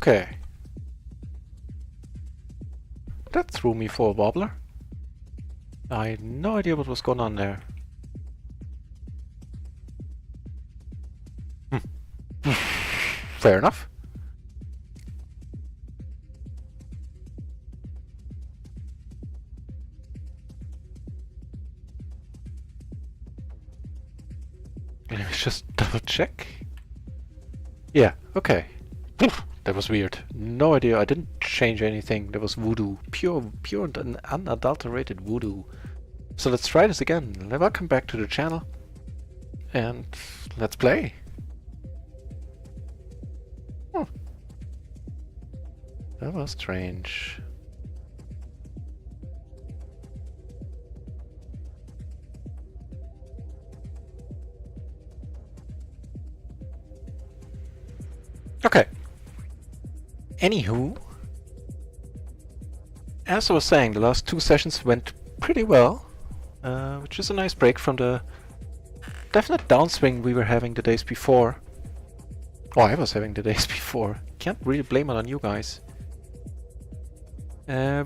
Okay. That threw me for a wobbler. I had no idea what was going on there. Fair enough. Let me just double check. Yeah, okay. That was weird. No idea. I didn't change anything. That was voodoo. Pure and unadulterated voodoo. So let's try this again. Welcome back to the channel. And let's play. That was strange. Okay. Anywho, as I was saying, the last 2 sessions went pretty well, which is a nice break from the definite downswing we were having the days before. Oh, I was having the days before. Can't really blame it on you guys.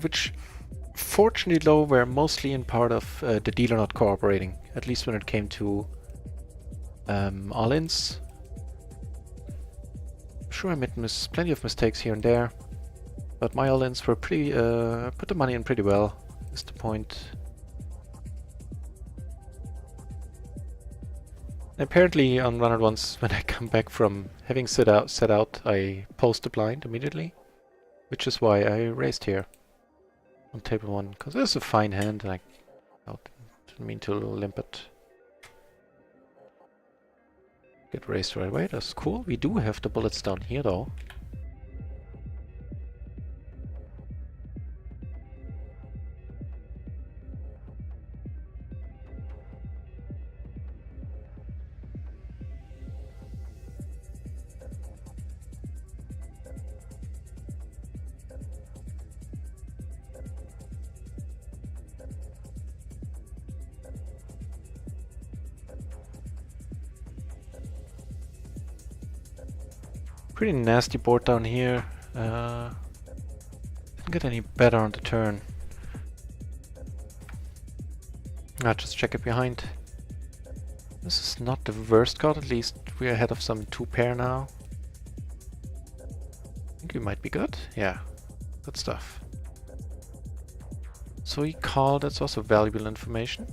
Which, fortunately though, were mostly in part of the dealer not cooperating, at least when it came to all-ins. Sure, I made plenty of mistakes here and there, but my all-ins were pretty, put the money in pretty well, is the point. Apparently on run-out once, when I come back from having set out, I post the blind immediately, which is why I raised here on table 1, because this is a fine hand, and I didn't mean to limp it. Get raised right away, that's cool. We do have the bullets down here though. Pretty nasty board down here. Didn't get any better on the turn. Just check it behind. This is not the worst card, at least we're ahead of some 2 pair now. I think we might be good. Yeah, good stuff. So he called, that's also valuable information.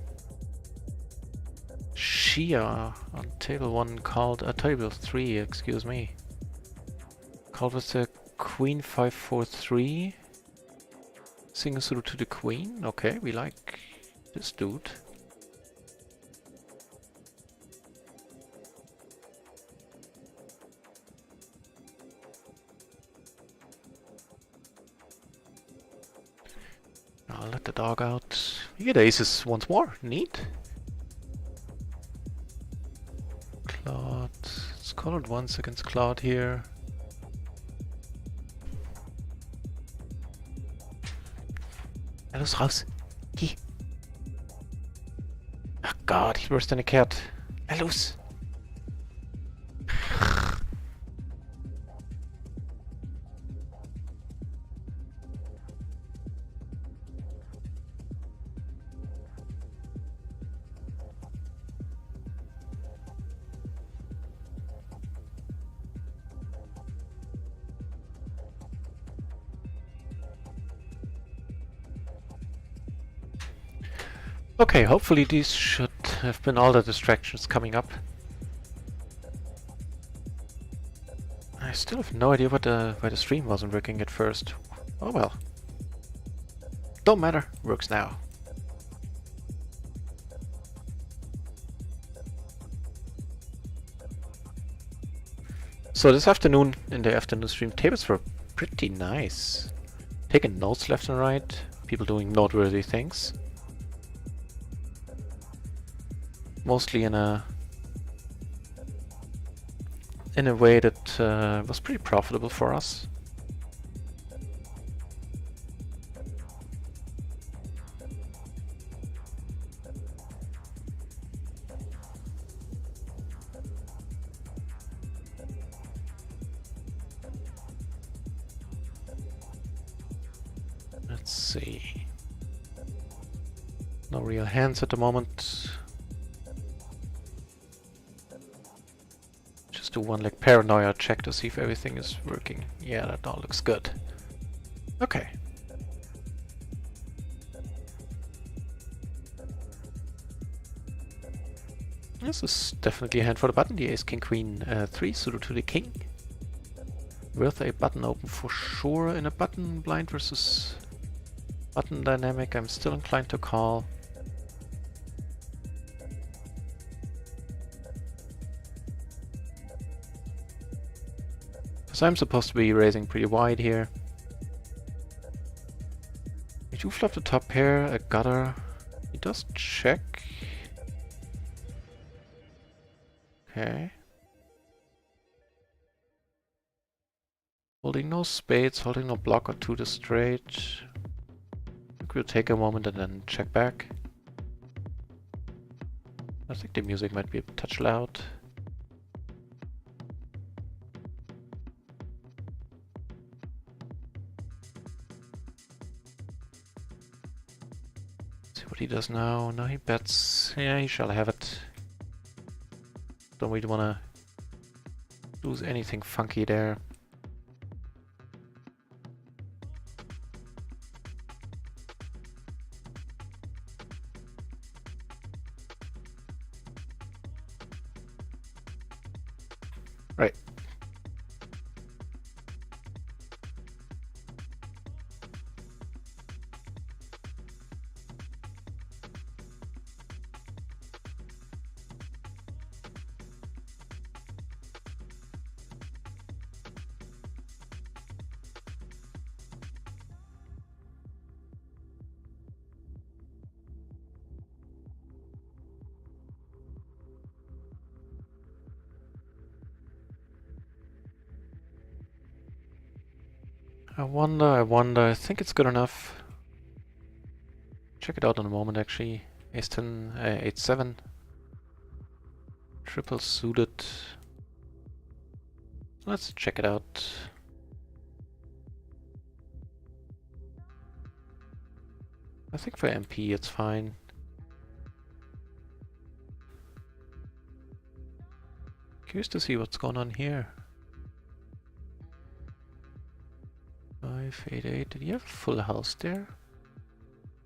Shia on table 1 called, table 3, excuse me. Called with the Queen 5-4-3. Single through to the Queen. Okay, we like this dude. I'll let the dog out. We get aces once more. Neat. Claude. Let's call it once against Claude here. Los, raus. Geh. Ach Gott, ich wirst deine Cat. Na los. Okay, hopefully these should have been all the distractions coming up. I still have no idea why the stream wasn't working at first. Oh well. Don't matter, works now. So this afternoon, in the afternoon stream, tables were pretty nice. Taking notes left and right, people doing noteworthy things. Mostly in a way that was pretty profitable for us. Let's see. No real hands at the moment. Just do one like paranoia check to see if everything is working. Yeah, that all looks good. Okay. This is definitely a hand for the button. The ace, king, queen, 3 suited to the king. Worth a button open for sure in a button blind versus button dynamic. I'm still inclined to call. Because I'm supposed to be raising pretty wide here. We do flop the top pair, a gutter. He does check. Okay. Holding no spades, holding no block or two to straight. I think we'll take a moment and then check back. I think the music might be a touch loud. See what he does now. Now he bets. Yeah, he shall have it. Don't really want to lose anything funky there. Right. I wonder, I think it's good enough. Check it out in a moment actually. Ace 10, 8-7. Triple suited. Let's check it out. I think for MP it's fine. Curious to see what's going on here. 5, 8, 8. Did he have a full house there?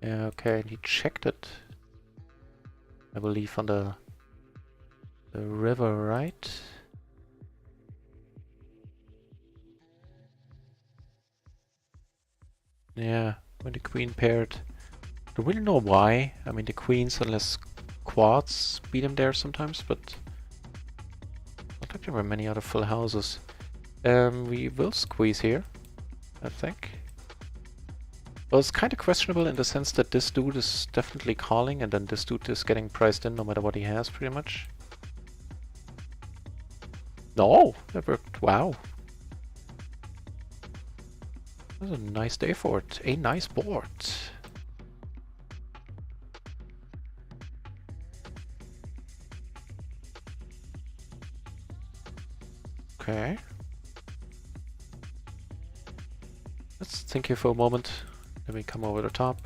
Yeah, okay, and he checked it. I believe on the river, right? Yeah, when the queen paired. Don't really know why. I mean, the queens, unless quads beat him there sometimes, but I don't think there were many other full houses. We will squeeze here, I think. Well, it's kind of questionable in the sense that this dude is definitely calling and then this dude is getting priced in no matter what he has, pretty much. No, that worked. Wow. That was a nice day for it. A nice board. Okay. Let's think here for a moment. Let me come over the top.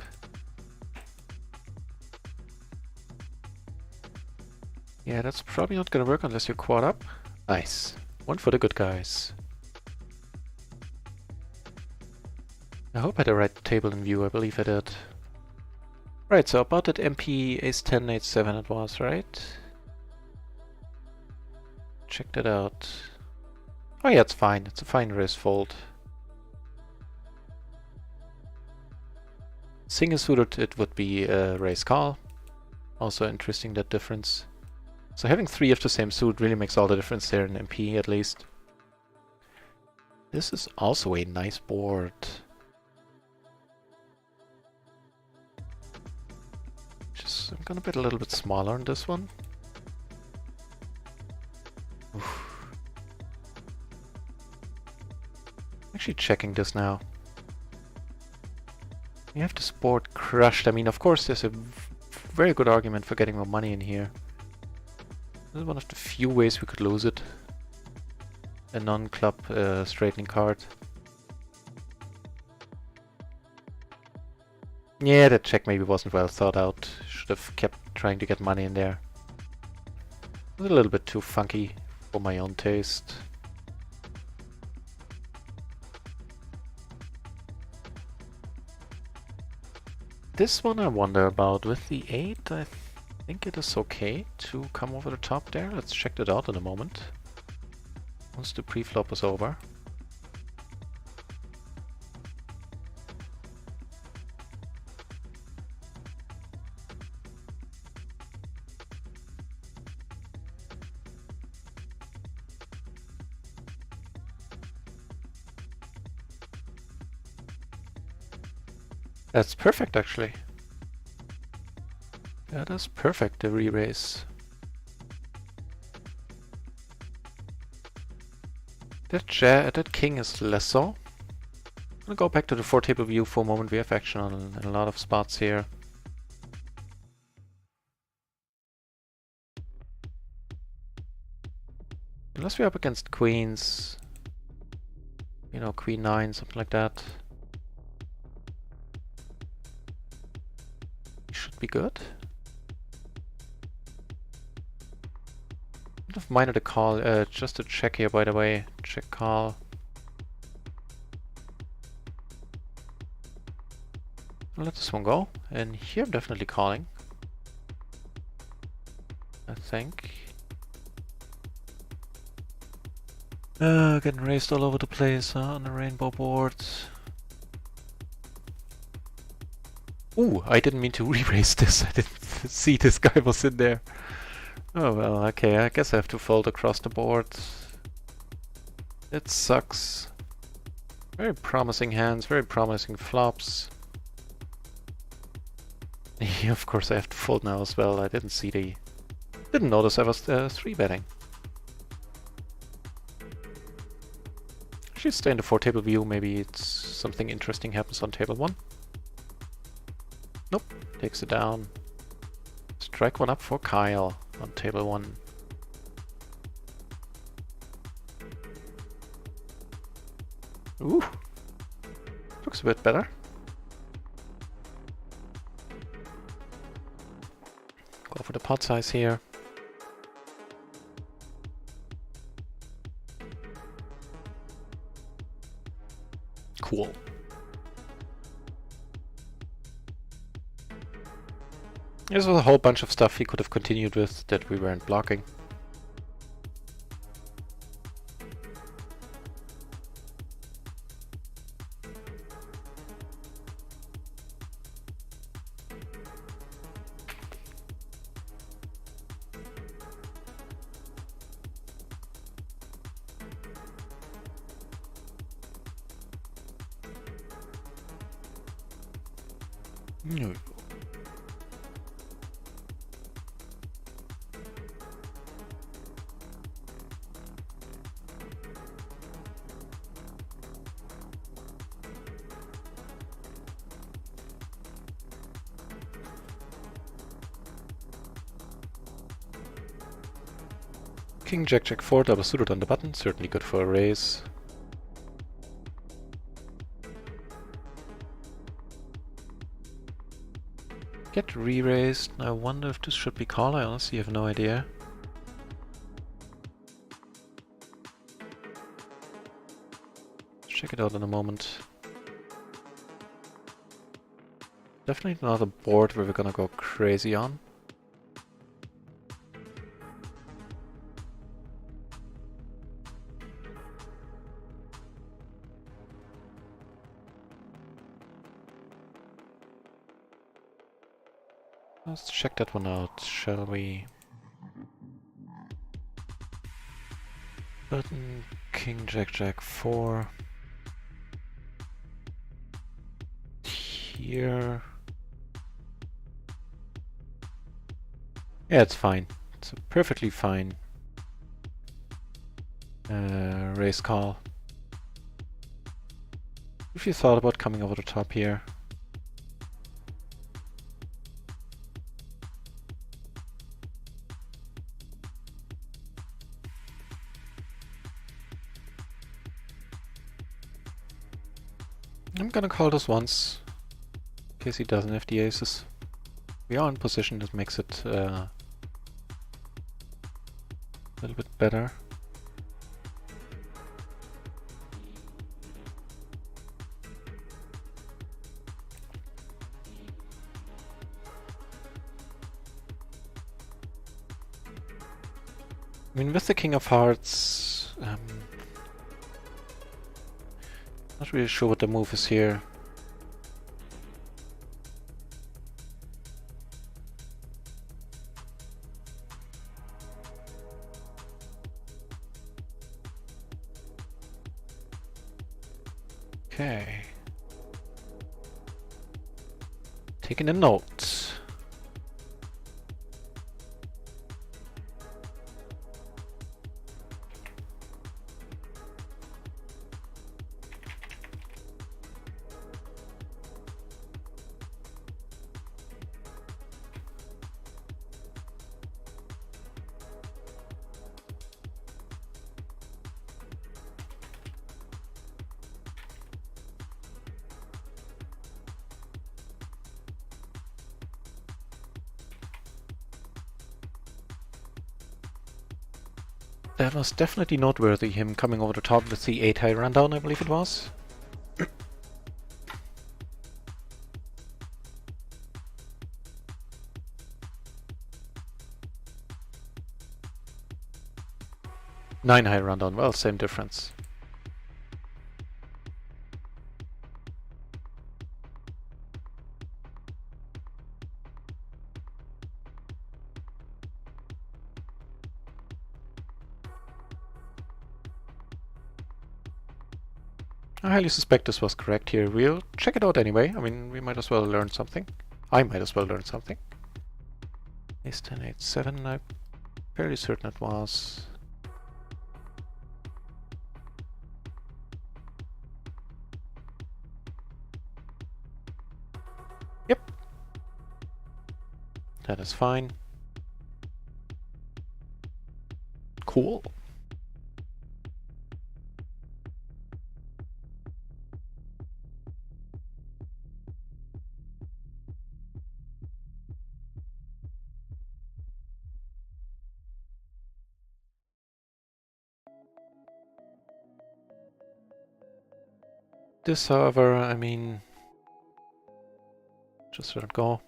Yeah, that's probably not gonna work unless you're quad up. Nice. One for the good guys. I hope I had the right table in view. I believe I did. Right, so about that MP ace 10, 8, 7 it was, right? Check that out. Oh yeah, it's fine. It's a fine raise fold. Single suited, it would be a raise call. Also interesting, that difference. So having 3 of the same suit really makes all the difference there in MP at least. This is also a nice board. I'm gonna bet a little bit smaller on this one. Oof. Actually checking this now. You have this board crushed. I mean, of course, there's a very good argument for getting more money in here. This is one of the few ways we could lose it. A non-club straightening card. Yeah, that check maybe wasn't well thought out. Should have kept trying to get money in there. It was a little bit too funky for my own taste. This one I wonder about. With the 8, I think it is okay to come over the top there. Let's check that out in a moment. Once the pre-flop is over. That's perfect, actually. That is perfect, the re-raise. That king is less so. I'm gonna go back to the 4-table view for a moment. We have action on in a lot of spots here. Unless we're up against queens. You know, queen 9, something like that. Should be good. Would have minded a call, just a check here, by the way. Check call. I'll let this one go. And here I'm definitely calling. I think. Getting raised all over the place, on the rainbow boards. Ooh, I didn't mean to re-raise this. I didn't see this guy was in there. Oh well, okay, I guess I have to fold across the board. It sucks. Very promising hands, very promising flops. Yeah, of course I have to fold now as well. I didn't see the... Didn't notice I was 3-betting. Should stay in the 4-table view. Maybe it's something interesting happens on table 1. Nope, takes it down. Strike one up for Kyle on table 1. Ooh, looks a bit better. Go for the pot size here. Cool. This was a whole bunch of stuff he could have continued with that we weren't blocking. No. King, Jack, Jack 4, double suited on the button, certainly good for a raise. Get re-raised. I wonder if this should be call. I honestly have no idea. Let's check it out in a moment. Definitely not a board where we're gonna go crazy on. Let's check that one out, shall we? Button, King, Jack, Jack 4. Here. Yeah, it's fine. It's a perfectly fine raise call. If you thought about coming over the top here. I'm gonna call this once. case he doesn't have the aces. We are in position, that makes it a little bit better. I mean, with the King of Hearts, not really sure what the move is here. Okay. Taking a note. That was definitely noteworthy, him coming over the top with the 8 high rundown, I believe it was. Nine high rundown, well, same difference. I highly suspect this was correct here. We'll check it out anyway. I mean, we might as well learn something. I might as well learn something. Ace 10, 8, 7, I'm fairly certain it was. Yep. That is fine. Cool. This, however, I mean, just let it go.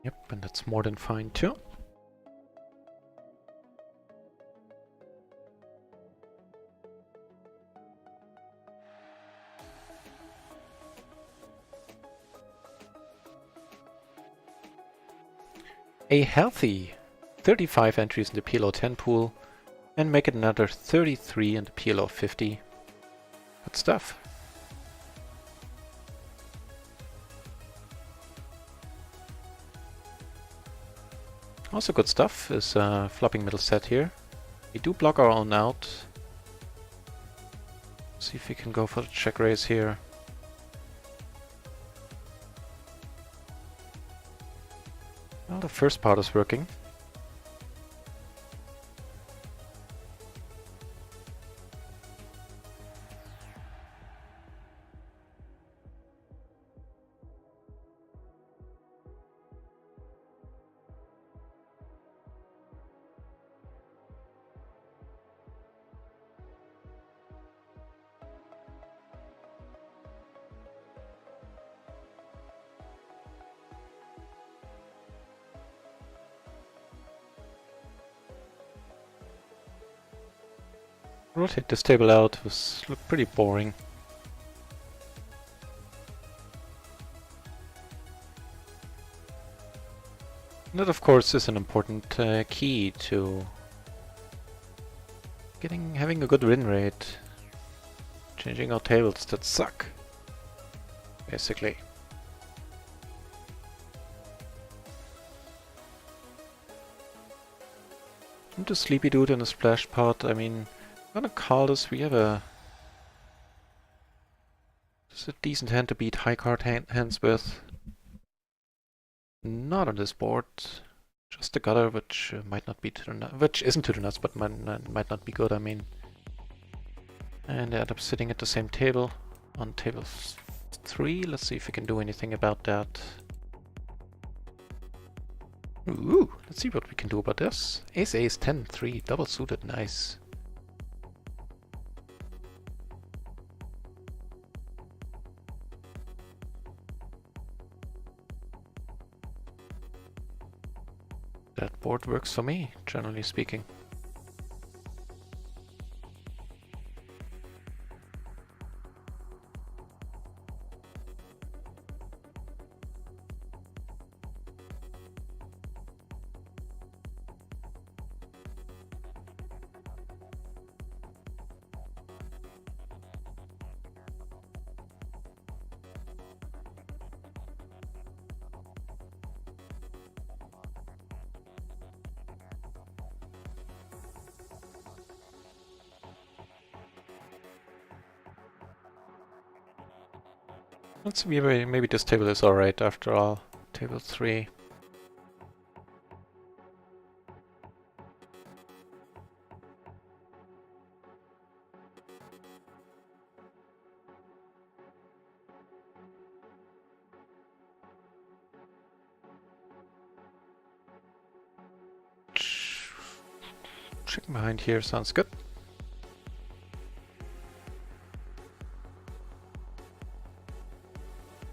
Yep, and that's more than fine too. A healthy 35 entries in the PLO 10 pool and make it another 33 in the PLO 50. Good stuff. Also good stuff is flopping middle set here. We do block our own out. See if we can go for the check raise here. Well, the first part is working. Rotate this table out, was look pretty boring. And that of course is an important key to having a good win rate. Changing out tables that suck, basically. And the sleepy dude in the splash pot, I mean, I'm gonna call this, we have a... This is a decent hand to beat high card hands with. Not on this board. Just the gutter, which might not be to the which isn't to the nuts, but might not be good. I mean, and I end up sitting at the same table on table 3. Let's see if we can do anything about that. Ooh, let's see what we can do about this. Ace Ace 10-3, double suited, nice. That board works for me, generally speaking. Let's see, maybe this table is alright after all. Table 3. Check behind here sounds good.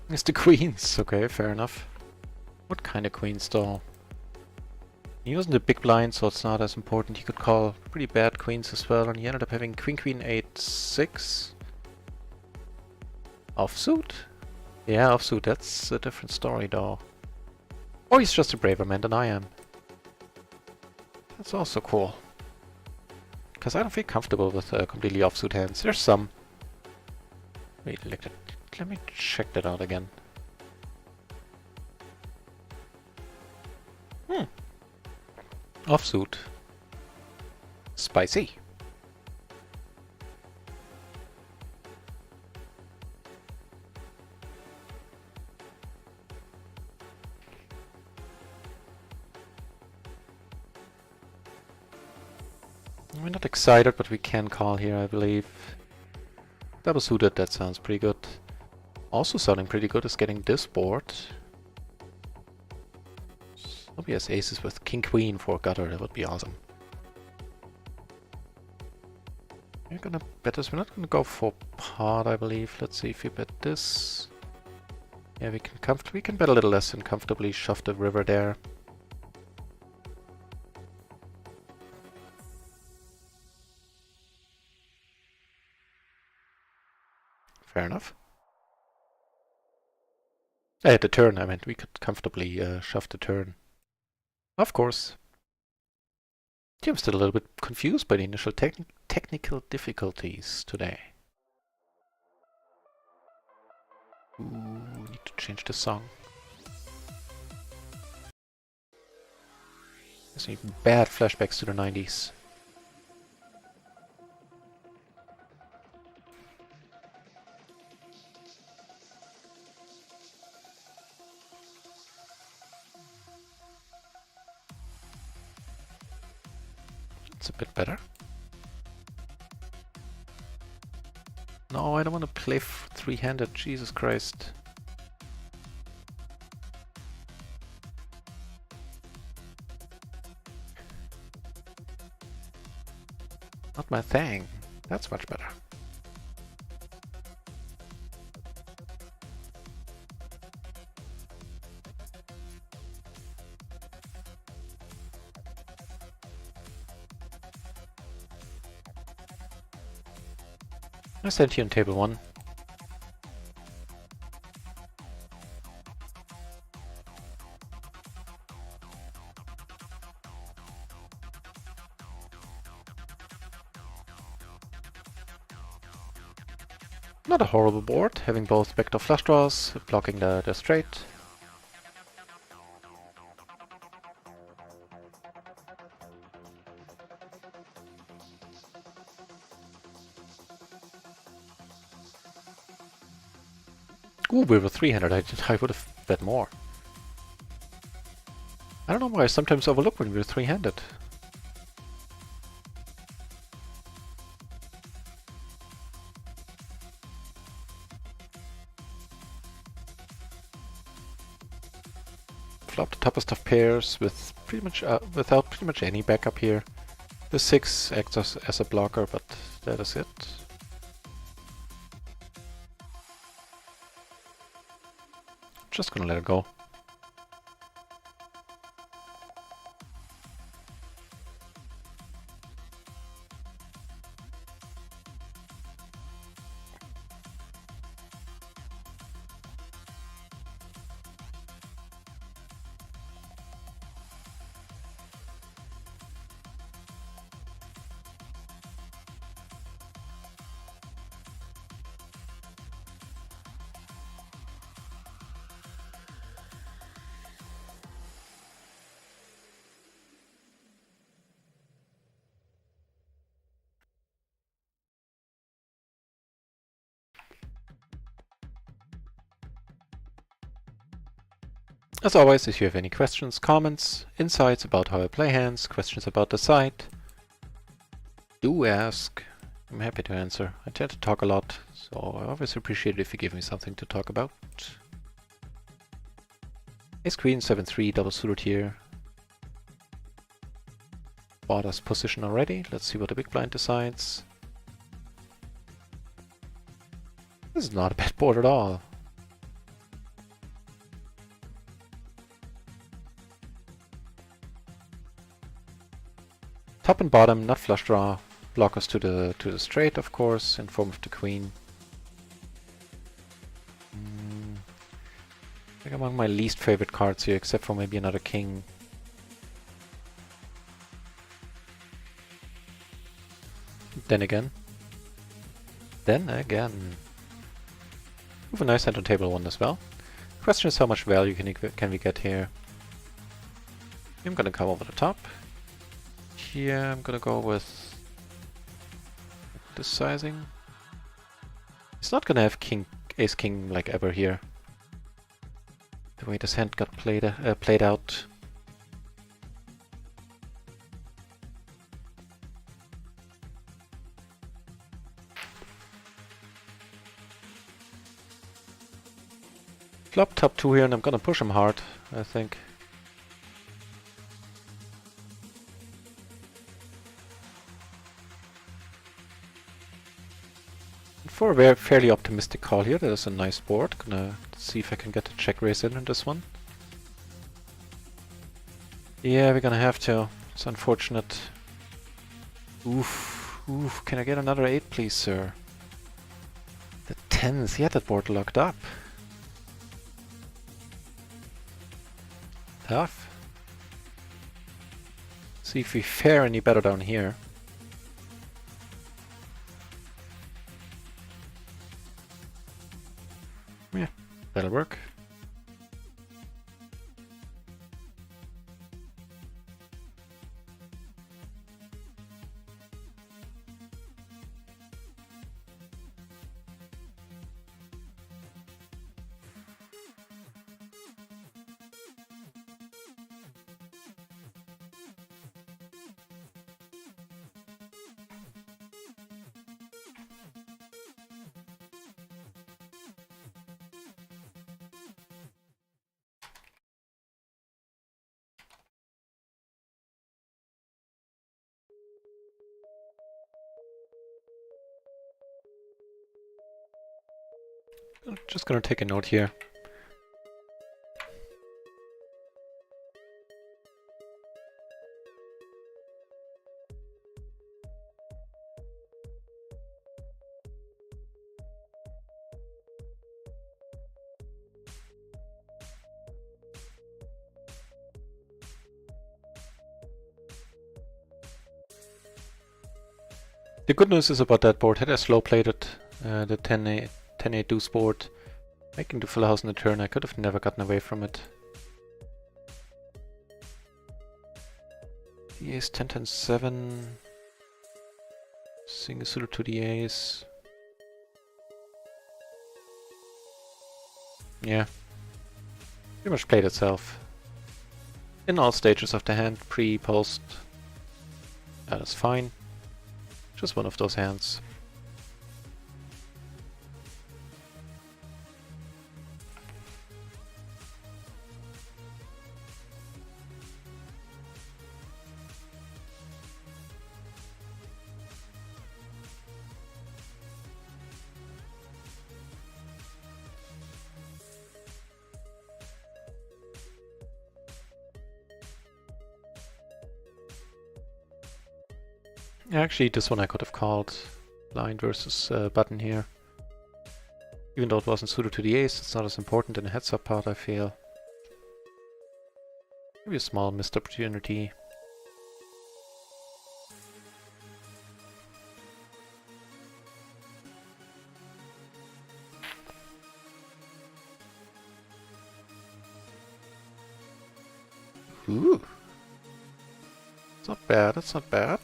It's the queens. Okay, fair enough. What kind of queens though? He wasn't a big blind, so it's not as important. He could call pretty bad queens as well, and he ended up having queen queen 8-6. Offsuit? Yeah, offsuit. That's a different story though. Or he's just a braver man than I am. That's also cool. Because I don't feel comfortable with completely offsuit hands. There's some. Wait, let me check that out again. Offsuit. Spicy. We're not excited, but we can call here, I believe. Double suited, that sounds pretty good. Also sounding pretty good is getting this board. Hope he has aces with king queen for gutter, that would be awesome. We're gonna bet this, we're not gonna go for pot, I believe. Let's see if we bet this. Yeah, we can bet a little less and comfortably shove the river there. Fair enough. The turn, I meant. We could comfortably shove the turn. Of course. I'm still a little bit confused by the initial technical difficulties today. Ooh, need to change the song. There's some bad flashbacks to the 90s. It's a bit better. No, I don't want to play three-handed, Jesus Christ. Not my thing. That's much better. I sent you on table 1. Not a horrible board, having both backdoor flush draws, blocking the straight. Ooh, we were 300. I would have bet more. I don't know why I sometimes overlook when we're three-handed. Flop the toughest of pairs with pretty much without pretty much any backup here. The 6 acts as a blocker, but that is it. Just gonna let it go. As always, if you have any questions, comments, insights about how I play hands, questions about the site, do ask. I'm happy to answer. I tend to talk a lot, so I always appreciate it if you give me something to talk about. Ace Queen 7-3 double suited here. Bought us position already. Let's see what the big blind decides. This is not a bad board at all. Top and bottom, not flush draw. Blockers to the straight, of course, in form of the queen. I think among my least favorite cards here, except for maybe another king. Then again. We have a nice hand on table 1 as well. Question is how much value can we get here. I'm gonna come over the top. Here I'm gonna go with this sizing. He's not gonna have ace king like ever here. The way this hand got played out. Flop top 2 here, and I'm gonna push him hard, I think. For a very fairly optimistic call here, that is a nice board. Gonna see if I can get a check raise in this one. Yeah, we're gonna have to. It's unfortunate. Oof, can I get another 8 please, sir? The 10s, he had that board locked up. Tough. See if we fare any better down here. Yeah, that'll work. I'm just gonna take a note here. The good news is about that board, had I slow played it, the 10-8 deuce board, making the full house in the turn, I could have never gotten away from it. The ace 10-10-7, single suited to the ace. Yeah, pretty much played itself. In all stages of the hand, pre, post. That is fine. Just one of those hands. Actually, this one I could have called blind versus button here. Even though it wasn't suited to the ace, it's not as important in a heads-up part, I feel. Maybe a small missed opportunity. Ooh. It's not bad, it's not bad.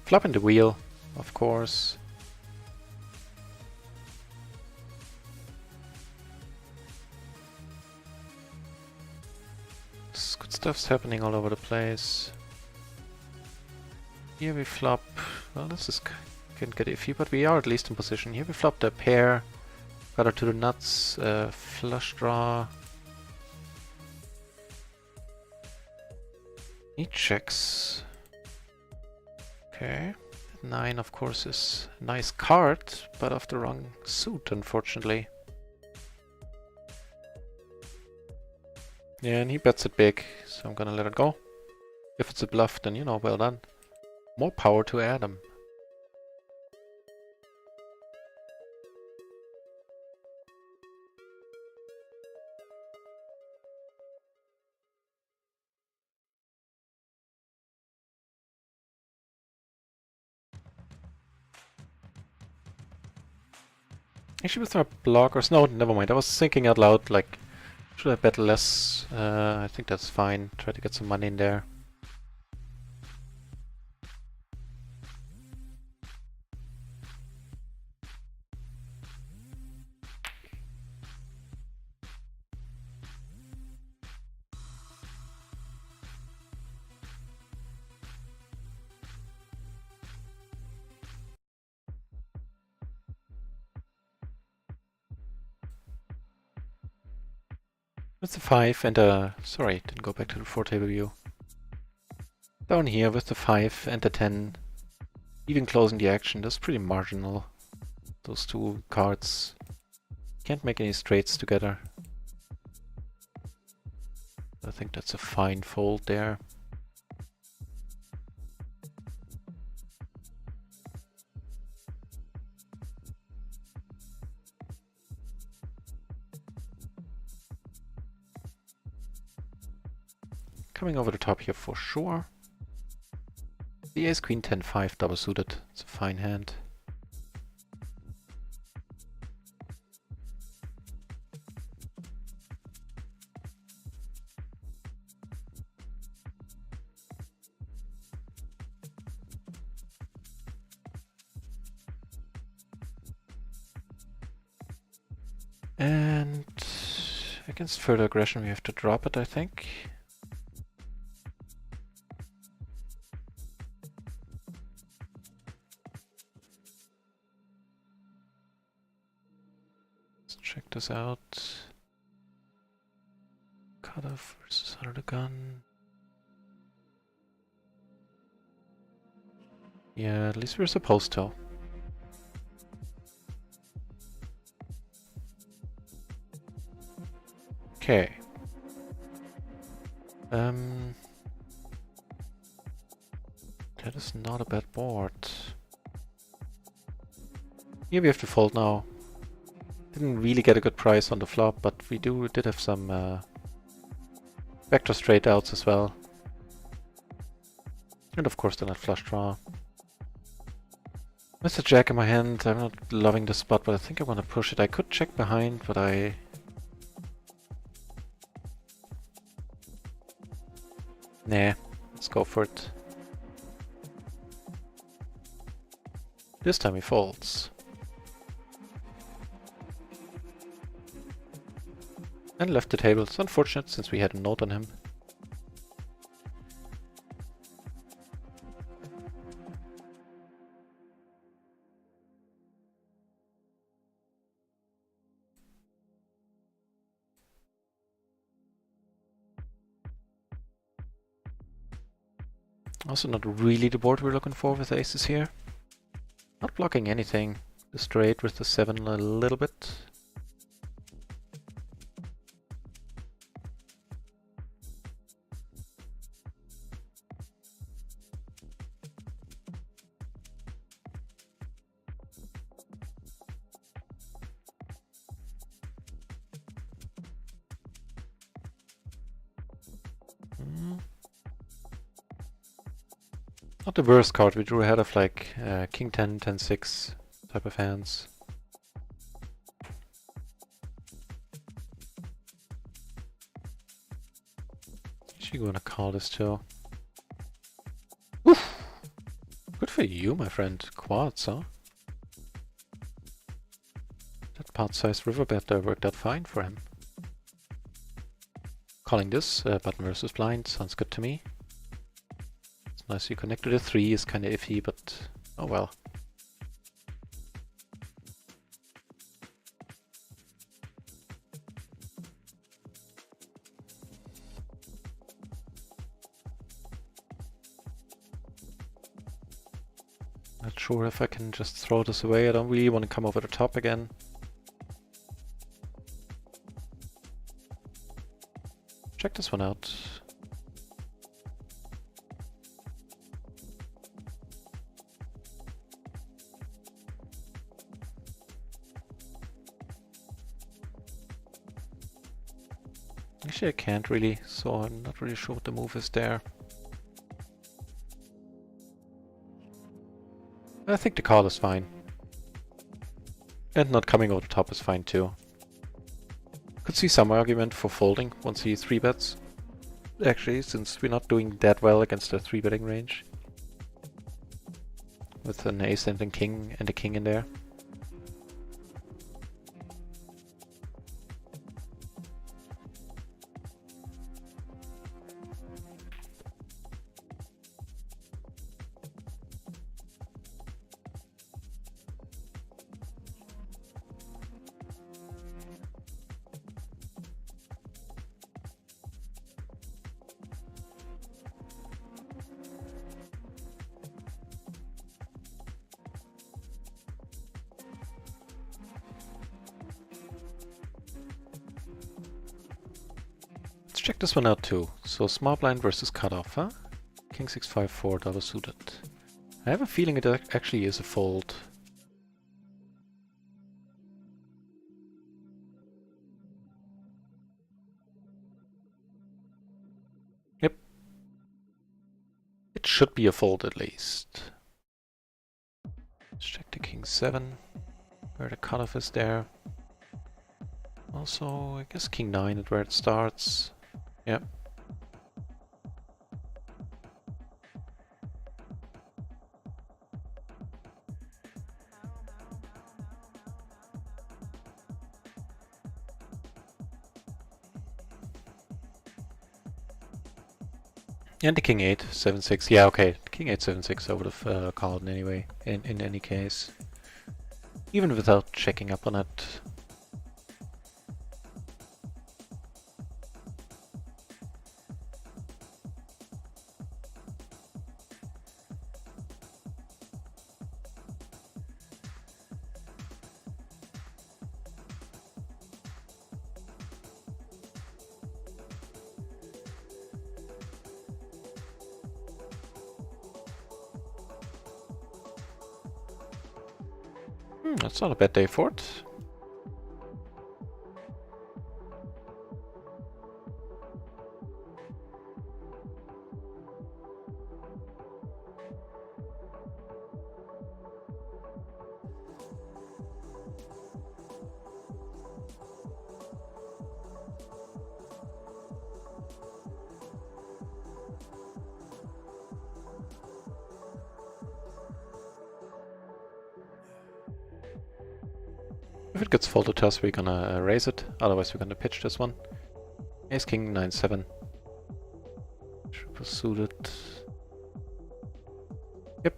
Flopping the wheel, of course. Good stuff's happening all over the place. Here we flop. Well, this is can get iffy, but we are at least in position. Here we flop the pair. Got her to the nuts. Flush draw. He checks. Okay. 9, of course, is a nice card, but of the wrong suit, unfortunately. Yeah, and he bets it big, so I'm gonna let it go. If it's a bluff, then, you know, well done. More power to Adam. Actually, with our blockers, no, never mind. I was thinking out loud, like, should I bet less? I think that's fine. Try to get some money in there. With the 5 and sorry, didn't go back to the 4 table view. Down here with the 5 and the 10, even closing the action, that's pretty marginal. Those two cards can't make any straights together. I think that's a fine fold there. Coming over the top here for sure. The ace queen 10-5 double suited. It's a fine hand. And against further aggression we have to drop it, I think. Check this out. Cutoff versus under the gun. Yeah, at least we're supposed to. Okay. That is not a bad board. Here we have to fold now. Didn't really get a good price on the flop, but we did have some vector straight outs as well. And of course the nut flush draw. With the jack in my hand, I'm not loving the spot, but I think I want to push it. I could check behind, but nah, let's go for it. This time he folds. And left the table. It's unfortunate since we had a note on him. Also not really the board we're looking for with aces here. Not blocking anything. The straight with the 7 a little bit. Not the worst card. We drew ahead of like King 10, 10, 6 type of hands. Actually gonna call this too. Oof! Good for you, my friend. Quads, huh? That pot-sized riverbed there worked out fine for him. Calling this button versus blind sounds good to me. It's nice you connected a 3 is kinda iffy, but oh well. Not sure if I can just throw this away. I don't really want to come over the top again. Check this one out. Actually, I can't really, so I'm not really sure what the move is there. I think the call is fine. And not coming over the top is fine too. Could see some argument for folding once he 3-bets. Actually, since we're not doing that well against the 3-betting range. With an ace and a king in there. Let's check this one out too. So small blind versus cutoff, huh? King 6, 5, 4, double suited. I have a feeling it actually is a fold. Yep. It should be a fold at least. Let's check the King 7, where the cutoff is there. Also, I guess King 9 at where it starts. Yep. And the King 8, 7, 6. Yeah, okay. King 8, 7, 6 I would have called anyway, in any case. Even without checking up on it. That's not a bad day for it. If it gets folded to us, we're gonna raise it. Otherwise, we're gonna pitch this one. Ace King 9-7. Triple suited. Yep.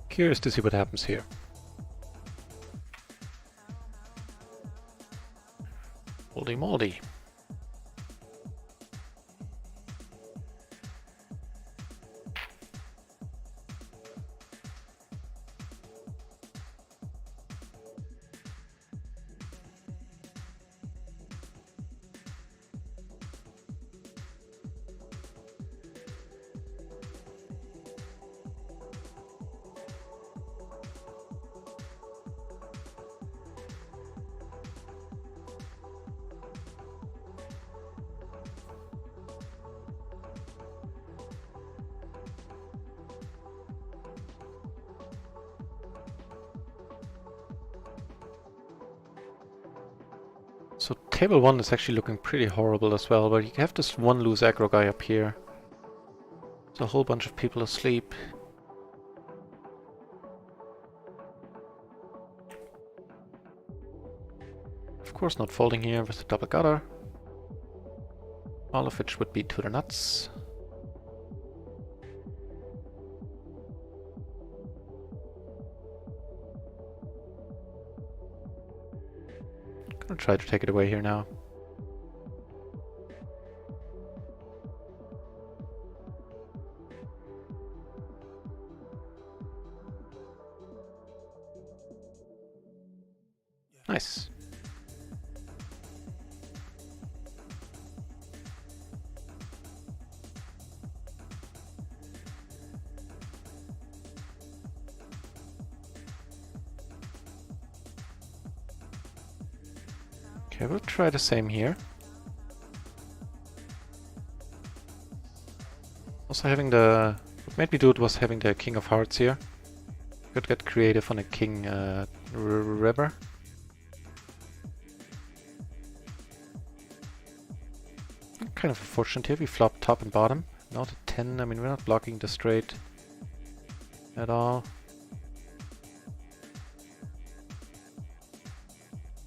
Curious to see what happens here. Moldy moldy. So table 1 is actually looking pretty horrible as well, but you have this one loose aggro guy up here. There's a whole bunch of people asleep. Of course not folding here with the double gutter. All of which would be to the nuts. Gonna try to take it away here now. Nice. Okay, we'll try the same here. Also having the... What made me do it was having the King of Hearts here. Could get creative on a King River. Kind of unfortunate here, we flop top and bottom. Not a 10, I mean we're not blocking the straight at all.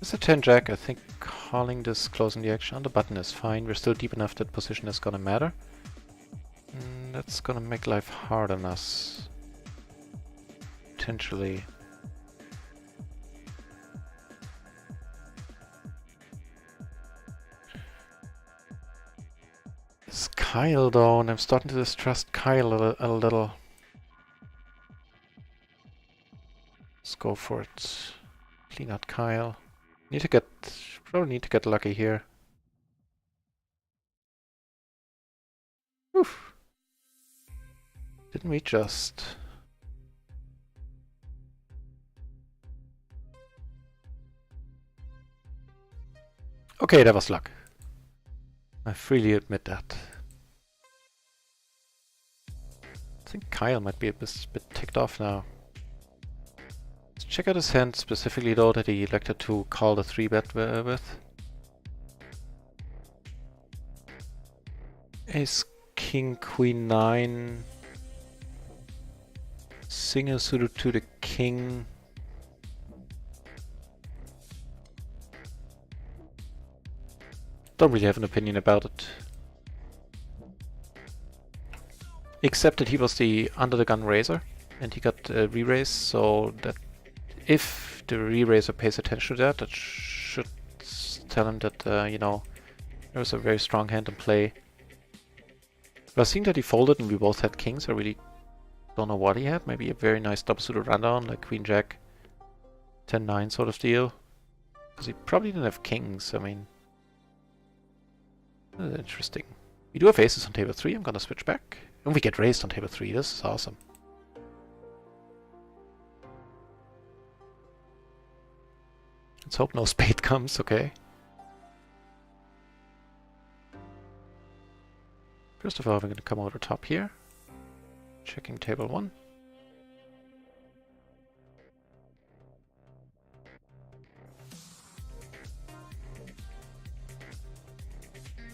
It's a 10 jack, I think calling this closing the action on the button is fine. We're still deep enough that position is gonna matter. And that's gonna make life hard on us. Potentially. It's Kyle though, and I'm starting to distrust Kyle a little. Let's go for it. Clean out Kyle. Probably need to get lucky here. Oof. Didn't we just? Okay, that was luck. I freely admit that. I think Kyle might be a bit ticked off now. Let's check out his hand specifically though that he elected to call the 3-bet with. Ace, King, Queen 9. Single suited to the King. Don't really have an opinion about it. Except that he was the under the gun raiser and he got re-raise, so that if the re-raiser pays attention to that, that should tell him that, you know, there's a very strong hand in play. But seeing that he folded and we both had kings, I really don't know what he had. Maybe a very nice double suited rundown, like Queen Jack, 10-9 sort of deal. Because he probably didn't have kings, I mean... interesting. We do have aces on table 3, I'm gonna switch back. And we get raised on table 3, this is awesome. Let's hope no spade comes, okay. First of all, we're gonna come over the top here. Checking table 1.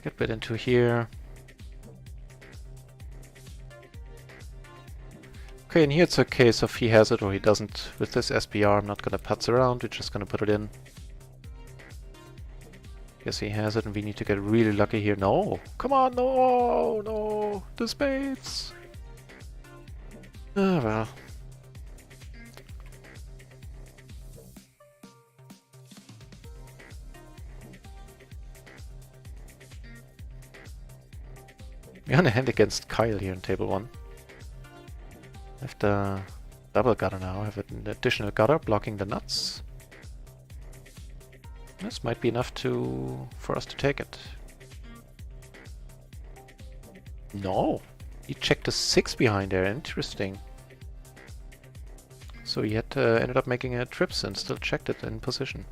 Get bit into here. Okay, and here it's a case of he has it or he doesn't. With this SPR, I'm not gonna putz around, we're just gonna put it in. Guess he has it and we need to get really lucky here. No! Come on, no! No! The spades! Ah, well. We're on a hand against Kyle here in table 1. I have the double gutter now. I have an additional gutter blocking the nuts. This might be enough for us to take it. No! He checked a 6 behind there. Interesting. So he had ended up making a trips and still checked it in position.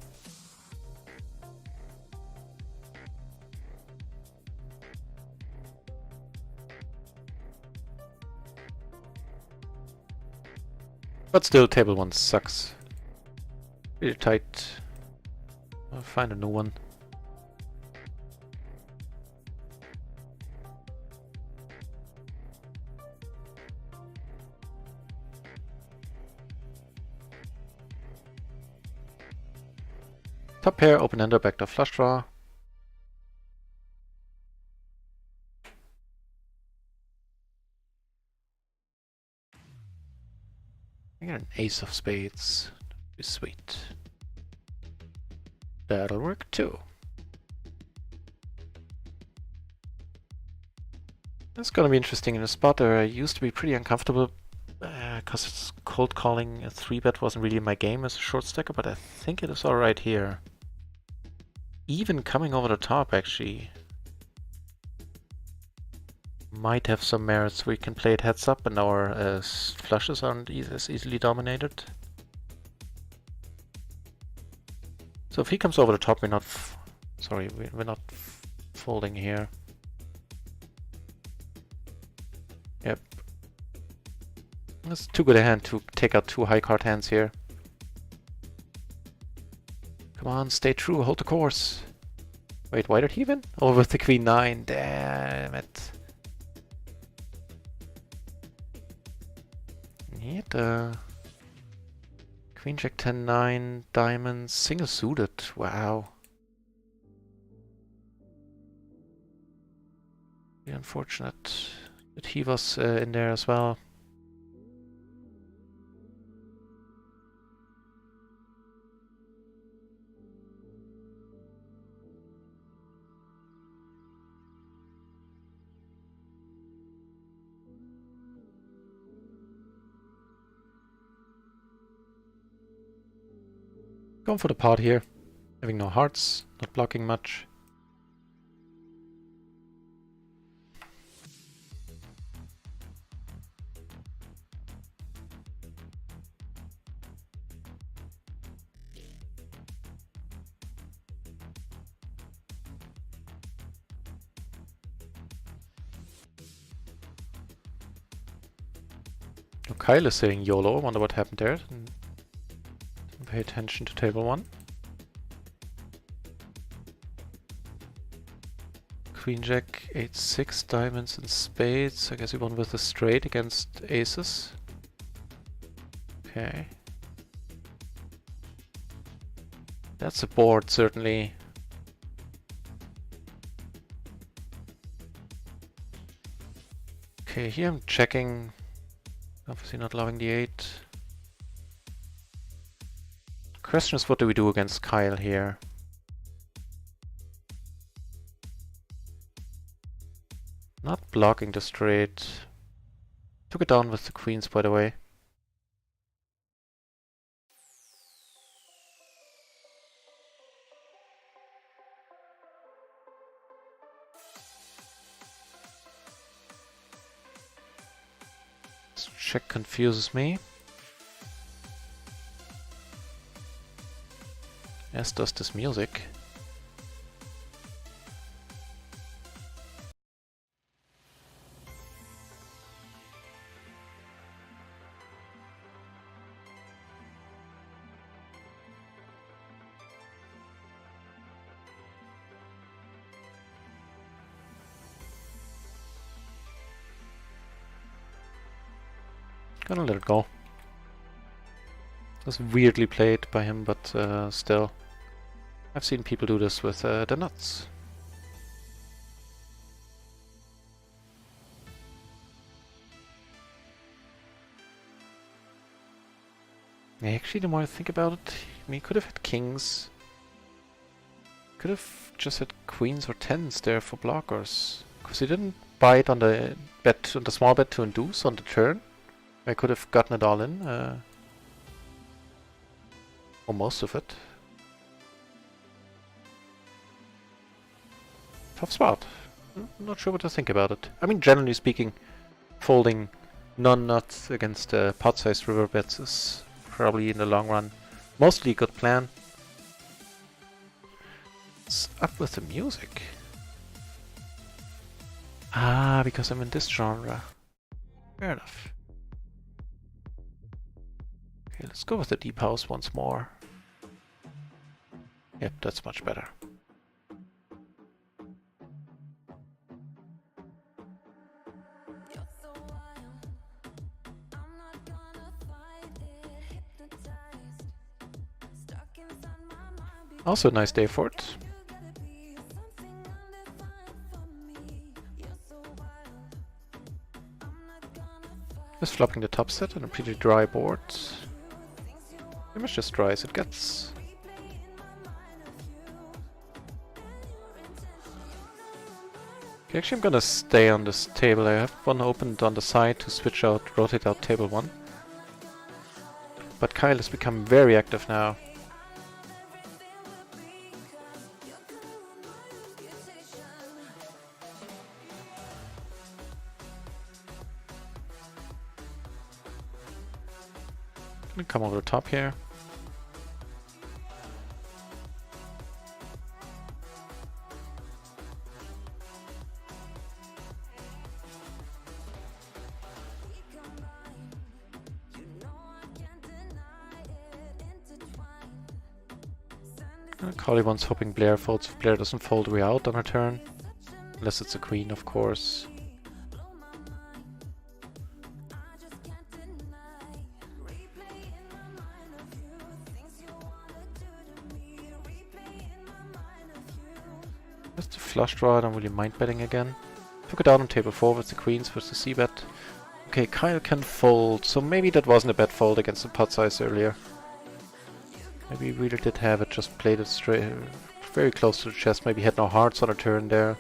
But still, table 1 sucks. Really tight. I'll find a new one. Top pair, open ender, backdoor flush draw. I got an ace of spades. That'd be sweet. That'll work too. That's gonna be interesting in a spot where I used to be pretty uncomfortable because it's cold calling. A 3-bet wasn't really my game as a short stacker, but I think it is alright here. Even coming over the top actually might have some merits. We can play it heads up and our flushes aren't as easily dominated. So if he comes over the top, we're not we're not folding here. Yep. That's too good a hand to take out 2 high card hands here. Come on, stay true, hold the course. Wait, why did he win? Oh, with the queen 9, damn it. He had queen jack 10 9 diamonds single suited. Wow. Very unfortunate that he was in there as well. Going for the pot here. Having no hearts, not blocking much. Oh, Kyle is saying YOLO. I wonder what happened there. Didn't pay attention to table 1. Queen jack 8-6 diamonds and spades. I guess he won with a straight against aces. Okay. That's a board, certainly. Okay, here I'm checking. Obviously not loving the 8. Question is, what do we do against Kyle here? Not blocking the straight. Took it down with the queens, by the way. This check confuses me. As does this music. Gonna let it go. It was weirdly played by him, but still. I've seen people do this with the nuts. Actually, the more I think about it, I mean, he could have had kings. Could have just had queens or tens there for blockers. Because he didn't bite on the bet, on the small bet to induce on the turn. I could have gotten it all in. Or most of it. Tough spot. I'm not sure what to think about it. I mean, generally speaking, folding non-nuts against pot-sized river bets is probably in the long run mostly a good plan. What's up with the music? Ah, because I'm in this genre. Fair enough. Okay, let's go with the deep house once more. Yep, that's much better. Also a nice day for it. Just flopping the top set on a pretty dry board. Pretty much just dry as it gets. Okay, actually I'm gonna stay on this table. I have one opened on the side to switch out, rotate out table 1. But Kyle has become very active now. Come over the top here. Collie one's hoping Blair folds. If Blair doesn't fold, we're out on her turn. Unless it's a queen, of course. Just a flush draw, I don't really mind betting again. Took it out on table 4 with the queens versus the c-bet. Okay, Kyle can fold, so maybe that wasn't a bad fold against the pot size earlier. Maybe he really did have it, just played it straight, very close to the chest, maybe had no hearts on a turn there.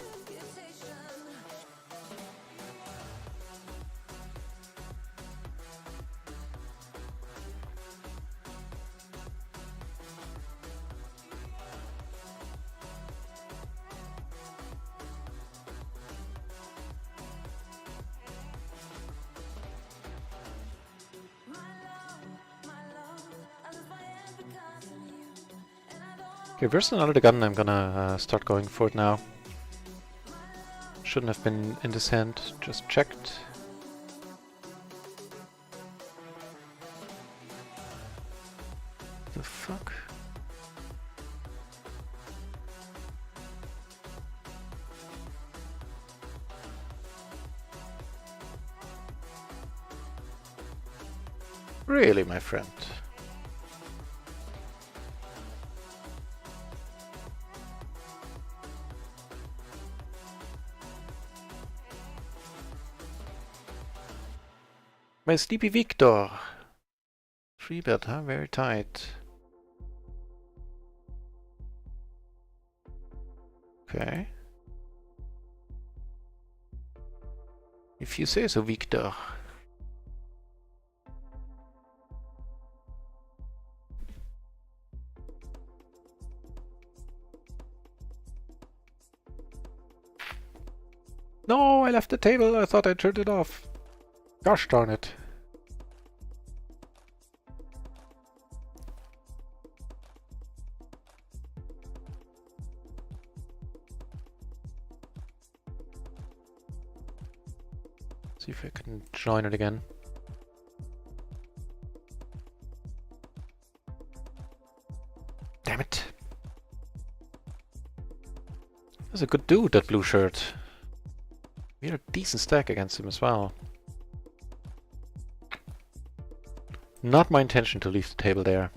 Okay, versus another gun, I'm gonna start going for it now. Shouldn't have been in this hand, just checked. The fuck? Really, my friend? My sleepy Victor. 3-bet, huh? Very tight. Okay. If you say so, Victor. No, I left the table. I thought I turned it off. Gosh darn it. See if I can join it again. Damn it. That's a good dude, that blue shirt. We had a decent stack against him as well. Not my intention to leave the table there.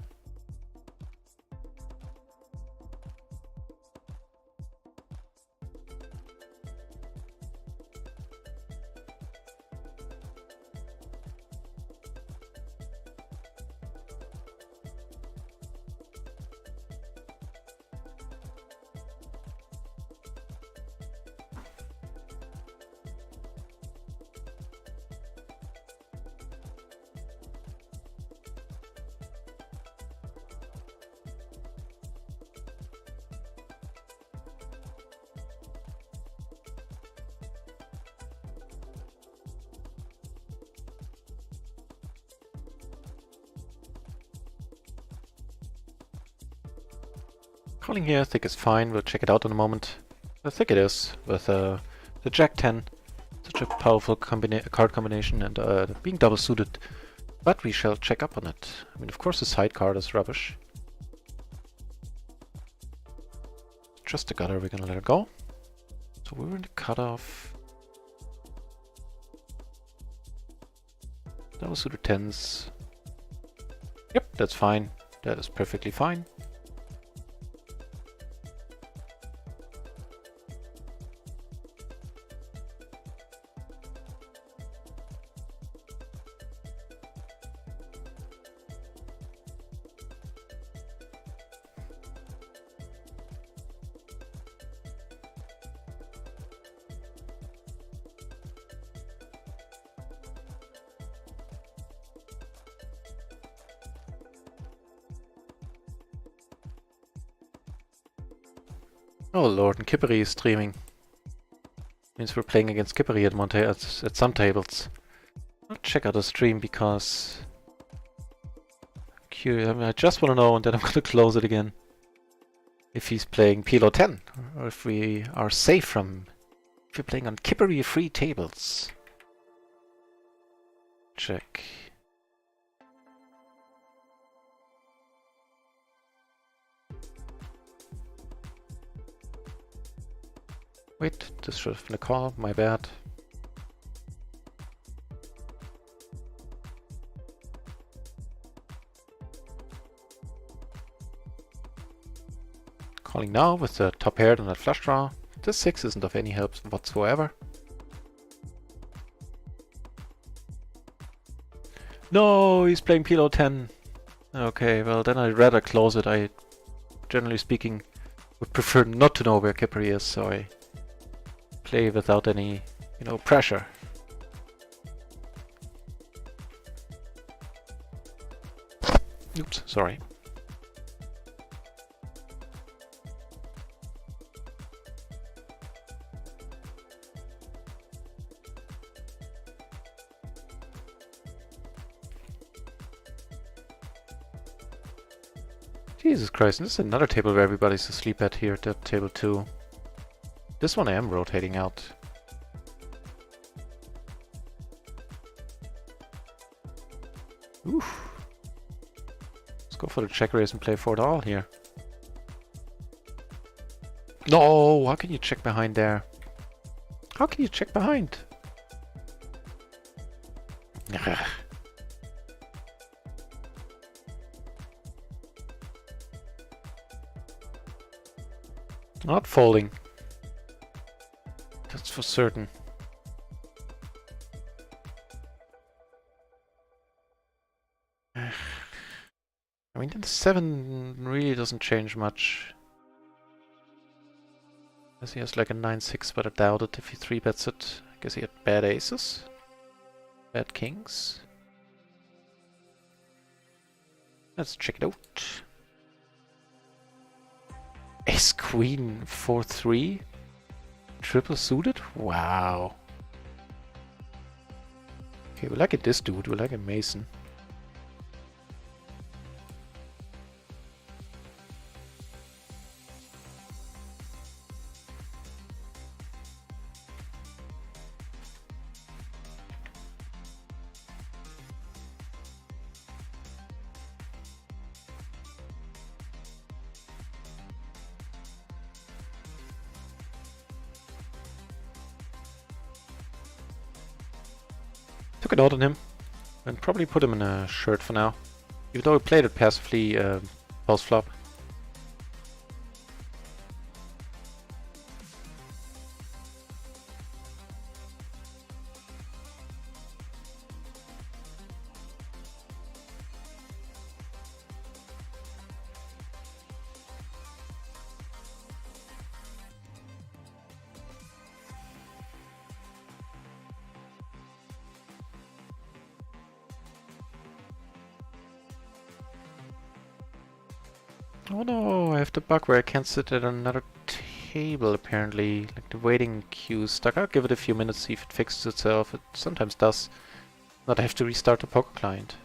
Calling here, I think is fine. We'll check it out in a moment. I think it is, with the Jack 10. Such a powerful card combination and being double suited. But we shall check up on it. I mean, of course the side card is rubbish. Just a gutter, we're gonna let it go. So we were in the cutoff. Double suited 10s. Yep, that's fine. That is perfectly fine. Oh lord, and Kippery is streaming. Means we're playing against Kippery at some tables. I'll check out the stream because I'm curious. I mean, I just want to know, and then I'm going to close it again. If he's playing PLO 10, or if we are safe from. If we're playing on Kippery free tables. Check. Wait, this should have been a call, my bad. Calling now with the top paired and that flush draw. This 6 isn't of any help whatsoever. No, he's playing PLO 10. Okay, well then I'd rather close it. I, generally speaking, would prefer not to know where Kippery is, so I play without any, pressure. Oops, sorry. Jesus Christ, this is another table where everybody's asleep at here, at table 2. This one I am rotating out. Oof. Let's go for the check raise and play for it all here. No, how can you check behind there? How can you check behind? Not folding. That's for certain. I mean, the 7 really doesn't change much. Guess he has like a 9-6, but I doubt it if he 3-bets it. I guess he had bad aces. Bad kings. Let's check it out. Ace Queen 4-3? Triple suited? Wow. Okay, we like it this dude, we like a Mason. Took a note on him and probably put him in a shirt for now. Even though he played it passively post flop. Oh no, I have the bug where I can't sit at another table apparently. Like the waiting queue is stuck. I'll give it a few minutes, see if it fixes itself. It sometimes does. Not have to restart the poker client.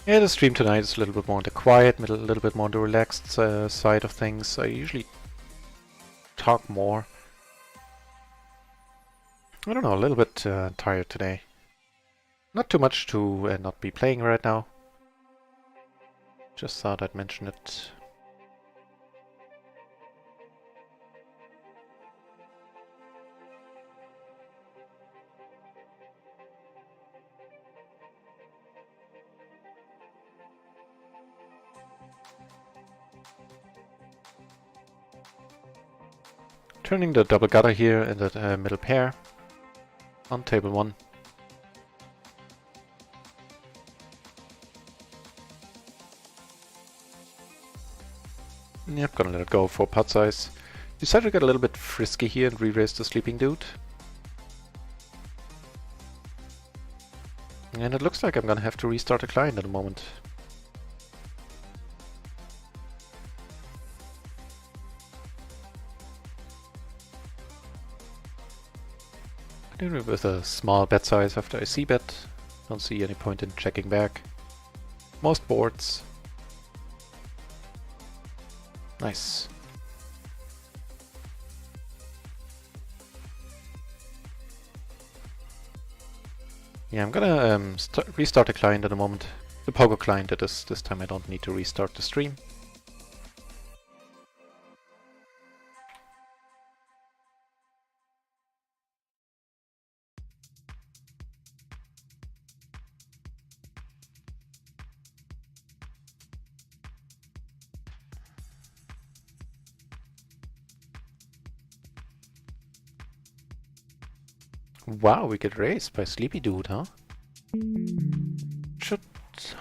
Yeah, the stream tonight is a little bit more on the quiet, a little bit more on the relaxed side of things. I usually talk more. I don't know, a little bit tired today. Not too much to not be playing right now. Just thought I'd mention it. Turning the double gutter here in the middle pair on table 1. Yep, gonna let it go for pot size. Decided to get a little bit frisky here and re-raise the sleeping dude. And it looks like I'm gonna have to restart the client at the moment. With a small bet size after I c-bet. Don't see any point in checking back. Most boards. Nice. Yeah, I'm gonna restart the client at the moment. The poker client that is. This time I don't need to restart the stream. Wow, we get raised by Sleepy Dude, huh?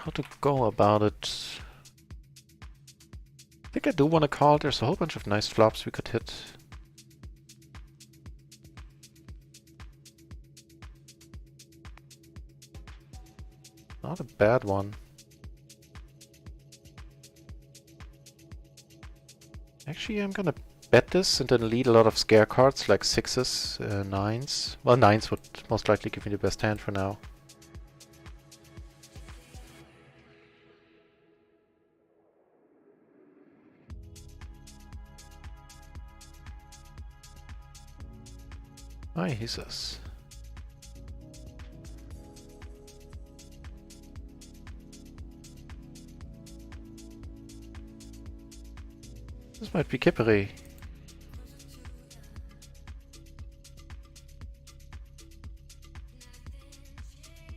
How to go about it? I think I do want to call. There's a whole bunch of nice flops we could hit. Not a bad one. Actually, I'm gonna bet this and then lead a lot of scare cards like 6s, 9s. Well, 9s would most likely give me the best hand for now. Hi, Jesus. This might be kippery.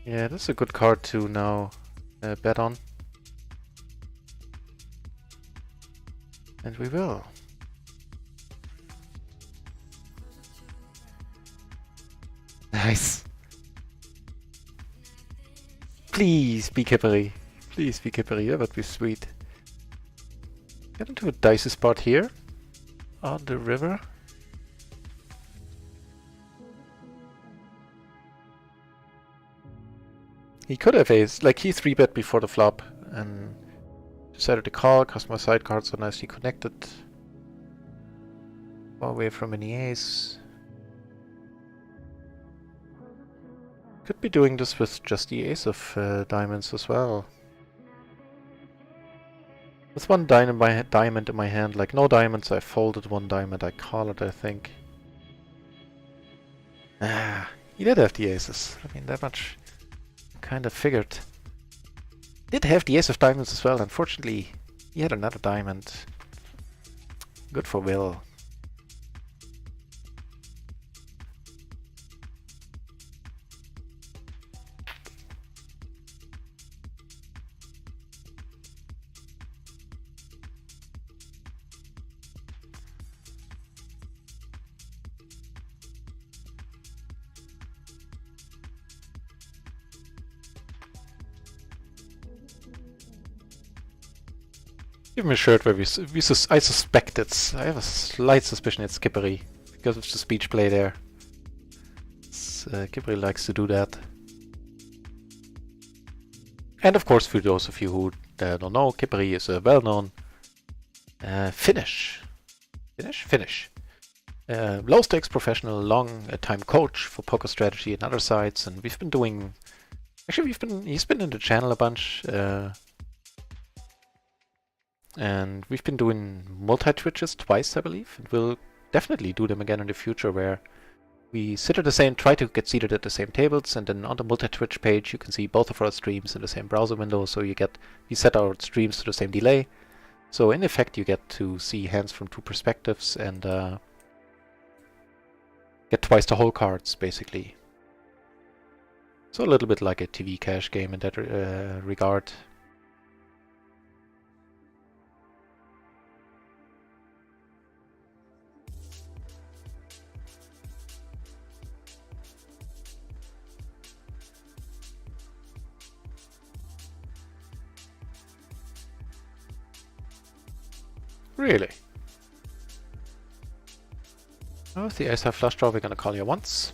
Yeah, this is a good card to now bet on. And we will. Nice. Please be kippery. Please be kippery, that would be sweet. Get into a dicey spot here. On the river. He could have ace, like he 3-bet before the flop and decided to call because my side cards are nicely connected. Far away from any ace. Could be doing this with just the ace of diamonds as well. With one diamond in my hand, like no diamonds, I folded one diamond, I call it, I think. Ah, he did have the aces. I mean, that much kind of figured. Did have the ace of diamonds as well. Unfortunately, he had another diamond. Good for Will. Give me a shirt where I suspect it's... I have a slight suspicion it's Skippery, because of the speech play there. Skippery likes to do that. And of course, for those of you who don't know, Skippery is a well-known Finnish. Low-stakes professional, long-time coach for poker strategy and other sites, and we've been doing... Actually, he's been in the channel a bunch. And we've been doing multi-twitches twice, I believe, and we'll definitely do them again in the future, where we try to get seated at the same tables, and then on the multi-twitch page you can see both of our streams in the same browser window, so we set our streams to the same delay. So in effect you get to see hands from two perspectives and get twice the whole cards, basically. So a little bit like a TV cash game in that regard. Really? Oh, with the ace-high flush draw, we're gonna call you once.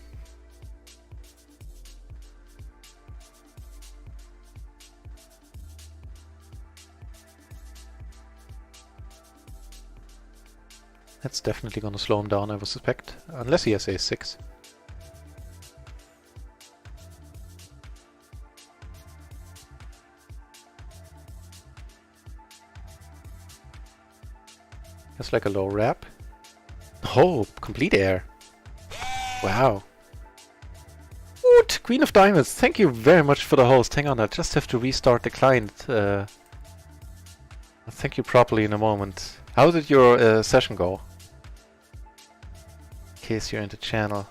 That's definitely gonna slow him down, I would suspect. Unless he has ace-6. That's like a low wrap. Oh, complete air. Wow. Woot! Queen of Diamonds, thank you very much for the host. Hang on, I just have to restart the client. I'll thank you properly in a moment. How did your session go? In case you're in the channel.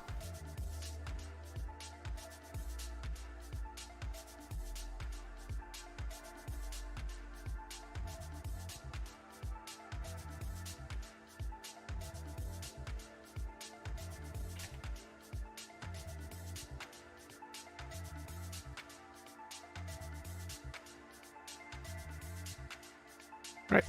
Right.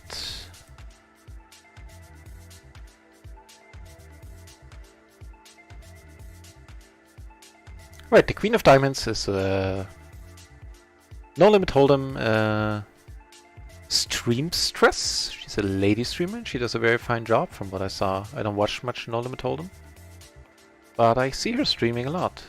Right, the Queen of Diamonds is No Limit Hold'em stream stress. She's a lady streamer and she does a very fine job from what I saw. I don't watch much No Limit Hold'em, but I see her streaming a lot.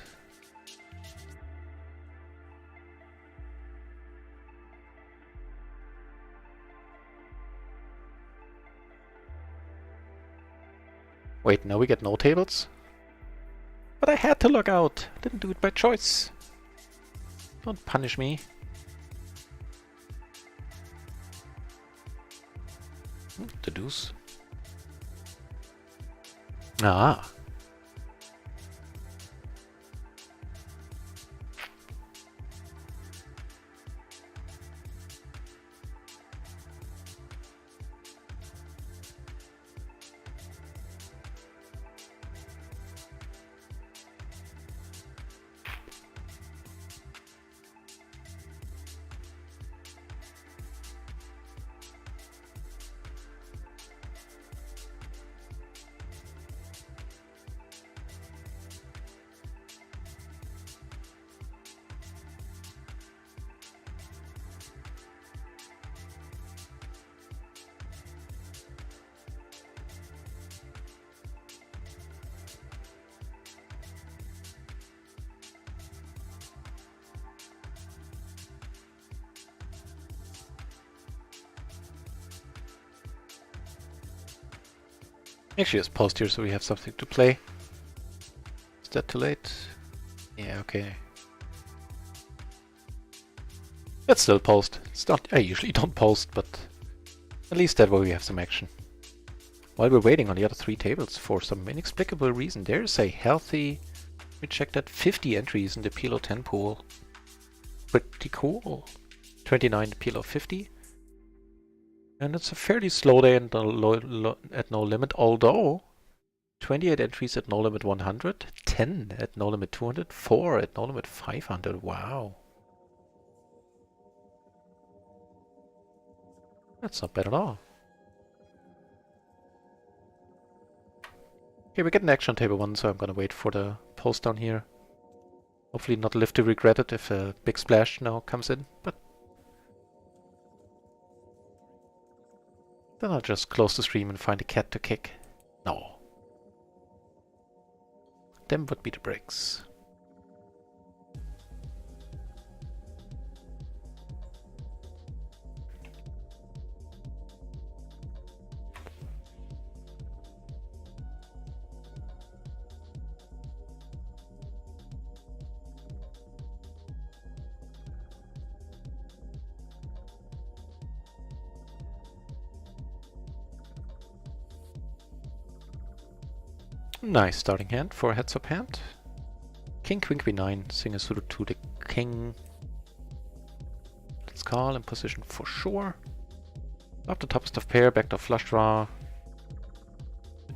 Wait, now we get no tables? But I had to log out. I didn't do it by choice. Don't punish me. The deuce. Ah. Actually, it's post here, so we have something to play. Is that too late? Yeah, okay. Let's still post. It's not. I usually don't post, but at least that way we have some action. While we're waiting on the other 3 tables for some inexplicable reason, there's a healthy. We checked that 50 entries in the PLO 10 pool. Pretty cool. 29 the PLO 50. And it's a fairly slow day at no limit, although 28 entries at no limit 100, 10 at no limit 200, 4 at no limit 500. Wow. That's not bad at all. Okay, we get an action on table 1, so I'm gonna wait for the post down here. Hopefully not live to regret it if a big splash now comes in, but then I'll just close the stream and find a cat to kick. No. Them would be the breaks. Nice starting hand for a heads-up hand. King, queen, queen 9, sing a suited to the king. Let's call in position for sure. Up the topmost of pair, backed off flush draw.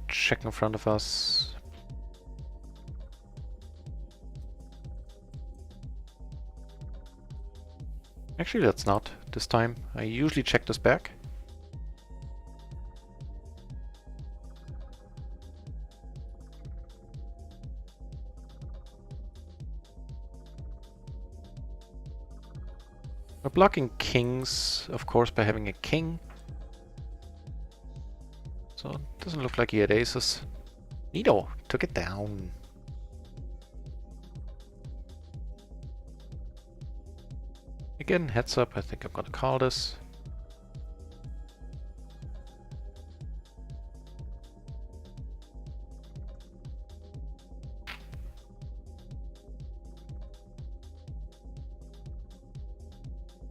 Check in front of us. Actually, let's not this time. I usually check this back. We're blocking kings, of course, by having a king. So it doesn't look like he had aces. Neato took it down. Again, heads up, I think I'm gonna call this.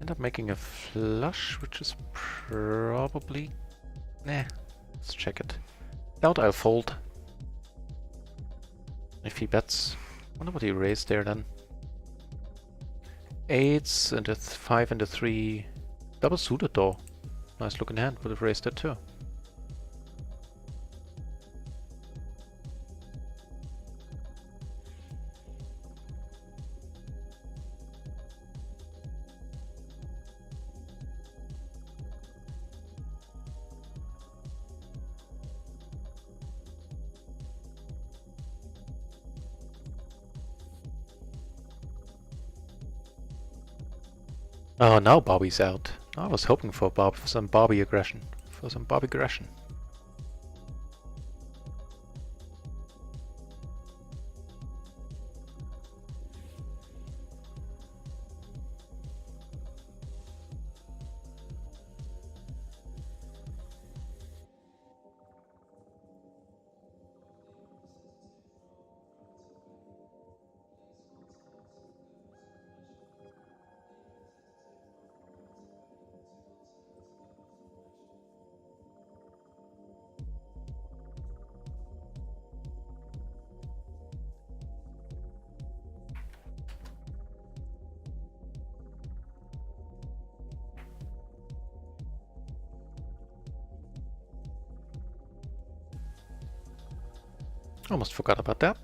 End up making a flush, which is probably... Nah, let's check it. Doubt I'll fold. If he bets. Wonder what he raised there then. 8s and a 5 and a 3. Double suited though. Nice looking hand, would have raised that too. Oh, now Bobby's out. I was hoping for some Bobby aggression. For some Bobby aggression. Almost forgot about that.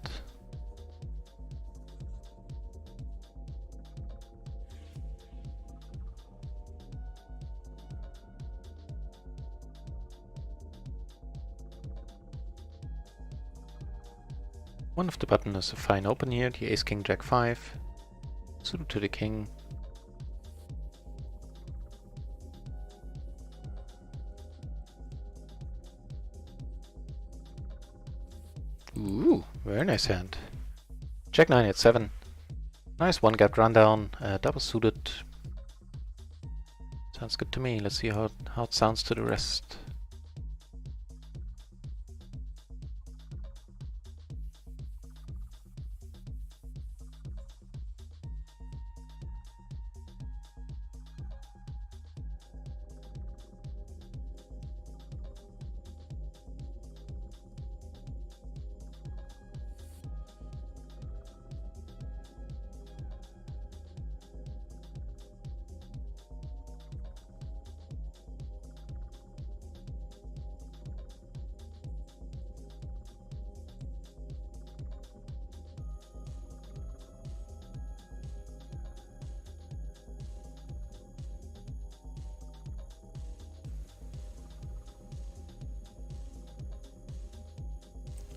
One of the buttons is a fine open here, the ace king jack 5. Suited to the king. Ooh, very nice hand. Jack 9 at 7. Nice one gap rundown, double suited. Sounds good to me. Let's see how it sounds to the rest.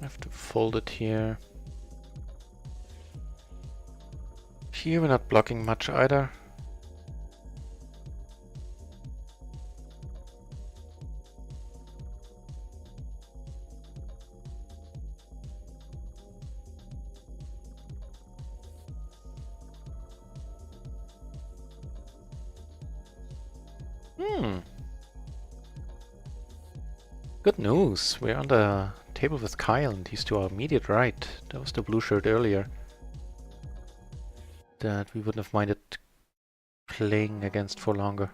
I have to fold it here. Here we're not blocking much either. Good news. We're on the table with Kyle and he's to our immediate right. That was the blue shirt earlier that we wouldn't have minded playing against for longer.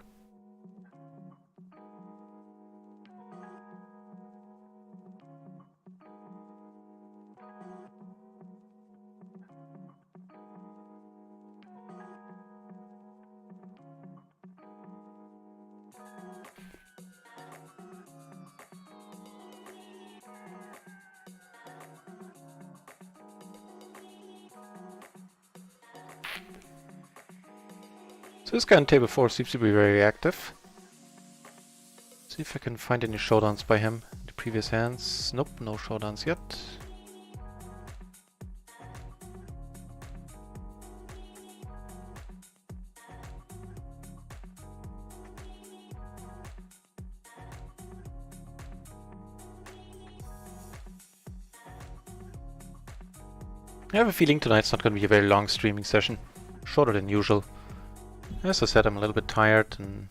So this guy on table 4 seems to be very active. See if I can find any showdowns by him in the previous hands. Nope, no showdowns yet. I have a feeling tonight's not going to be a very long streaming session. Shorter than usual. As I said, I'm a little bit tired and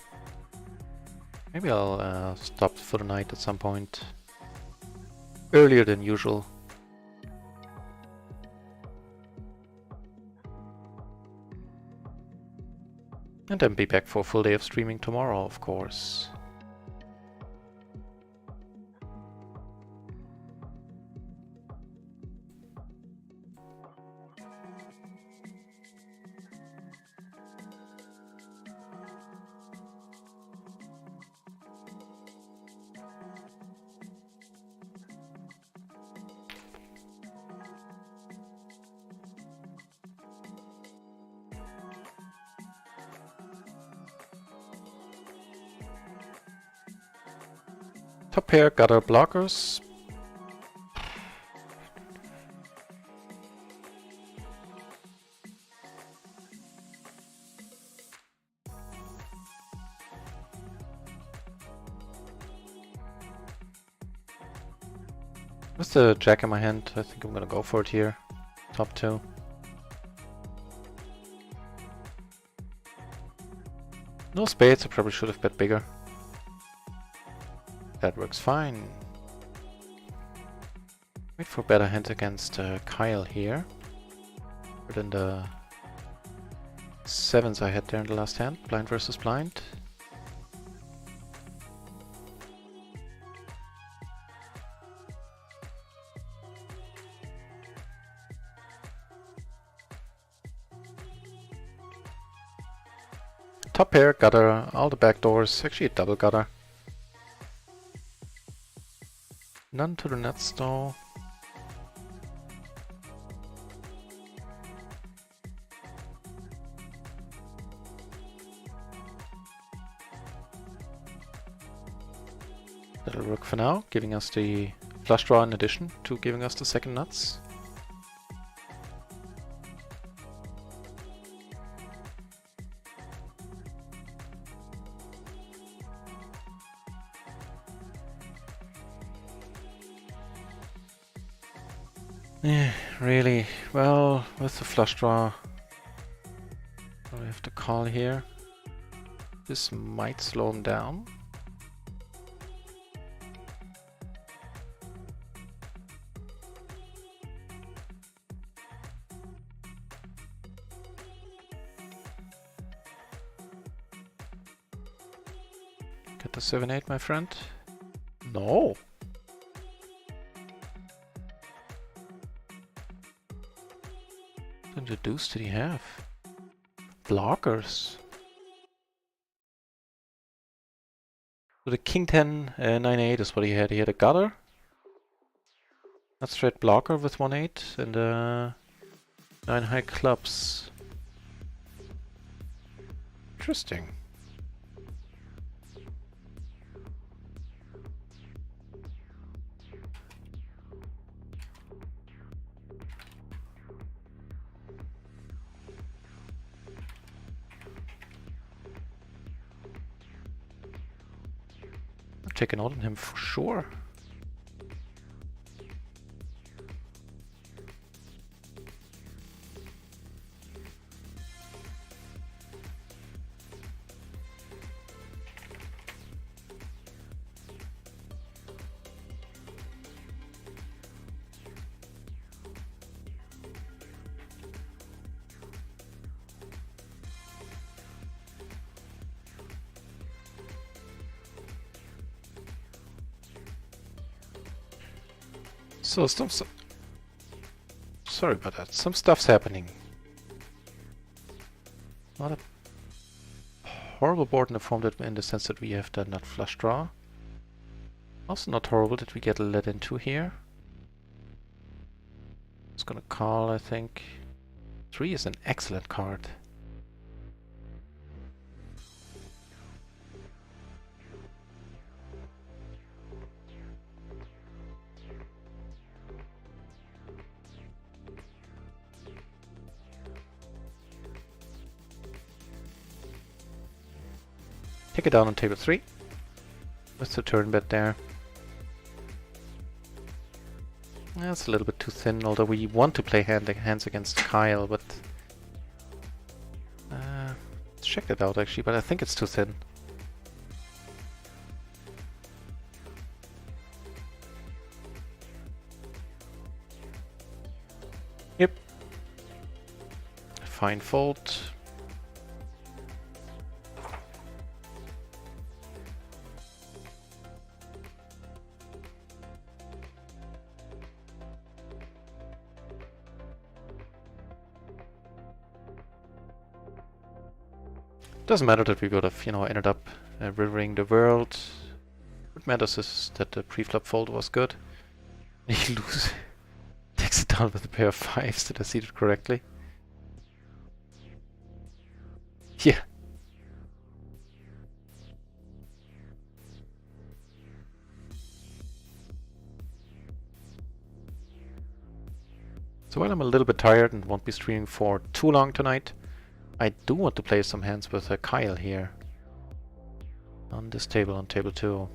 maybe I'll stop for the night at some point. Earlier than usual. And then be back for a full day of streaming tomorrow, of course. Top pair gutter blockers. With the jack in my hand, I think I'm gonna go for it here. Top 2. No spades, I probably should have bet bigger. That works fine. Wait for better hand against Kyle here. Better than the 7s I had there in the last hand. Blind versus blind. Top pair, gutter, all the back doors, actually a double gutter. None to the nuts though. That'll work for now, giving us the flush draw in addition to giving us the second nuts. Yeah, really. Well, with the flush draw, we have to call here. This might slow him down. Get the 7-8, my friend. No. What the deuce did he have? Blockers. So the king 10 9-8 is what he had. He had a gutter, not straight blocker with 1-8, and 9 high clubs. Interesting. take a note on him for sure. So sorry about that. Some stuff's happening. Not a horrible board in the form that in the sense that we have done that flush draw. Also not horrible that we get let into here. It's gonna call, I think. 3 is an excellent card. Take it down on table 3. With the turn bet there. That's a little bit too thin, although we want to play hands against Kyle, but... let's check that out actually, but I think it's too thin. Yep. Fine fold. Doesn't matter that we would have, ended up rivering the world. What matters is that the pre-flop fold was good. He loses. Takes it down with a pair of 5s. Did I see it correctly? Yeah. So while I'm a little bit tired and won't be streaming for too long tonight, I do want to play some hands with Kyle here. On this table, on table 2.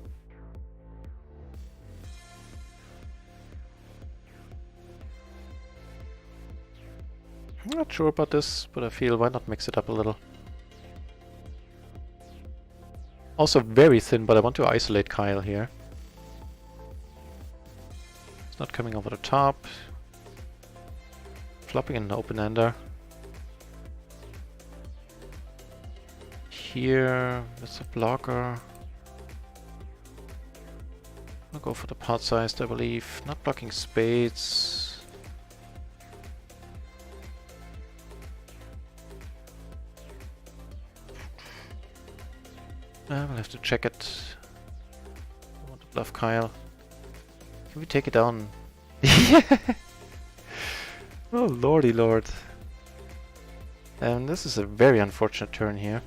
I'm not sure about this, but I feel why not mix it up a little. Also very thin, but I want to isolate Kyle here. It's not coming over the top. Flopping an open-ender. Here, with a blocker. I'll go for the pot sized, I believe. Not blocking spades. We'll have to check it. I want to bluff Kyle. Can we take it down? Oh lordy lord. This is a very unfortunate turn here.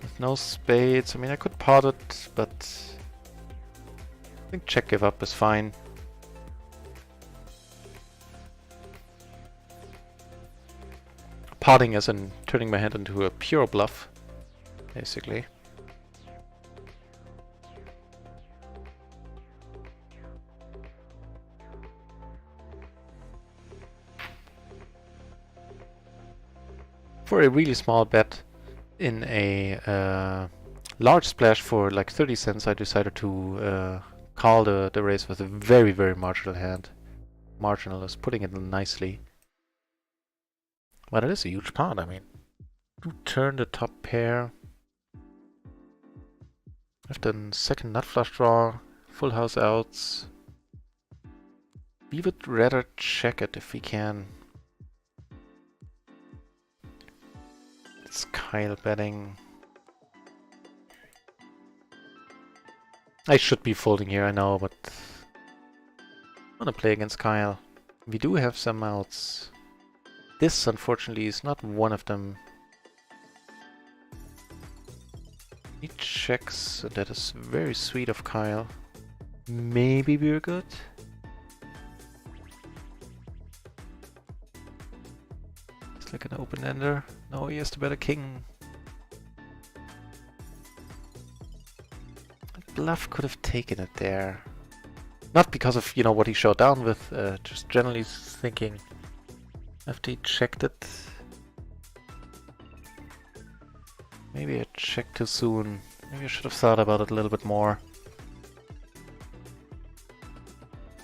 With no spades, I mean I could pot it, but I think check give up is fine. Potting as in turning my hand into a pure bluff, basically. For a really small bet in a large splash for like 30 cents, I decided to call the raise with a very, very marginal hand. Marginal is putting it nicely. But it is a huge pot, I mean. You turn the top pair. After the second nut flush draw, full house outs. We would rather check it if we can. It's Kyle betting. I should be folding here, I know, but I want to play against Kyle. We do have some outs. This, unfortunately, is not one of them. He checks, and that is very sweet of Kyle. Maybe we're good. It's like an open-ender. No, he has to bet a king. bluff could have taken it there. Not because of, you know, what he showed down with, just generally thinking after he checked it. Maybe I checked too soon. Maybe I should have thought about it a little bit more.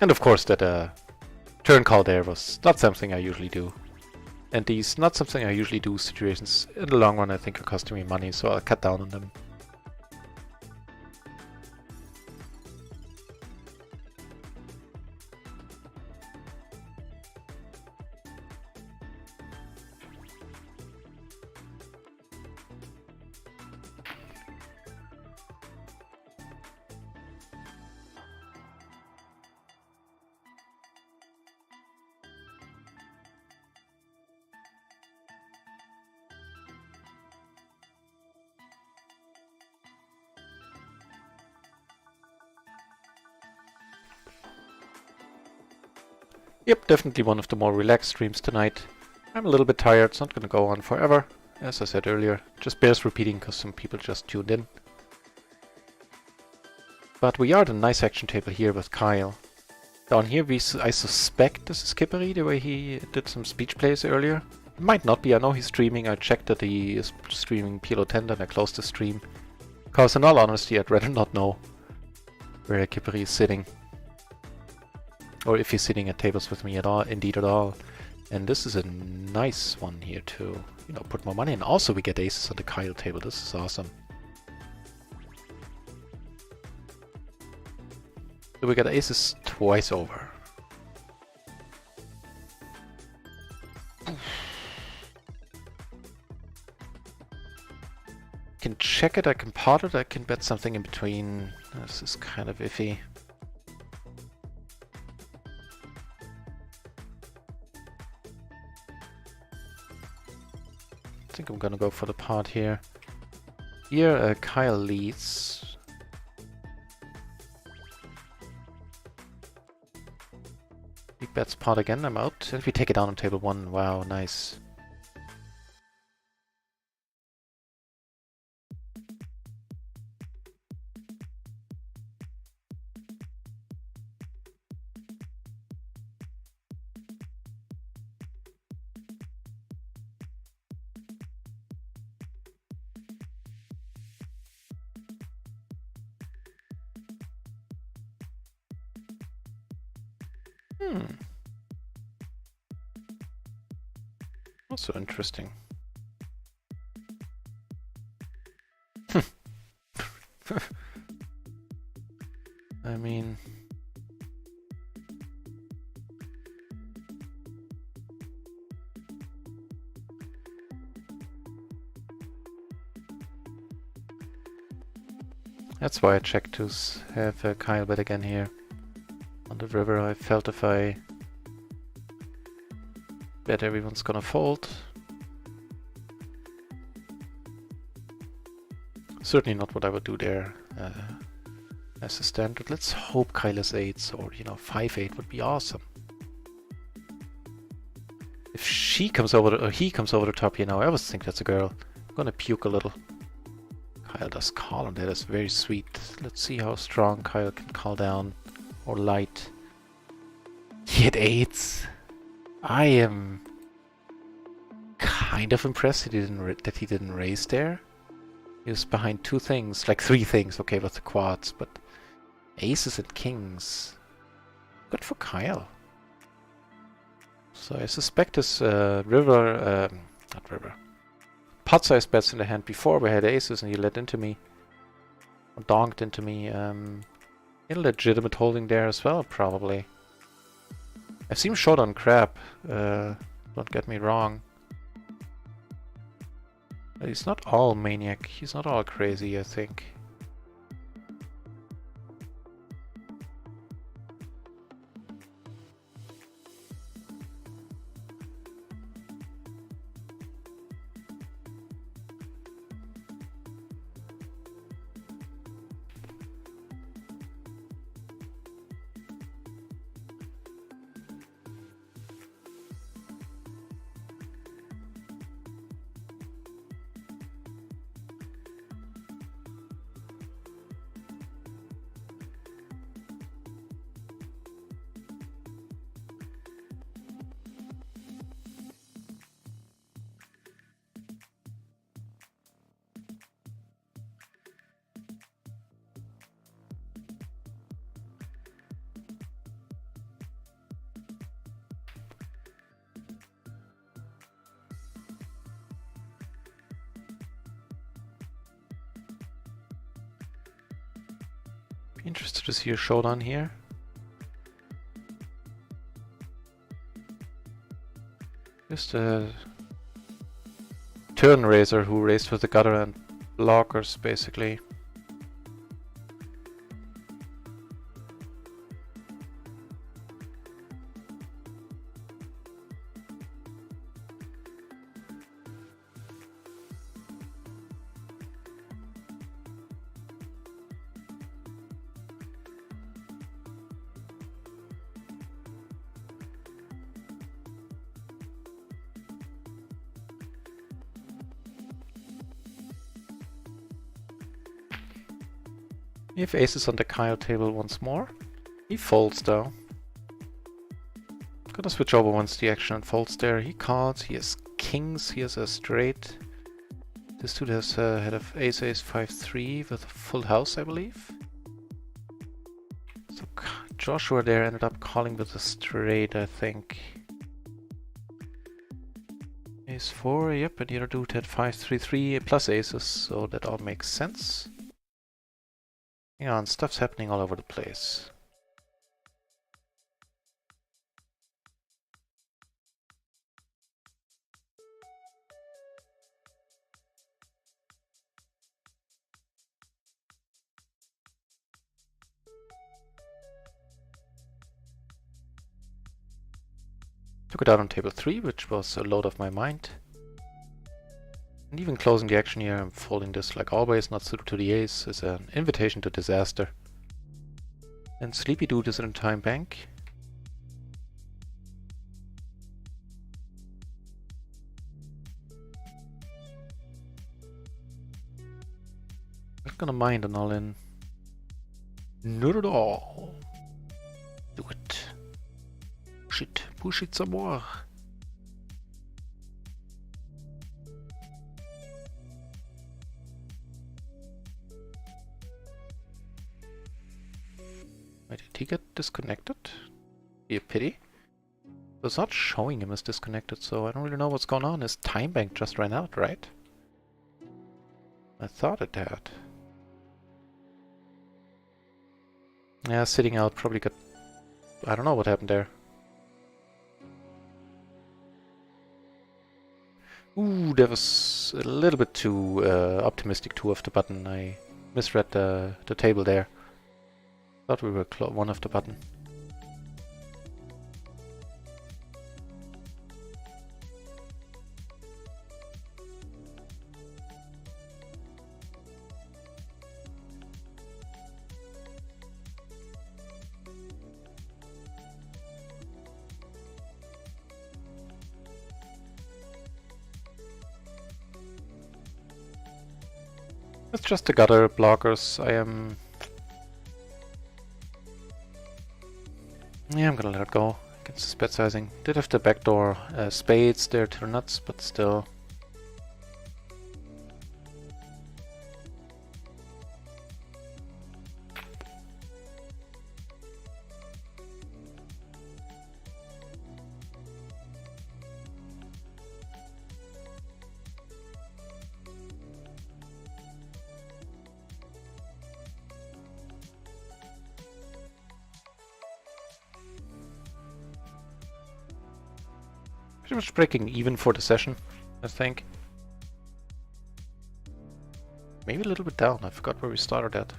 And of course that turn call there was not something I usually do. And these not something I usually do situations in the long run I think are costing me money, so I'll cut down on them. Yep, definitely one of the more relaxed streams tonight. I'm a little bit tired, it's not gonna go on forever. As I said earlier, just bears repeating because some people just tuned in. But we are at a nice action table here with Kyle. Down here I suspect this is Kippery, the way he did some speech plays earlier. It might not be, I know he's streaming, I checked that he is streaming PLO 10 and I closed the stream. Because in all honesty I'd rather not know where Kippery is sitting. Or if he's sitting at tables with me at all, indeed at all. And this is a nice one here to, you know, put more money in. Also we get aces on the Kyle table, this is awesome. So we got aces twice over. I can check it, I can pot it, I can bet something in between. This is kind of iffy. I think I'm gonna go for the pot here. Here Kyle leads. Big bets pot again, I'm out. And we take it down on table 1, wow, nice. Also interesting. I mean... That's why I checked to have Kyle bet again here. On the river I felt if I bet everyone's gonna fold. Certainly not what I would do there as a standard. Let's hope Kyle has 8s or, you know, 5-8 would be awesome. If she comes over or he comes over the top, you know, I always think that's a girl. I'm gonna puke a little. Kyle does call, and that is very sweet. Let's see how strong Kyle can call down or light. He had 8s. I am kind of impressed that he didn't raise there. He was behind 2 things, like 3 things, okay, with the quads, but aces and kings. Good for Kyle. So I suspect this not river. Pot size bets in the hand before we had aces and he let into me. Or donked into me. Illegitimate holding there as well, probably. I've seen him short on crap, don't get me wrong. But he's not all maniac, he's not all crazy, I think. Interested to see a showdown here. Just a turn raiser who raced with the gutter and blockers, basically. We have aces on the Kyle table once more. He folds though. Gonna switch over once the action unfolds there. He calls, he has kings, he has a straight. This dude has a head of ace 5-3 with a full house, I believe. So Joshua there ended up calling with a straight, I think. Ace 4, yep, and the other dude had 5-3-3 plus aces, so that all makes sense. Yeah, and stuff's happening all over the place. Took it out on table 3, which was a load off my mind. And even closing the action here, I'm folding this like always, not suited to the ace, is an invitation to disaster. And Sleepy Dude is in time bank. Not gonna mind an all-in. Not at all. Do it. Push it some more. Wait, did he get disconnected? Be a pity. It's not showing him as disconnected, so I don't really know what's going on. His time bank just ran out, right? I thought it had. Yeah, sitting out probably got... I don't know what happened there. Ooh, that was a little bit too optimistic two of the button. I misread the table there. Thought we were one of the button. It's just the gutter blockers. Yeah, I'm gonna let it go against the spec sizing. Did have the backdoor spades there to the nuts, but still. Pretty much breaking even for the session, I think. Maybe a little bit down, I forgot where we started at.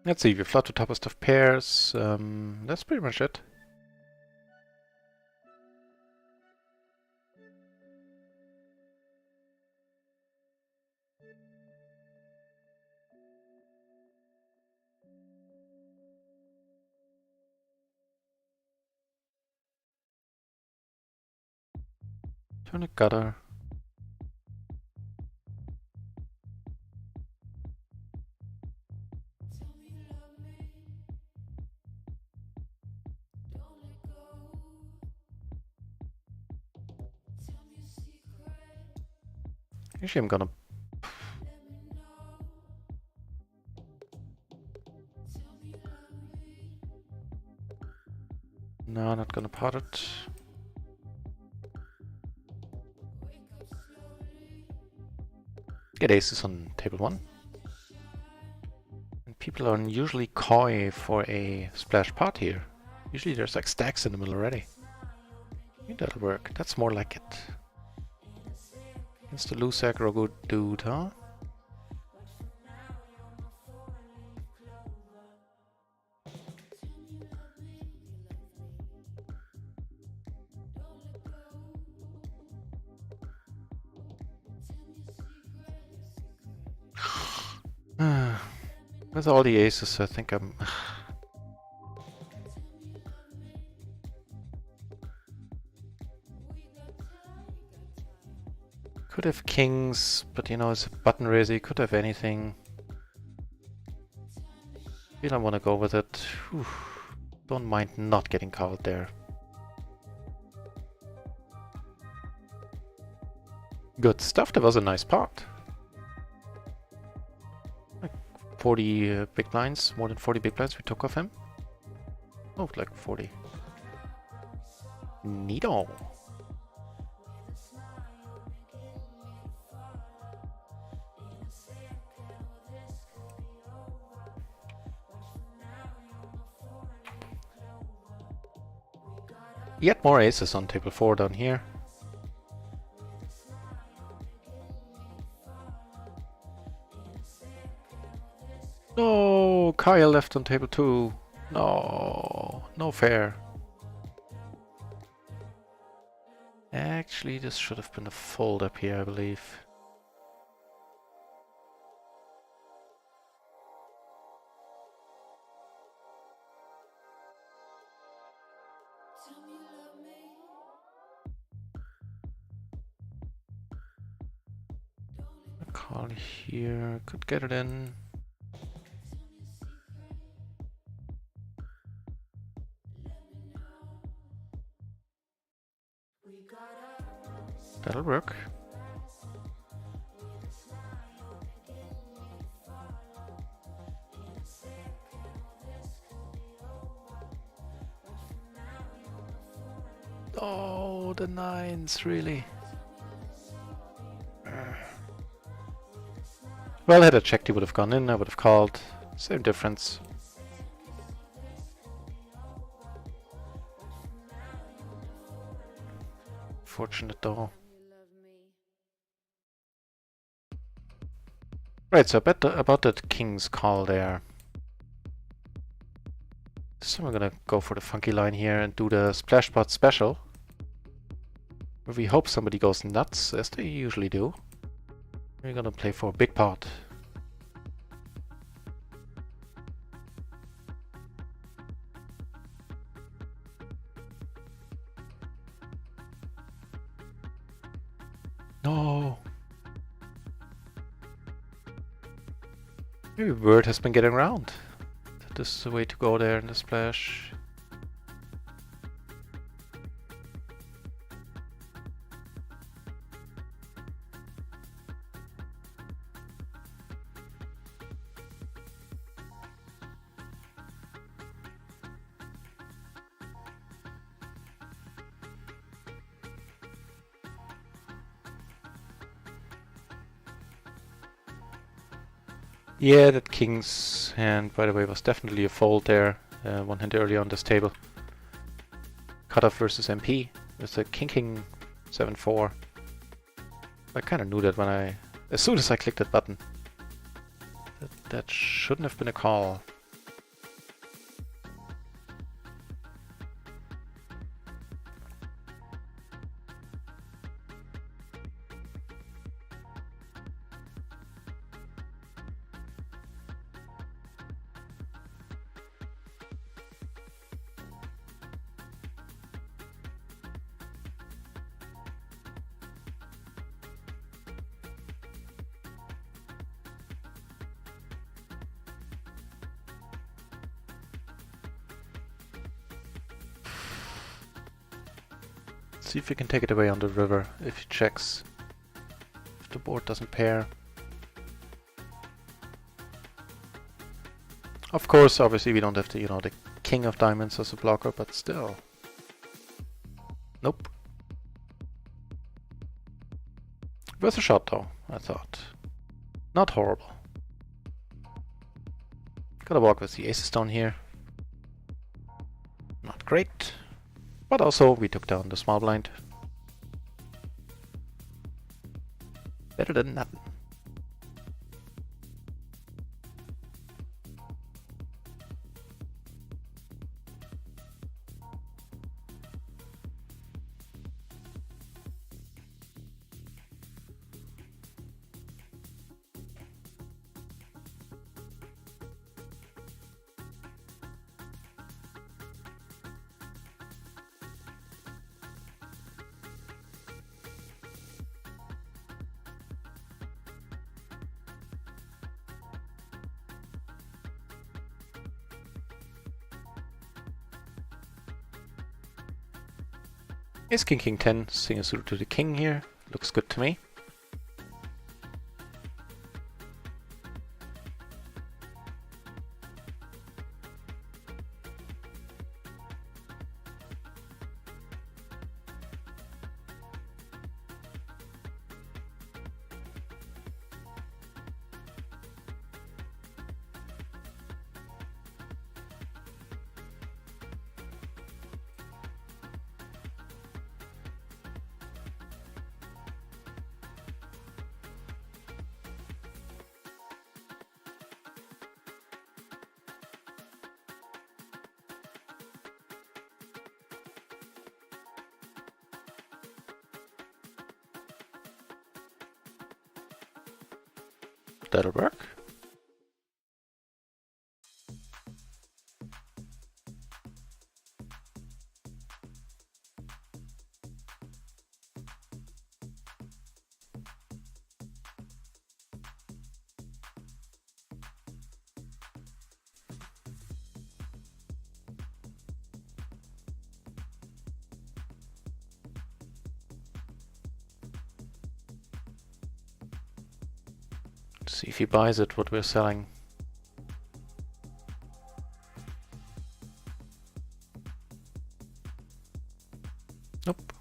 Let's see, we flush the topmost of pairs. That's pretty much it. Turn a gutter. Actually, I'm gonna... No, not gonna pot it. Get aces on table 1. And people are usually coy for a splash pot here. Usually there's like stacks in the middle already. I think that'll work. That's more like it. Against the loose aggro good dude, huh? With all the aces, I think I'm... Could have kings, but you know, it's a button raiser, you could have anything. Feel I want to go with it. Whew. Don't mind not getting called there. Good stuff, that was a nice pot. Like 40 big blinds, more than 40 big blinds we took off him. Oh, like 40. Neato. Yet more aces on table 4 down here. No, Kyle left on table 2. No, no fair. Actually, this should have been a fold up here, I believe. A call here, could get it in. That'll work. Oh, the 9s, really. Well, had I checked, he would have gone in, I would have called. Same difference. Fortunate though. Right, so about that king's call there. So we're gonna go for the funky line here and do the splash pot special. Where we hope somebody goes nuts, as they usually do. We're gonna play for a big pot. No! Maybe word has been getting around. This is the way to go there in the splash. Yeah, that king's hand, by the way, was definitely a fold there. One hand early on this table. Cutoff versus MP with a king 7-4. I kind of knew that when as soon as I clicked that button. That shouldn't have been a call. Let's see if we can take it away on the river if he checks. If the board doesn't pair. Of course, obviously we don't have the, the king of diamonds as a blocker, but still. Nope. Worth a shot though, I thought. Not horrible. Gotta walk with the aces down here. Not great. But also we took down the small blind. Better than nothing. Ace king king 10, single suited to the king here. Looks good to me. That'll work. See if he buys it, what we're selling. Nope.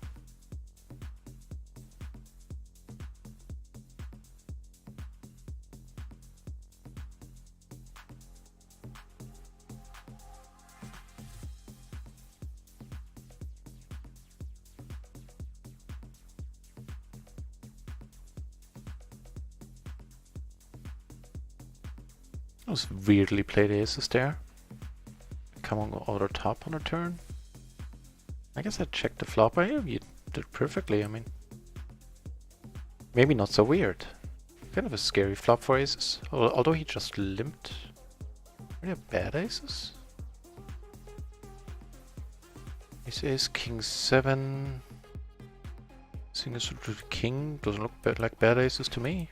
That was weirdly played aces there. Come on over top on a turn. I guess I checked the flop. You did perfectly, I mean. Maybe not so weird. Kind of a scary flop for aces. Although he just limped. Are there bad aces? Ace, king 7. Single suited king. Doesn't look like bad aces to me.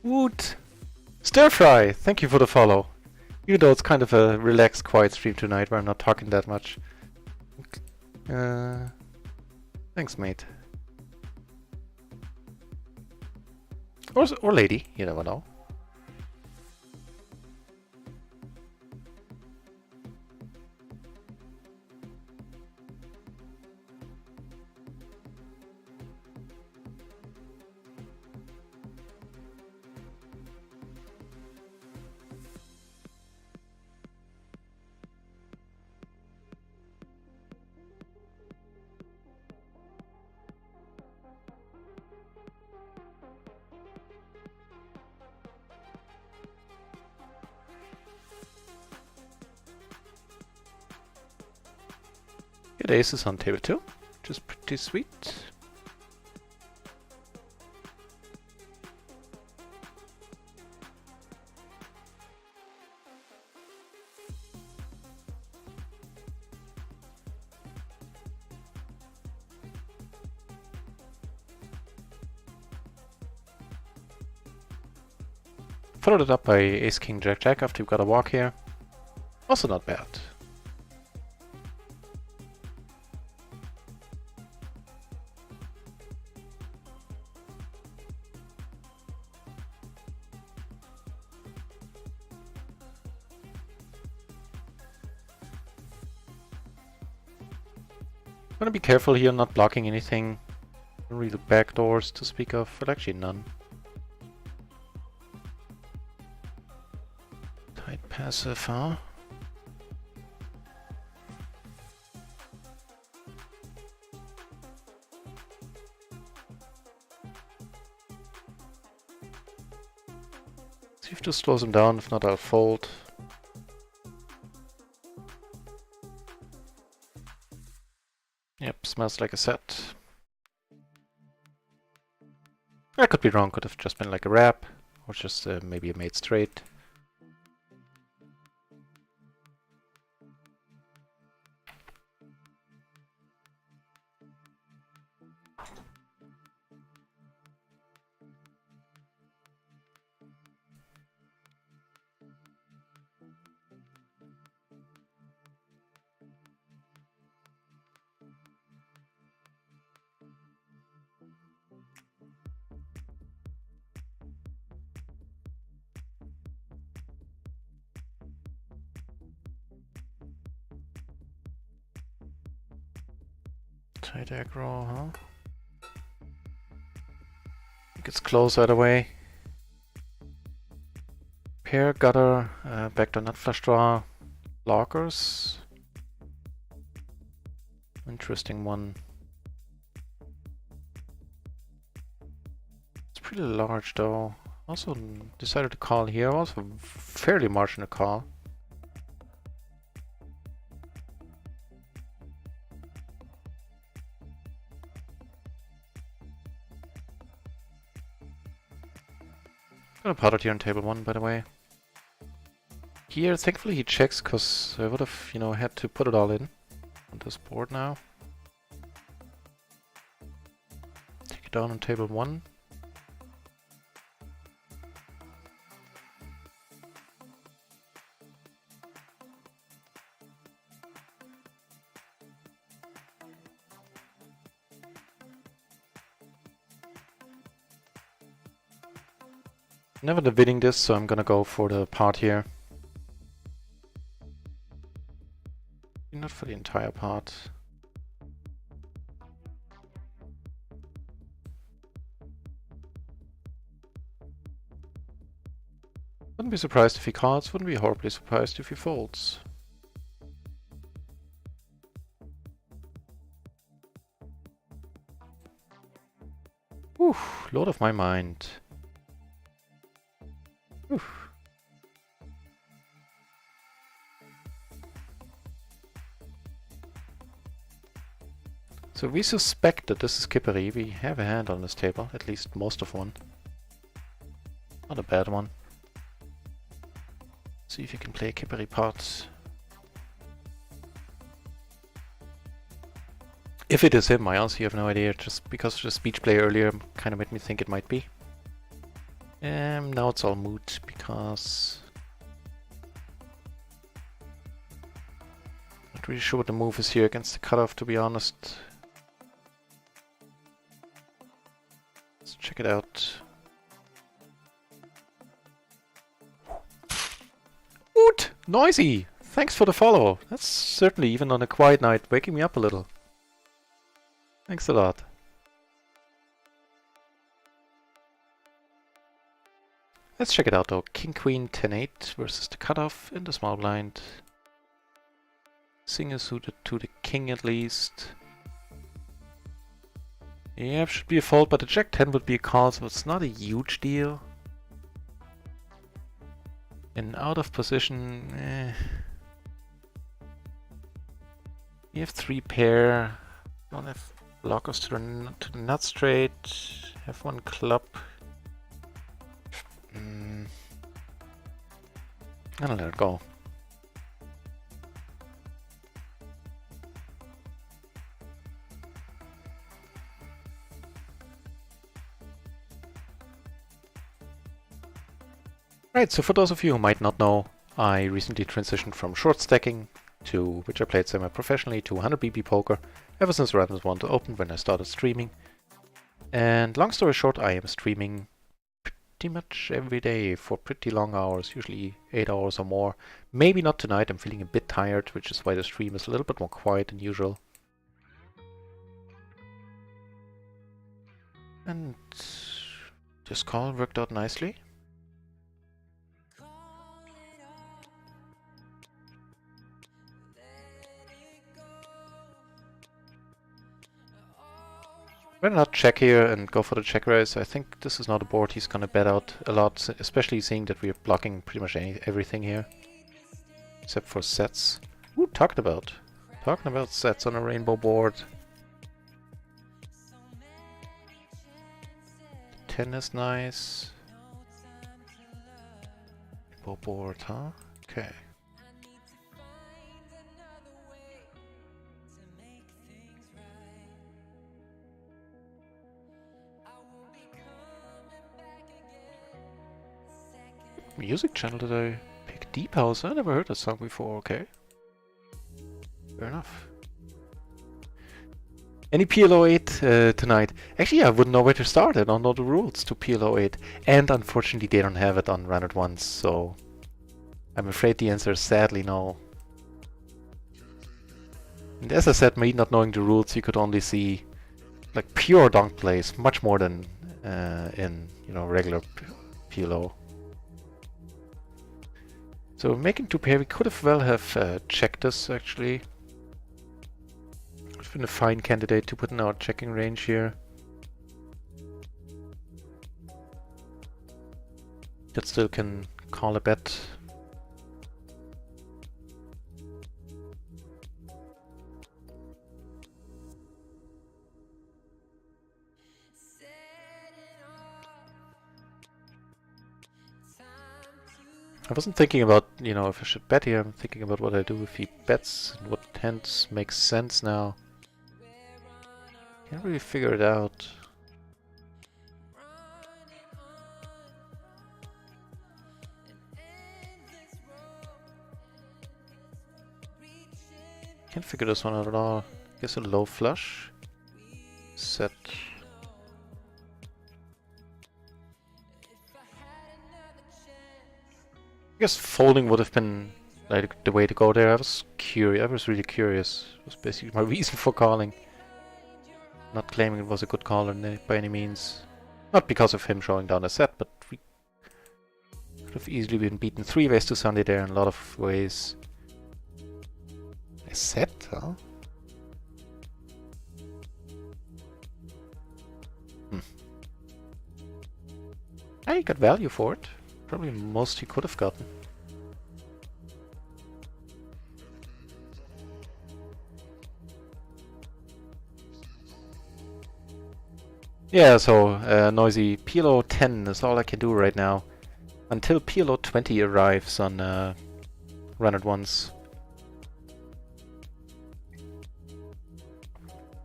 Woot! Stir Fry, thank you for the follow. Even though it's kind of a relaxed, quiet stream tonight where I'm not talking that much. Thanks, mate. Or lady, you never know. Get aces on table 2, which is pretty sweet. Followed it up by ace king jack jack after you've got a walk here. Also not bad. I'm gonna be careful here, not blocking anything. No real backdoors to speak of, but actually none. Tight passive, huh? See if this slows him down, if not I'll fold. Yep, smells like a set. I could be wrong, could have just been like a wrap, or just maybe a mate straight. Tight aggro, huh? I think it's close either way. Pair, gutter, backdoor nut flush draw, blockers. Interesting one. It's pretty large though. Also decided to call here, also fairly marginal call. Gonna pot it here on table 1, by the way. Here, thankfully he checks, because I would have, you know, had to put it all in on this board now. Take it down on table 1. Never winning this, so I'm gonna go for the pot here. Not for the entire pot. Wouldn't be surprised if he calls, wouldn't be horribly surprised if he folds. Oof, lord of my mind. Oof. So we suspect that this is Kippery. We have a hand on this table, at least most of one. Not a bad one. See if you can play a Kippery pot. If it is him, I honestly have no idea. Just because of the speech play earlier kind of made me think it might be. Now it's all moot because not really sure what the move is here against the cutoff, to be honest. Let's check it out. Woot! Noisy! Thanks for the follow. That's certainly, even on a quiet night, waking me up a little. Thanks a lot. Let's check it out though. King, Queen, 10-8 versus the cutoff in the small blind. Single suited to the king at least. Yeah, should be a fold, but the Jack 10 would be a call, so it's not a huge deal. And out of position, You have 3 pair. Don't have blockers to the nut straight. Have 1 club. I'll let it go. Right, so for those of you who might not know, I recently transitioned from short stacking, to which I played semi-professionally, to 100 BB poker, ever since Randoms 1 opened when I started streaming. And long story short, I am streaming pretty much every day for pretty long hours, usually 8 hours or more. Maybe not tonight, I'm feeling a bit tired, which is why the stream is a little bit more quiet than usual. And this call worked out nicely. Better not check here and go for the check raise. I think this is not a board he's gonna bet out a lot, especially seeing that we're blocking pretty much everything here. Except for sets. Ooh, talking about sets on a rainbow board. 10 is nice. Rainbow board, huh? Okay. Music channel did I pick? Deep House? I never heard that song before, okay. Fair enough. Any PLO 8 tonight? Actually, I wouldn't know where to start. I don't know the rules to PLO 8. And unfortunately, they don't have it on Run Once, so I'm afraid the answer is sadly no. And as I said, me not knowing the rules, you could only see like pure donk plays, much more than in regular PLO. So making 2 pair, we could have well have checked this actually. Would have been a fine candidate to put in our checking range here. That still can call a bet. I wasn't thinking about, if I should bet here. I'm thinking about what I do if he bets and what hands makes sense now. Can't really figure it out. Can't figure this one out at all. Guess a low flush. Set. I guess folding would have been like the way to go there. I was curious. I was really curious. It was basically my reason for calling. Not claiming it was a good call by any means. Not because of him showing down a set, but we could have easily been beaten 3 ways to Sunday there in a lot of ways. A set, huh? I got value for it. Probably most he could have gotten. Yeah, so noisy PLO 10 is all I can do right now. Until PLO 20 arrives on Run It Once.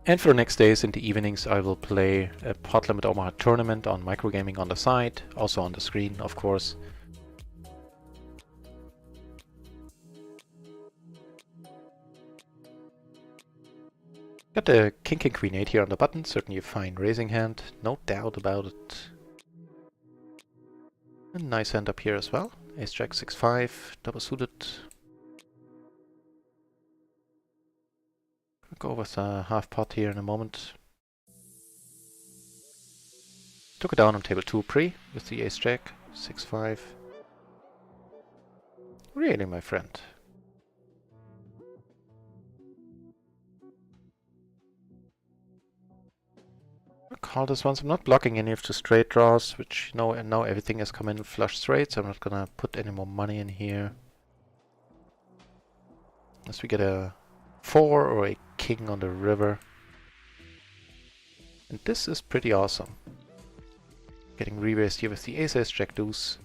And for the next days in the evenings I will play a Pot Limit Omaha tournament on microgaming on the side, also on the screen of course. Got the King King Queen 8 here on the button, certainly a fine raising hand, no doubt about it. A nice hand up here as well, Ace Jack 6-5, double suited. Go with a half pot here in a moment. Took it down on table 2 pre with the Ace Jack 6-5. Really, my friend. I'll call this one. I'm not blocking any of the straight draws, which and now everything has come in flush straight, so I'm not gonna put any more money in here. Unless we get a 4 or a king on the river. And this is pretty awesome. Getting re-raised here with the Ace Ace Jack Deuce.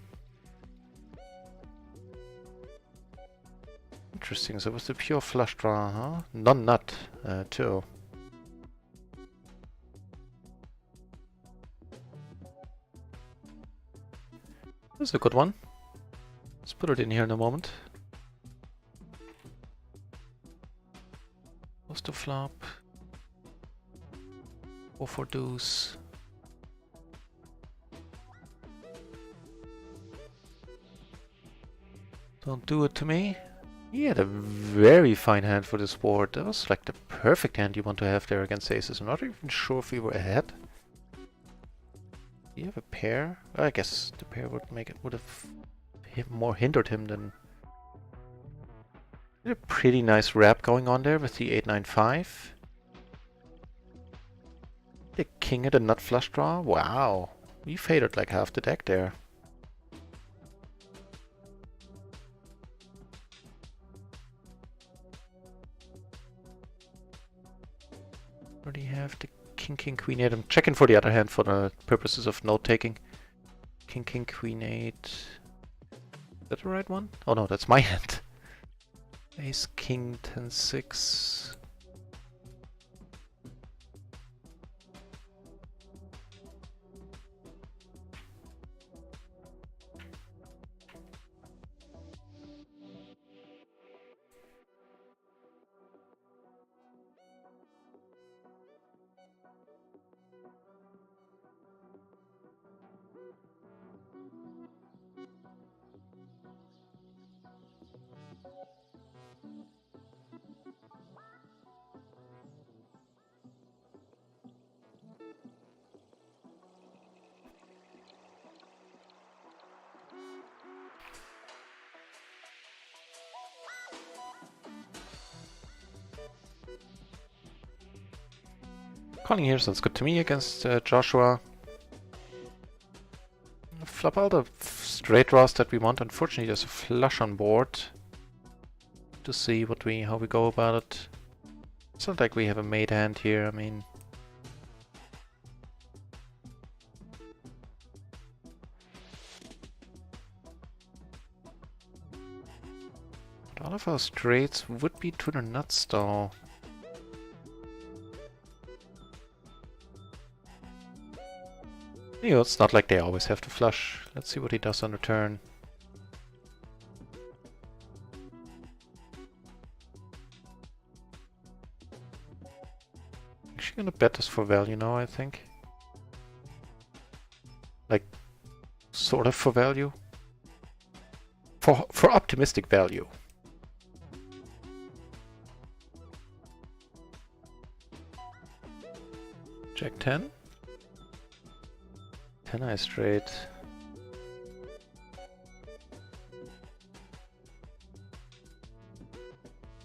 Interesting, so with the pure flush draw, huh? Non-nut, too. This is a good one. Put it in here in a moment. Close to flop. Go for deuce. Don't do it to me. He had a very fine hand for this board. That was like the perfect hand you want to have there against aces. I'm not even sure if we were ahead. Do you have a pair? I guess the pair would have more hindered him than. A pretty nice wrap going on there with the 8-9-5. The king had a nut flush draw. Wow, we faded like half the deck there. Where do you have the king, king, queen 8? I'm checking for the other hand for the purposes of note taking. King, king, queen 8. Is that the right one? Oh no, that's my hand. Ace, king, 10-6. Calling here sounds good to me against Joshua. Flop all the straight draws that we want. Unfortunately, there's a flush on board. To see how we go about it. It's not like we have a made hand here. I mean, all of our straights would be to the nuts, though. You know, it's not like they always have to flush. Let's see what he does on the turn. Actually gonna bet this for value now, I think. Like, sort of for value. For optimistic value. Jack 10. 10 eye straight.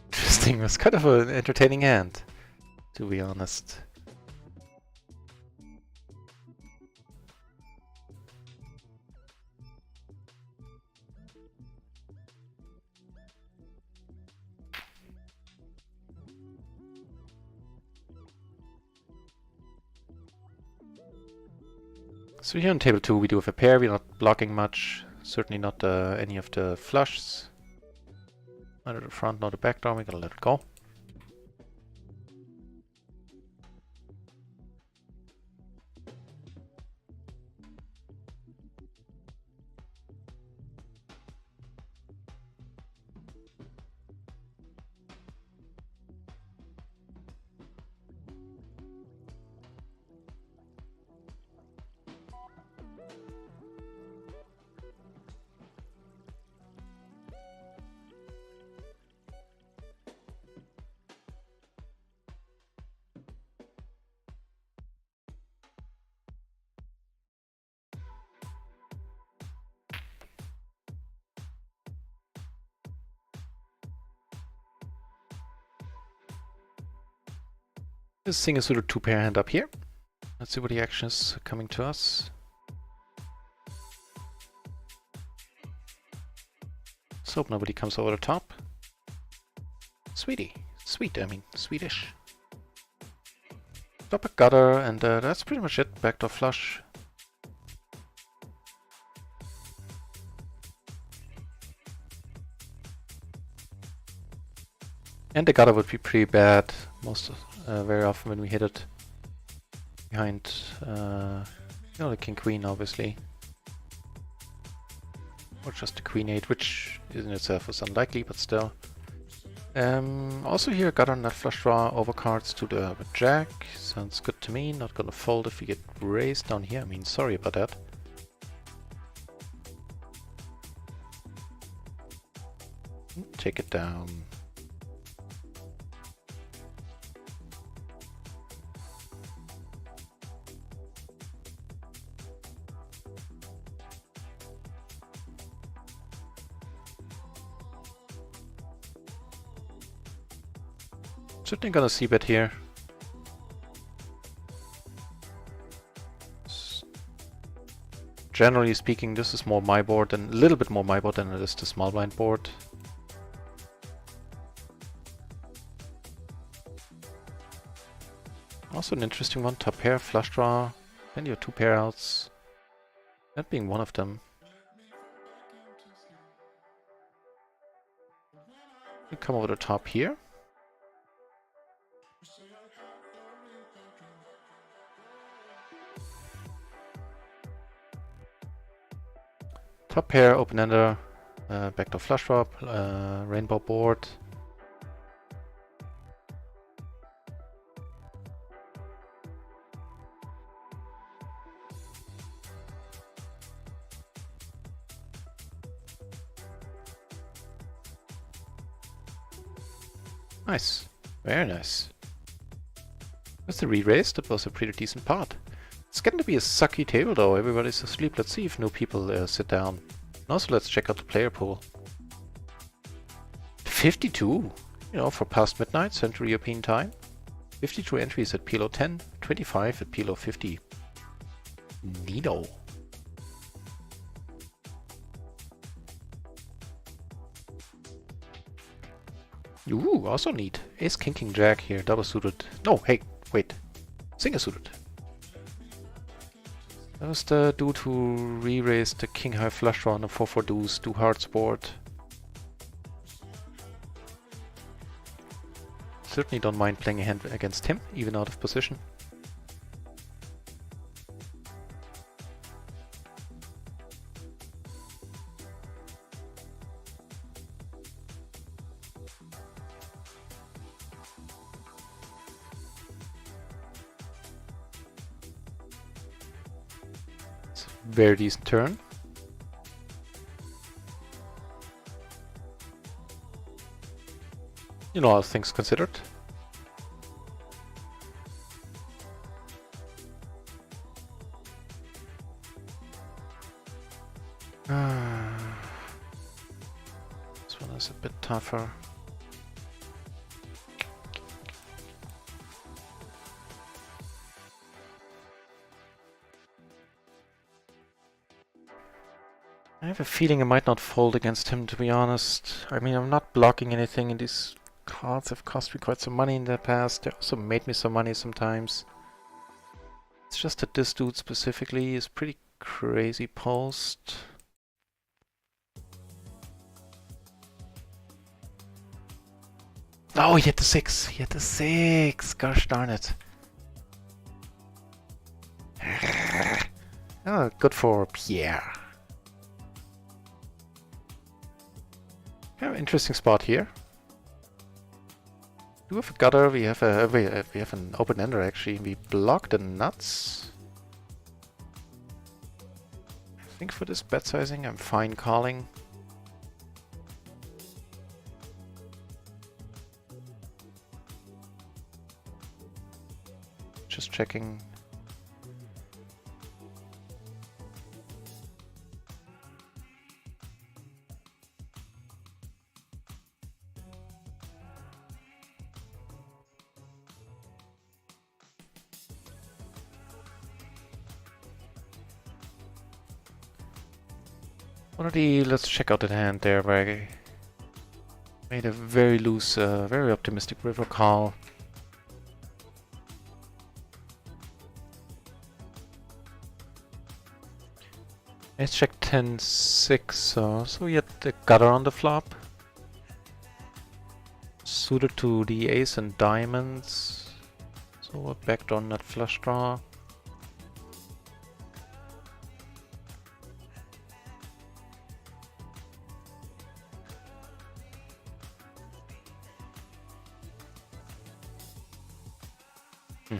Interesting, it was kind of an entertaining hand, to be honest. So here on table 2 we do have a pair, we're not blocking much, certainly not any of the flushes. Neither the front nor the back door, we're gonna let it go. This thing is with a 2-pair hand up here. Let's see what the action is coming to us. Let's hope nobody comes over the top. Sweetie. Sweet, I mean, Swedish. Drop a gutter, and that's pretty much it. Backdoor flush. And the gutter would be pretty bad very often when we hit it behind, the king queen, obviously. Or just a queen 8, which in itself is unlikely, but still. Also here, gutter, nut, flush draw, overcards to the jack. Sounds good to me. Not gonna fold if we get raised down here. I mean, sorry about that. Take it down. Certainly gonna c-bet here. Generally speaking, this is more my board than a little bit more my board than it is the small blind board. Also an interesting one, top pair, flush draw, then your 2 pair outs. That being one of them. You come over the top here. Top pair, open-ender, backdoor flush draw, rainbow board. Nice, very nice. That's the re-raise, that was a pretty decent part. It's getting to be a sucky table though, everybody's asleep. Let's see if new people sit down. And also let's check out the player pool. 52, you know, for past midnight, Central European time. 52 entries at PLO 10, 25 at PLO 50. Neato. Ooh, also neat. Ace, king, king, jack here, double suited. No, hey, wait. Single suited. That was the dude who re-raised the king high flush draw on the 4-4 deuce, 2 hearts board. Certainly don't mind playing a hand against him, even out of position. Very decent turn. You know, all things considered. This one is a bit tougher. I have a feeling I might not fold against him, to be honest. I mean, I'm not blocking anything, and these cards have cost me quite some money in the past. They also made me some money sometimes. It's just that this dude specifically is pretty crazy post. Oh, he hit the 6! He hit the 6! Gosh darn it. Oh, good for Pierre. Kind of interesting spot here. We have a gutter, we have an open ender actually. We block the nuts. I think for this bet sizing I'm fine calling. Just checking. Let's check out that hand there where I made a very loose, very optimistic river call. Let's check 10-6, so we had the gutter on the flop. Suited to the ace and diamonds. So a backdoor nut flush draw. Hmm.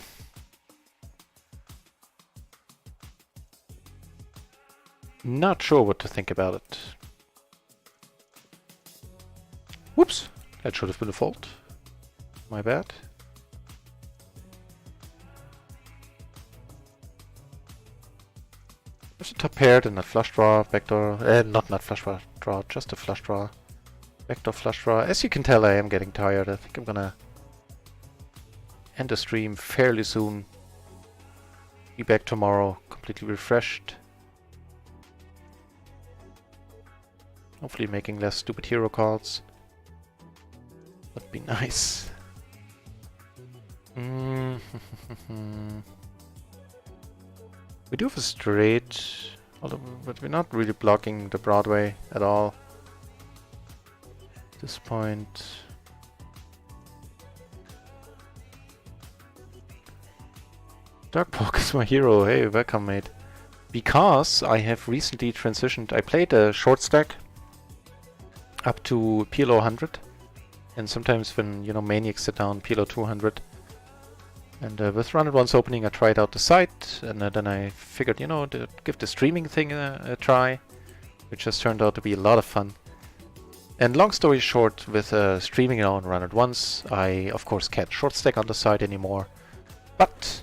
Not sure what to think about it. Whoops! That should have been a fault. My bad. There's a top pair, then a flush draw, backdoor... not flush draw, just a flush draw. Backdoor flush draw. As you can tell, I am getting tired. I think I'm gonna end the stream fairly soon. Be back tomorrow, completely refreshed. Hopefully making less stupid hero calls. Would be nice. We do have a straight, although, but we're not really blocking the Broadway at all. At this point. Darkpoke is my hero. Hey, welcome, mate. Because I have recently transitioned. I played a short stack up to PLO 100, and sometimes when, you know, maniacs sit down, PLO 200. And with Run It Once opening, I tried out the site, and then I figured, you know, to give the streaming thing a try, which has turned out to be a lot of fun. And long story short, with streaming on Run It Once, I of course can't short stack on the site anymore, but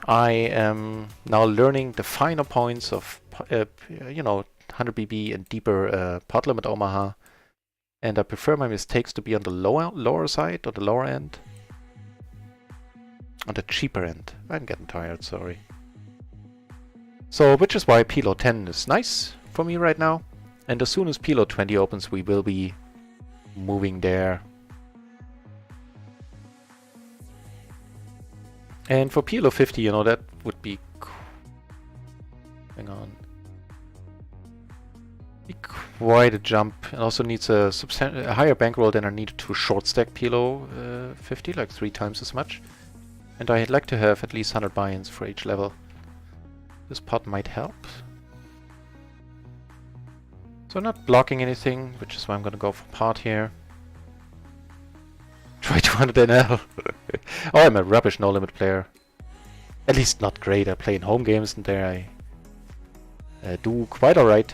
I am now learning the finer points of, you know, 100 BB and deeper pot limit Omaha, and I prefer my mistakes to be on the lower side, or the lower end. On the cheaper end. I'm getting tired, sorry. So, which is why PLO 10 is nice for me right now. And as soon as PLO 20 opens, we will be moving there. And for PLO 50, you know, that would be... Hang on. Be quite a jump. It also needs a higher bankroll than I need to short stack PLO 50, like 3 times as much. And I'd like to have at least 100 buy-ins for each level. This pot might help. So not blocking anything, which is why I'm gonna go for pot here. Try 200 NL. Oh, I'm a rubbish no-limit player. At least not great. I play in home games and there I do quite alright.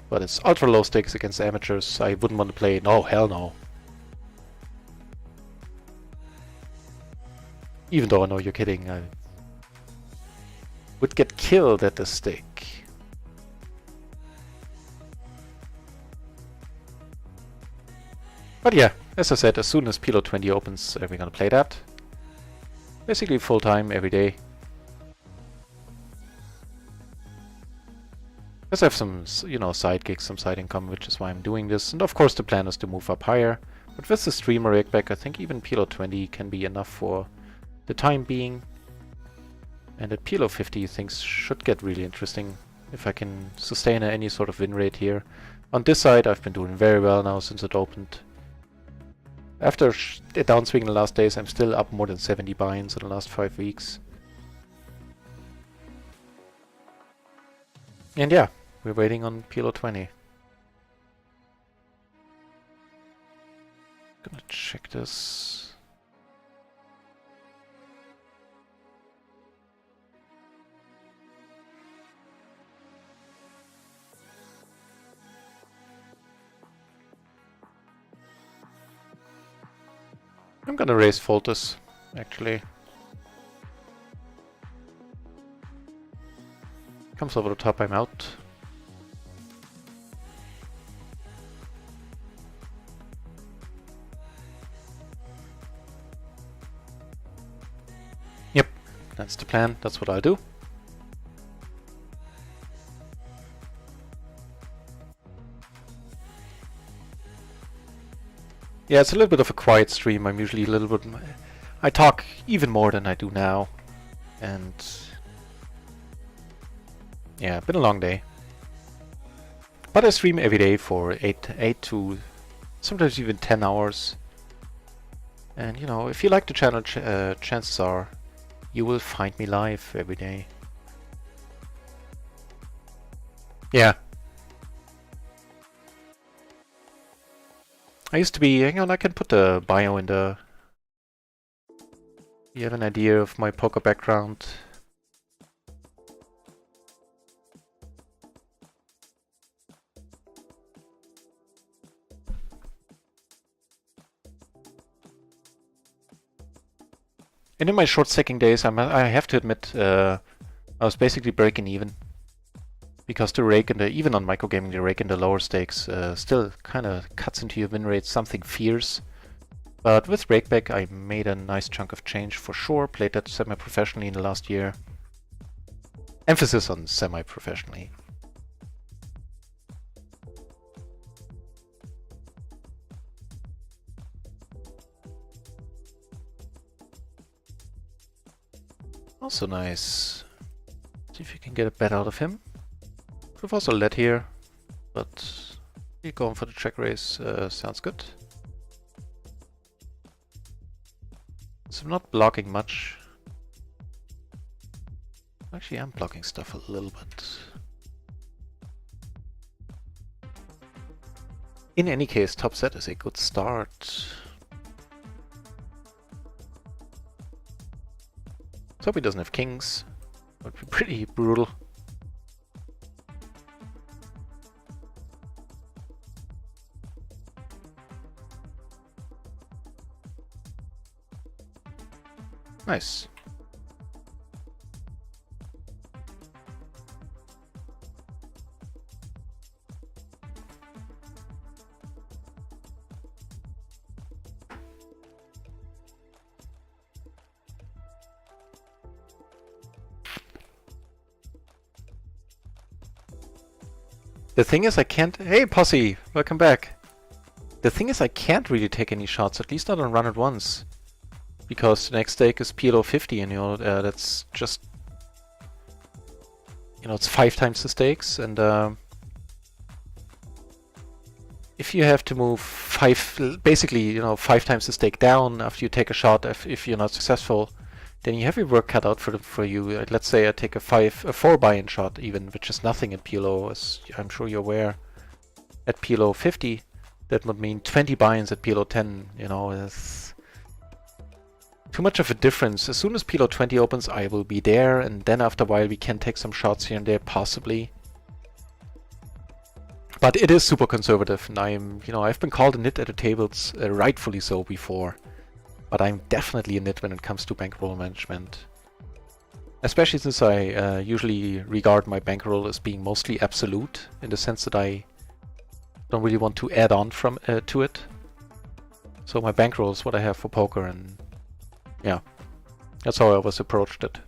But it's ultra low stakes against amateurs. I wouldn't want to play. No, hell no. Even though I know you're kidding, I would get killed at the stake. But yeah, as I said, as soon as PLO 20 opens, we're gonna play that. Basically full time, every day. Because I have some, you know, side gigs, some side income, which is why I'm doing this. And of course the plan is to move up higher. But with the streamer rig back, I think even PLO 20 can be enough for the time being. And at PLO 50 things should get really interesting if I can sustain any sort of win rate here. On this side I've been doing very well now since it opened. After a downswing in the last days, I'm still up more than 70 buy-ins in the last 5 weeks. And yeah, we're waiting on PLO 20. Gonna check this. I'm gonna raise Foltus, actually. Comes over the top, I'm out. Yep, that's the plan, that's what I'll do. Yeah, it's a little bit of a quiet stream. I'm usually a little bit... I talk even more than I do now. And... yeah, been a long day. But I stream every day for 8 to sometimes even 10 hours. And, you know, if you like the channel, chances are you will find me live every day. Yeah. I used to be, hang on, I can put the bio in the You have an idea of my poker background. And in my short stacking days, I have to admit, I was basically breaking even. Because the rake in the, even on microgaming, the rake in the lower stakes still kind of cuts into your win rate, something fierce. But with rakeback, I made a nice chunk of change for sure. Played that semi-professionally in the last year. Emphasis on semi-professionally. Also nice. See if you can get a bet out of him. Could have also led here, but you're going for the check raise. Sounds good. So I'm not blocking much. Actually, I'm blocking stuff a little bit. In any case, top set is a good start. Let's hope he doesn't have kings. That would be pretty brutal. Nice. The thing is I can't... Hey, Posse! Welcome back! The thing is I can't really take any shots, at least not on run at once. Because the next stake is PLO 50 and, you know, that's just... You know, it's 5 times the stakes, and if you have to move 5... Basically, you know, 5 times the stake down after you take a shot, if you're not successful, then you have your work cut out for you. Let's say I take a 4 buy-in shot even, which is nothing at PLO, as I'm sure you're aware. At PLO 50, that would mean 20 buy-ins at PLO 10, you know, is too much of a difference. As soon as PLO 20 opens, I will be there, and then after a while we can take some shots here and there, possibly. But it is super conservative, and you know, I've been called a nit at the tables, rightfully so before. But I'm definitely a nit when it comes to bankroll management. Especially since I usually regard my bankroll as being mostly absolute, in the sense that I don't really want to add on to it. So my bankroll is what I have for poker, and yeah, that's how I always approached it.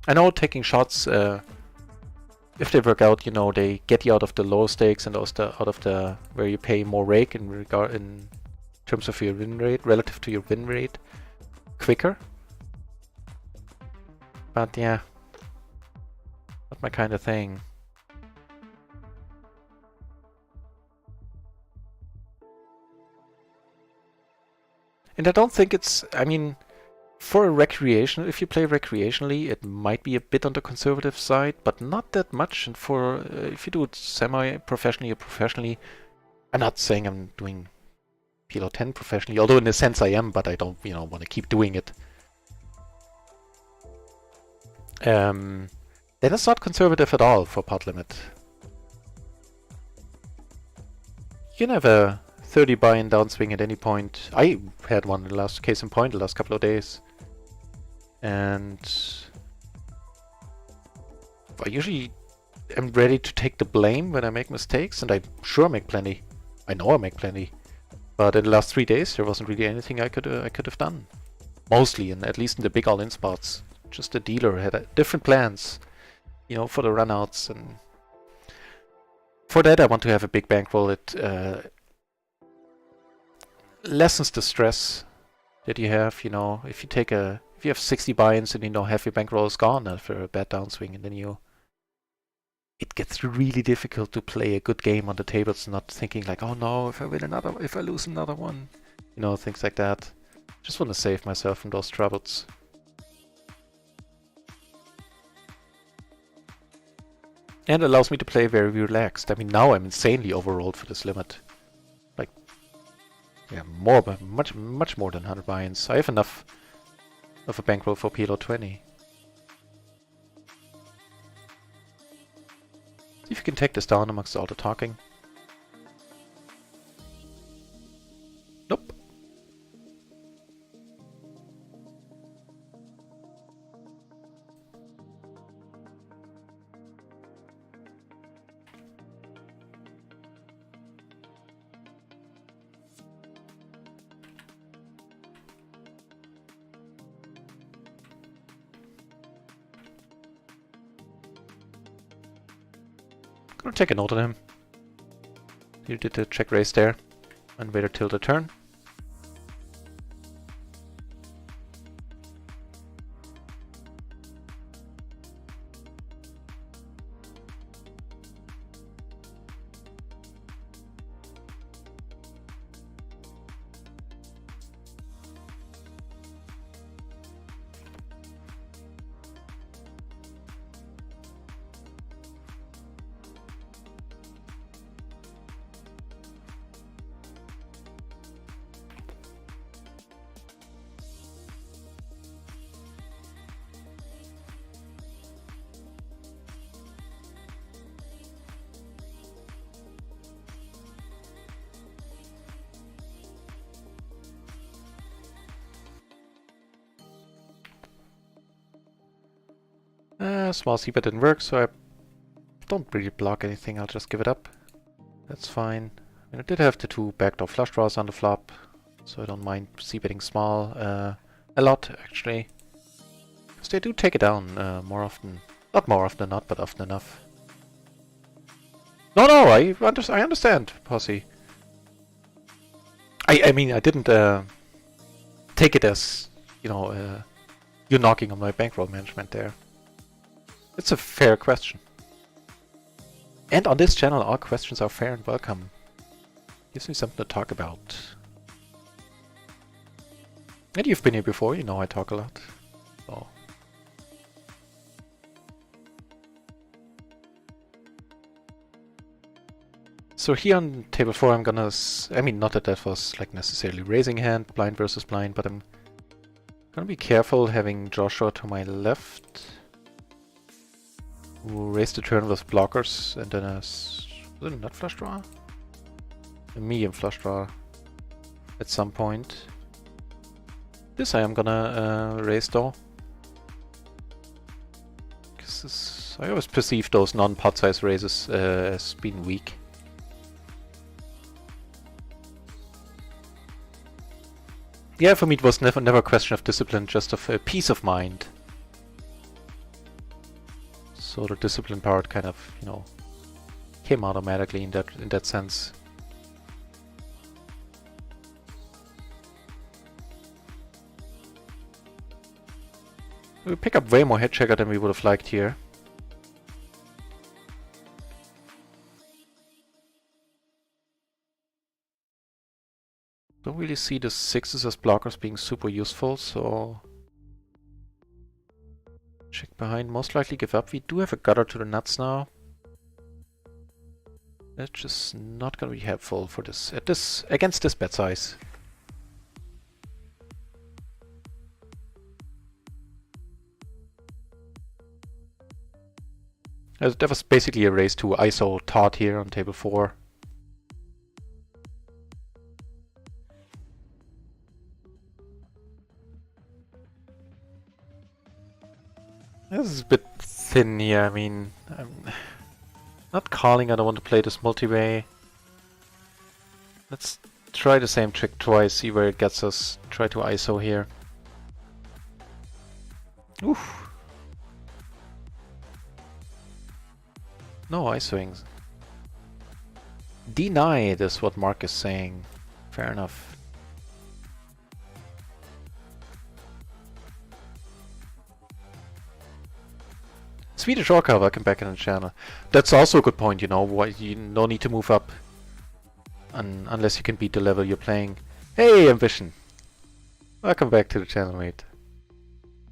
I know taking shots, if they work out, you know, they get you out of the low stakes and out of the where you pay more rake in terms of your win rate, relative to your win rate, quicker. But yeah, not my kind of thing. And I don't think it's, I mean, for a recreational, if you play recreationally, it might be a bit on the conservative side, but not that much. And for, if you do it semi-professionally or professionally, I'm not saying I'm doing PLO 10 professionally, although in a sense I am, but I don't, you know, want to keep doing it. Then it's not conservative at all for pot limit. You can have a 30 buy-in downswing at any point. I had one in the last case in point the last couple of days. And I usually am ready to take the blame when I make mistakes, and I'm sure I make plenty. I know I make plenty. But in the last 3 days, there wasn't really anything I could have done. Mostly, and at least in the big all-in spots. Just the dealer had different plans, you know, for the runouts, and for that I want to have a big bankroll. It lessens the stress that you have. You know, if you have 60 buy-ins and you know half your bankroll is gone after a bad downswing, and then it gets really difficult to play a good game on the tables, not thinking like, oh no, if I lose another one, you know, things like that. Just want to save myself from those troubles. And allows me to play very relaxed. I mean, now I'm insanely overrolled for this limit. Like, yeah, much more than 100 buy-ins. I have enough of a bankroll for PLO 20. See if you can take this down amongst all the talking. Nope. Gonna take a note on him. You did the check raise there and wait till the turn. Small c-bet didn't work, so I don't really block anything. I'll just give it up. That's fine. I mean, I did have the 2 backdoor flush draws on the flop, so I don't mind c-betting small a lot, actually. Because they do take it down more often. Not more often than not, but often enough. No, I understand, Posse. I mean, I didn't take it as, you know, you're knocking on my bankroll management there. It's a fair question. And on this channel, all questions are fair and welcome. Gives me something to talk about. And you've been here before, you know I talk a lot. So here on table 4 I'm gonna... I mean, not that that was like necessarily raising hand, blind versus blind, but I'm gonna be careful having Joshua to my left. Who raised the turn with blockers and then was it a nut flush draw? A medium flush draw at some point. This I am gonna raise though. Because I always perceive those non-pot size raises as being weak. Yeah, for me it was never a question of discipline, just of peace of mind. So the discipline part kind of, you know, came automatically in that sense. We pick up way more head checker than we would have liked here. Don't really see the 6s as blockers being super useful, so... Check behind, most likely give up. We do have a gutter to the nuts now. That's just not gonna be helpful for this against this bet size. That was basically a raise to ISO Todd here on table 4. This is a bit thin here. I mean, I'm not calling. I don't want to play this multi-way. Let's try the same trick twice, see where it gets us. Try to ISO here. Oof. No ISOing. Denied is what Mark is saying. Fair enough. Swedish Orca, welcome back in the channel. That's also a good point, you know, why you no need to move up unless you can beat the level you're playing. Hey, Ambition! Welcome back to the channel, mate.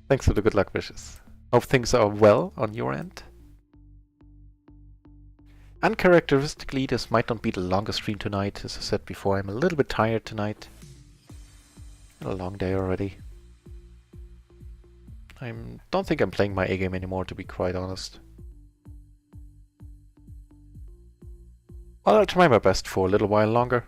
Thanks for the good luck wishes. Hope things are well on your end. Uncharacteristically, this might not be the longest stream tonight. As I said before, I'm a little bit tired tonight. A long day already. I don't think I'm playing my A game anymore, to be quite honest. Well, I'll try my best for a little while longer.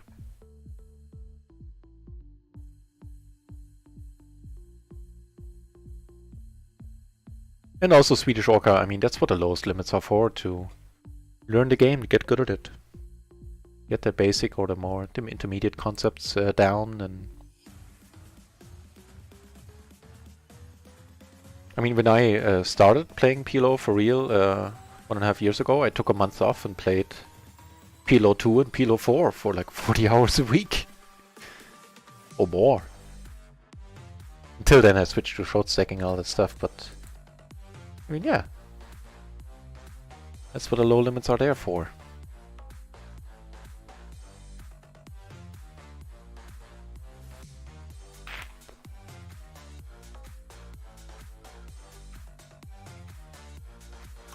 And also Swedish Orca, I mean, that's what the lowest limits are for, to learn the game, get good at it. Get the basic or the intermediate concepts down. And I mean, when I started playing PLO for real 1.5 years ago, I took a month off and played PLO 2 and PLO 4 for like 40 hours a week. Or more. Until then I switched to short stacking and all that stuff, but I mean, yeah. That's what the low limits are there for.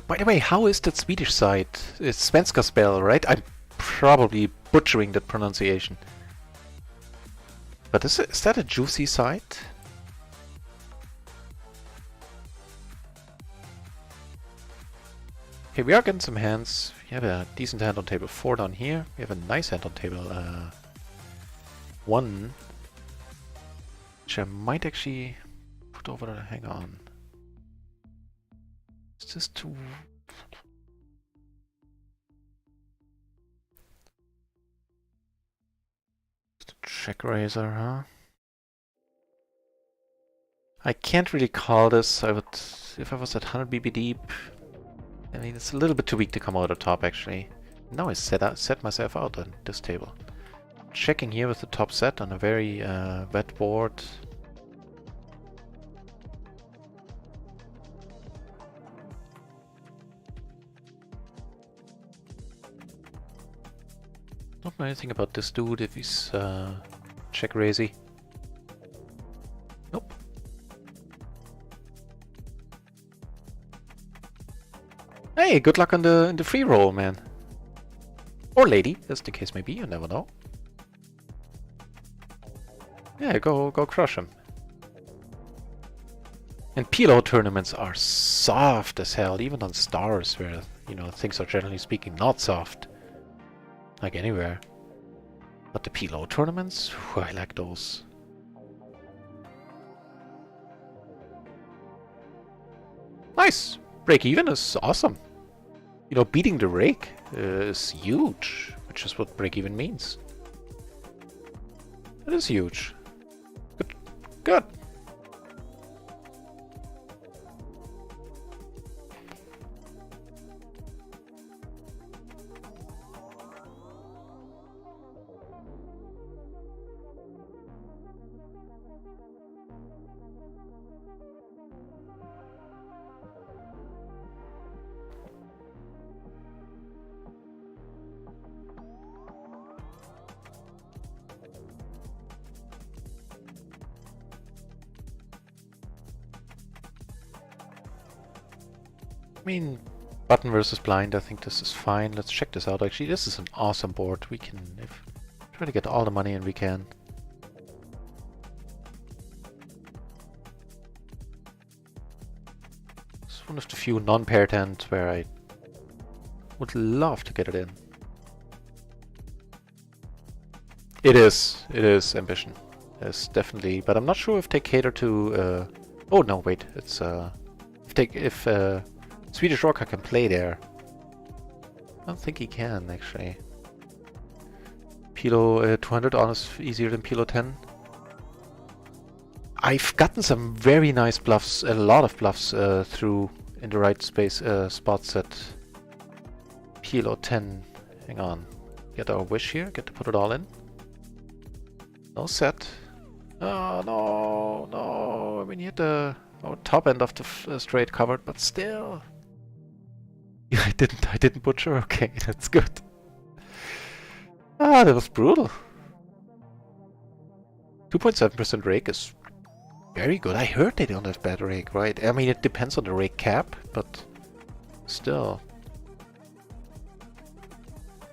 By the way, how is that Swedish site? It's Svenska spell, right? I'm probably butchering that pronunciation. But is that a juicy site? Okay, we are getting some hands. We have a decent hand on table 4 down here. We have a nice hand on table 1. Which I might actually put over there. Hang on. Is this too... Check razor, huh? I can't really call this. I would, if I was at 100 BB deep. I mean, it's a little bit too weak to come out of top, actually. Now I set myself out on this table. Checking here with the top set on a very wet board. Don't know anything about this dude if he's check raisy. Nope. Hey, good luck on the free roll, man. Or lady, as the case may be, you never know. Yeah, go crush him. And PLO tournaments are soft as hell, even on stars where, you know, things are generally speaking not soft. Like anywhere. But the PLO tournaments, whew, I like those. Nice! Break even is awesome. You know, beating the rake is huge, which is what break even means. It is huge. Good. Good. I mean, button versus blind, I think this is fine. Let's check this out. Actually, this is an awesome board. We can try to get all the money in we can. It's one of the few non-paired hands where I would love to get it in. It is ambition. It's definitely, but I'm not sure if they cater to. Oh no, wait. It's if Swedish Orca can play there. I don't think he can, actually. PLO 200 honest easier than PLO 10. I've gotten some very nice bluffs, a lot of bluffs through in the right space spots at PLO 10. Hang on. Get our wish here, get to put it all in. No set. Oh, no. I mean, you hit the top end of the straight covered, but still. Yeah, I didn't butcher. Okay, that's good. Ah, that was brutal. 2.7% rake is very good. I heard they don't have bad rake, right? I mean, it depends on the rake cap, but still.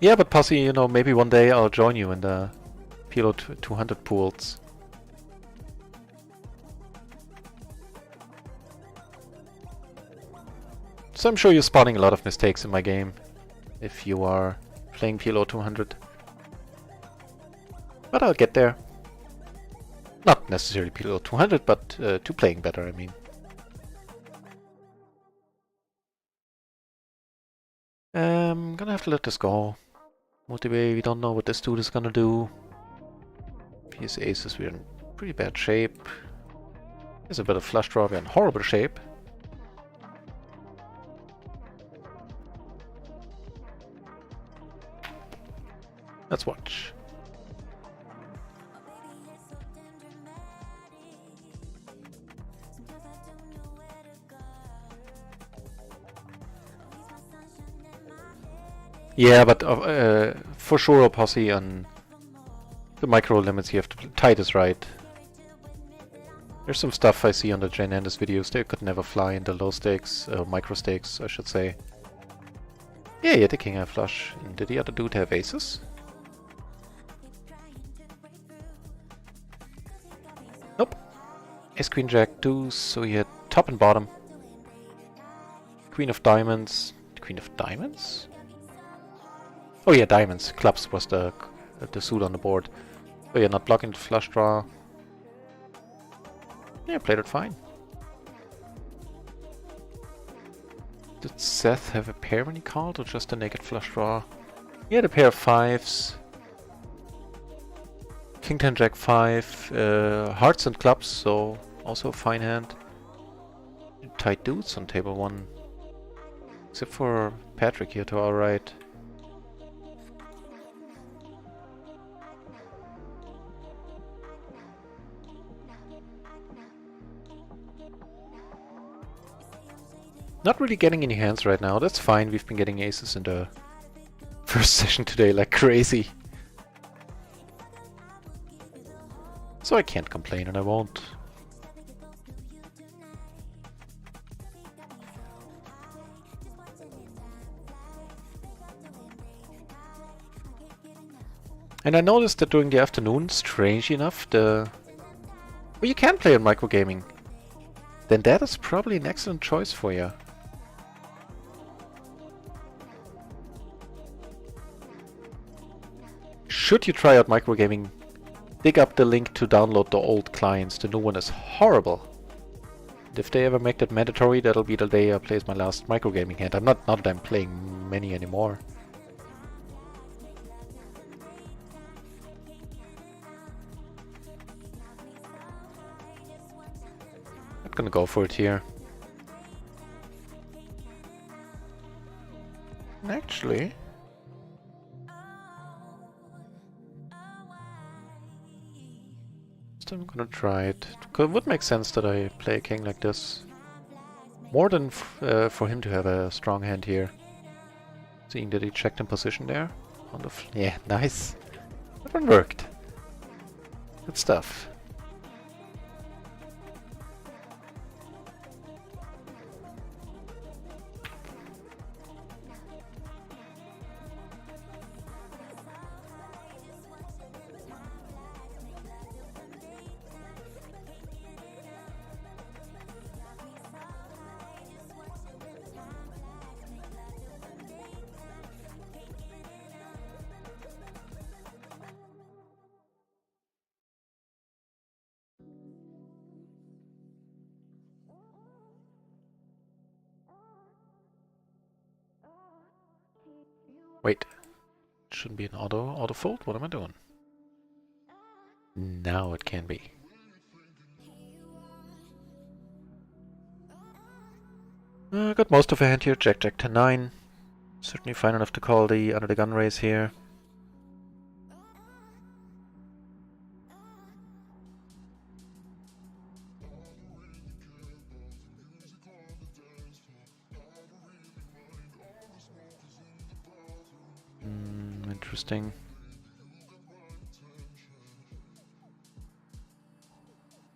Yeah, but Posse, you know, maybe one day I'll join you in the PLO 200 pools. So I'm sure you're spotting a lot of mistakes in my game if you are playing PLO 200. But I'll get there. Not necessarily PLO 200, but to playing better, I mean. Gonna have to let this go. Motivate, we don't know what this dude is gonna do. If he has aces, we're in pretty bad shape. There's a bit of flush draw, we're in horrible shape. Let's watch. Yeah, but for sure a posse on the micro limits you have to tie this right. There's some stuff I see on the Jane Anders videos, they could never fly in the low stakes, micro stakes I should say. Yeah, he had the king high flush. And did the other dude have aces? Nope. Ace queen jack deuce, so he had top and bottom. Queen of diamonds. Queen of diamonds? Oh yeah, diamonds. Clubs was the suit on the board. Oh yeah, not blocking the flush draw. Yeah, played it fine. Did Seth have a pair when he called, or just a naked flush draw? He had a pair of fives. King 10 jack 5, hearts and clubs, so also a fine hand. Tight deuce on table 1. Except for Patrick here to our right. Not really getting any hands right now, that's fine, we've been getting aces in the first session today like crazy. So I can't complain and I won't. And I noticed that during the afternoon, strange enough, well, you can play on microgaming. Then that is probably an excellent choice for you. Should you try out microgaming, dig up the link to download the old clients. The new one is horrible. And if they ever make that mandatory, that'll be the day I place my last microgaming hand. Not that I'm playing many anymore. I'm gonna go for it here. And actually, I'm gonna try it. It would make sense that I play a king like this. More than for him to have a strong hand here. Seeing that he checked in position there. On the yeah, nice. That one worked. Good stuff. Wait, shouldn't be an auto fold? What am I doing? Now it can be. Got most of a hand here, Jack, Jack 10, 9. Certainly fine enough to call the under the gun raise here. Interesting.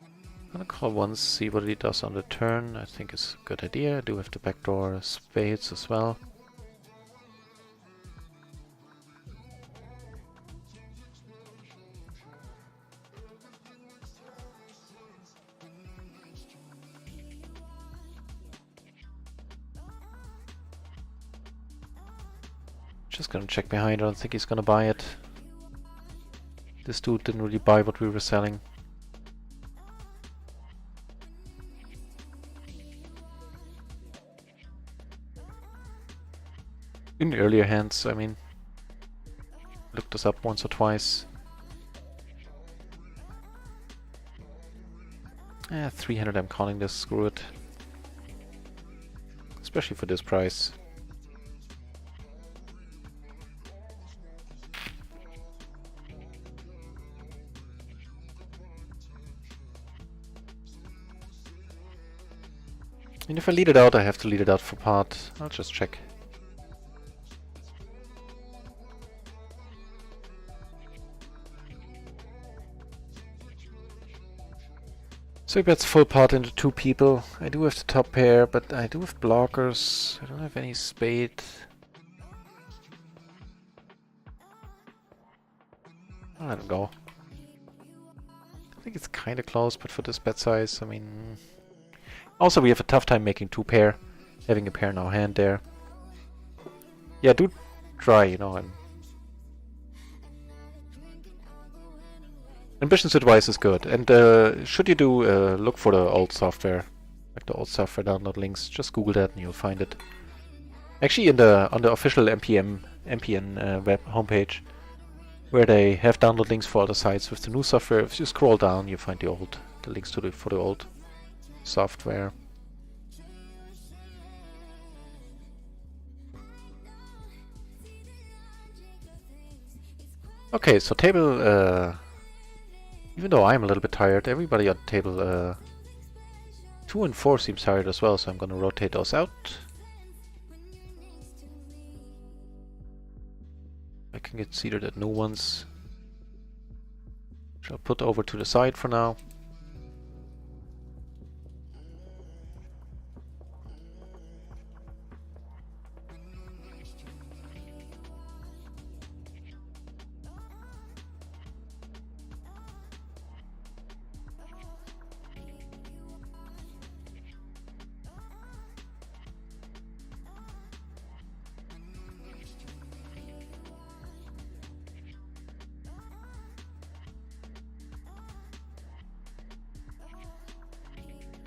I'm gonna call once, see what he does on the turn. I think it's a good idea. I do have to backdoor spades as well. Just gonna check behind. I don't think he's gonna buy it. This dude didn't really buy what we were selling. In earlier hands, I mean. Looked this up once or twice. 300, I'm calling this, screw it. Especially for this price. And if I lead it out, I have to lead it out for part. I'll just check. So he bets full pot into 2 people. I do have the top pair, but I do have blockers. I don't have any spade. I'll let him go. I think it's kind of close, but for this bet size, I mean... Also, we have a tough time making 2 pair. Having a pair in our hand there. Yeah, do try, you know, and... Ambitions advice is good, and should you do look for the old software, like the old software download links. Just Google that and you'll find it. Actually, on the official MPN web homepage, where they have download links for other sites with the new software. If you scroll down, you find the links to for the old software. Okay, so table. Even though I'm a little bit tired, everybody on table 2 and 4 seems tired as well, so I'm gonna rotate those out. I can get seated at new ones, which I'll put over to the side for now.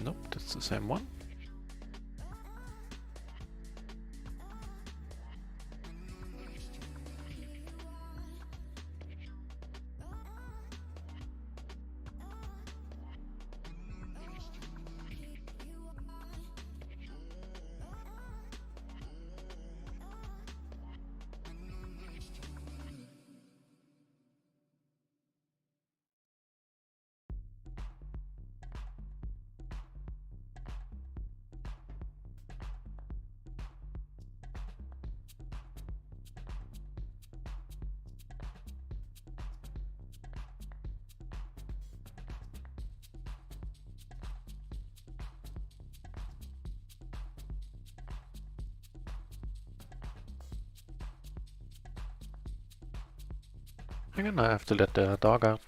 Nope, that's the same one. I'm gonna have to let the dog out.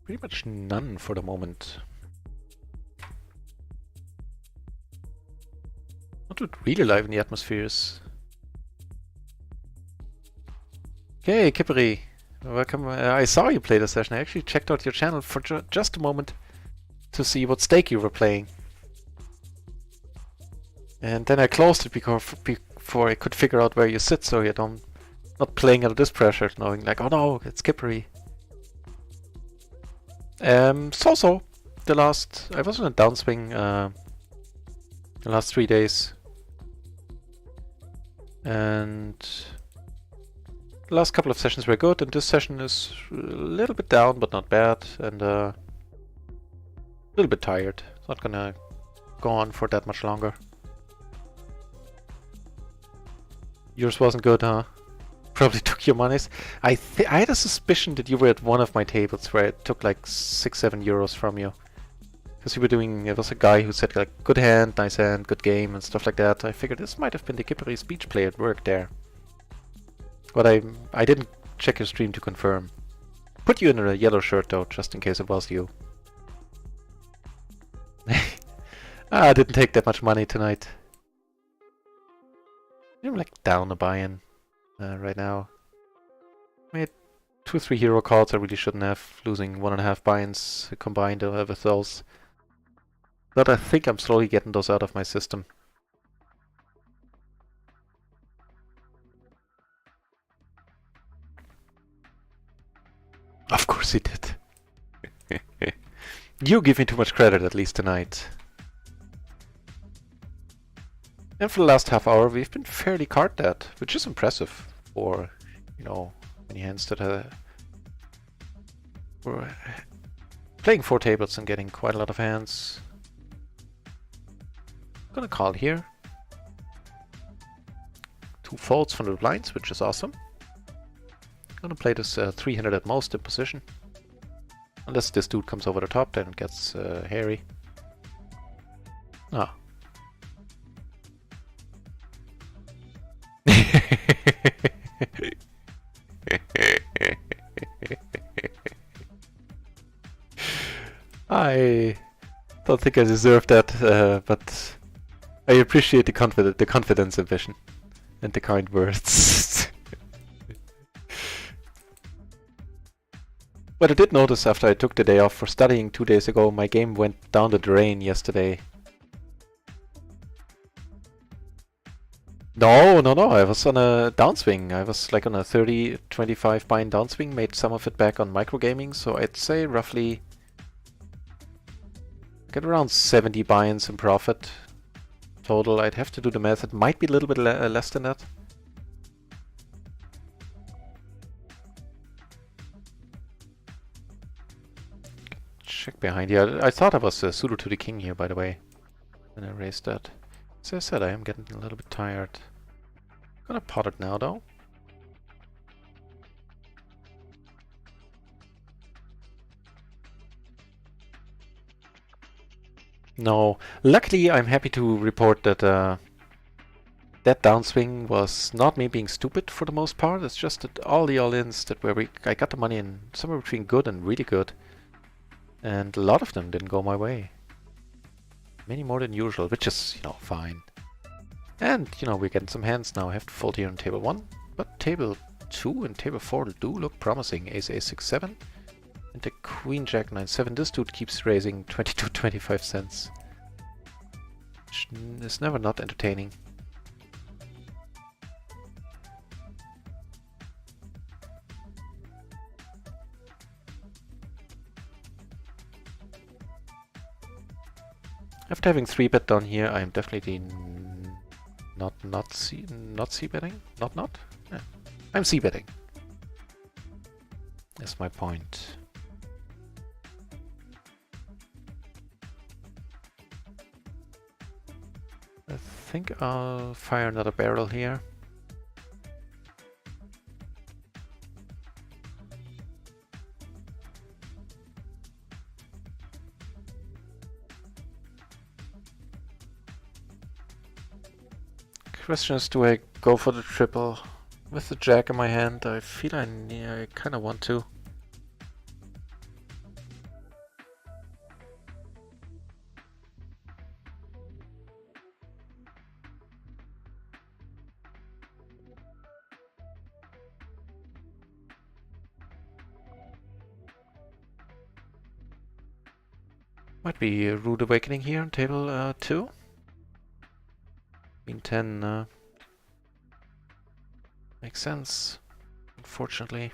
Pretty much none for the moment. What would really liven the atmospheres? Okay, Kippery. Welcome. I saw you play the session. I actually checked out your channel for just a moment to see what stake you were playing. And then I closed it before I could figure out where you sit, so you don't not playing under this pressure, knowing like, oh no, it's Kippery. So. I was on a downswing the last 3 days. And the last couple of sessions were good, and this session is a little bit down, but not bad, and a little bit tired. It's not gonna go on for that much longer. Yours wasn't good, huh? Probably took your monies. I had a suspicion that you were at one of my tables where it took like 6-7 euros from you. Because you were doing, it was a guy who said like, good hand, nice hand, good game, and stuff like that. I figured this might have been the Kippery speech play at work there. But I didn't check your stream to confirm. Put you in a yellow shirt though, just in case it was you. I didn't take that much money tonight. I'm like down a buy-in right now. Made 2-3 hero cards I really shouldn't have, losing 1.5 buy-ins combined with those. But I think I'm slowly getting those out of my system. Of course he did. You give me too much credit, at least tonight. And for the last half hour we've been fairly card dead, which is impressive for, you know, many hands that were playing 4 tables and getting quite a lot of hands. Gonna call here. 2 folds from the blinds, which is awesome. Gonna play this 300 at most in position. Unless this dude comes over the top, then it gets hairy. Ah. I don't think I deserve that, but I appreciate the confidence ambition and the kind words. But I did notice after I took the day off for studying 2 days ago, my game went down the drain yesterday. No, I was on a downswing. I was like on a 30-25 buy-in downswing, made some of it back on microgaming, so I'd say roughly get around 70 buy-ins in profit total. I'd have to do the math. It might be a little bit less than that. Check behind here. I thought I was suitor to the king here, by the way, when I raised that. As I said, I am getting a little bit tired. Gonna pot it now, though. No. Luckily, I'm happy to report that that downswing was not me being stupid for the most part. It's just that all the all-ins that I got the money in somewhere between good and really good. And a lot of them didn't go my way. Many more than usual, which is, you know, fine. And, you know, we're getting some hands now. I have to fold here on table 1. But table 2 and table 4 do look promising. Ace, Ace, 6, 7. And the Queen, Jack, 9, 7. This dude keeps raising 22-25 cents. Which is never not entertaining. After having 3-bet down here, I am definitely not c-betting? Not? Yeah. I'm c-betting. That's my point. I think I'll fire another barrel here. Question is, do I go for the triple with the jack in my hand? I feel I kind of want to. Might be a Rude Awakening here on table 2. Queen 10 makes sense, unfortunately.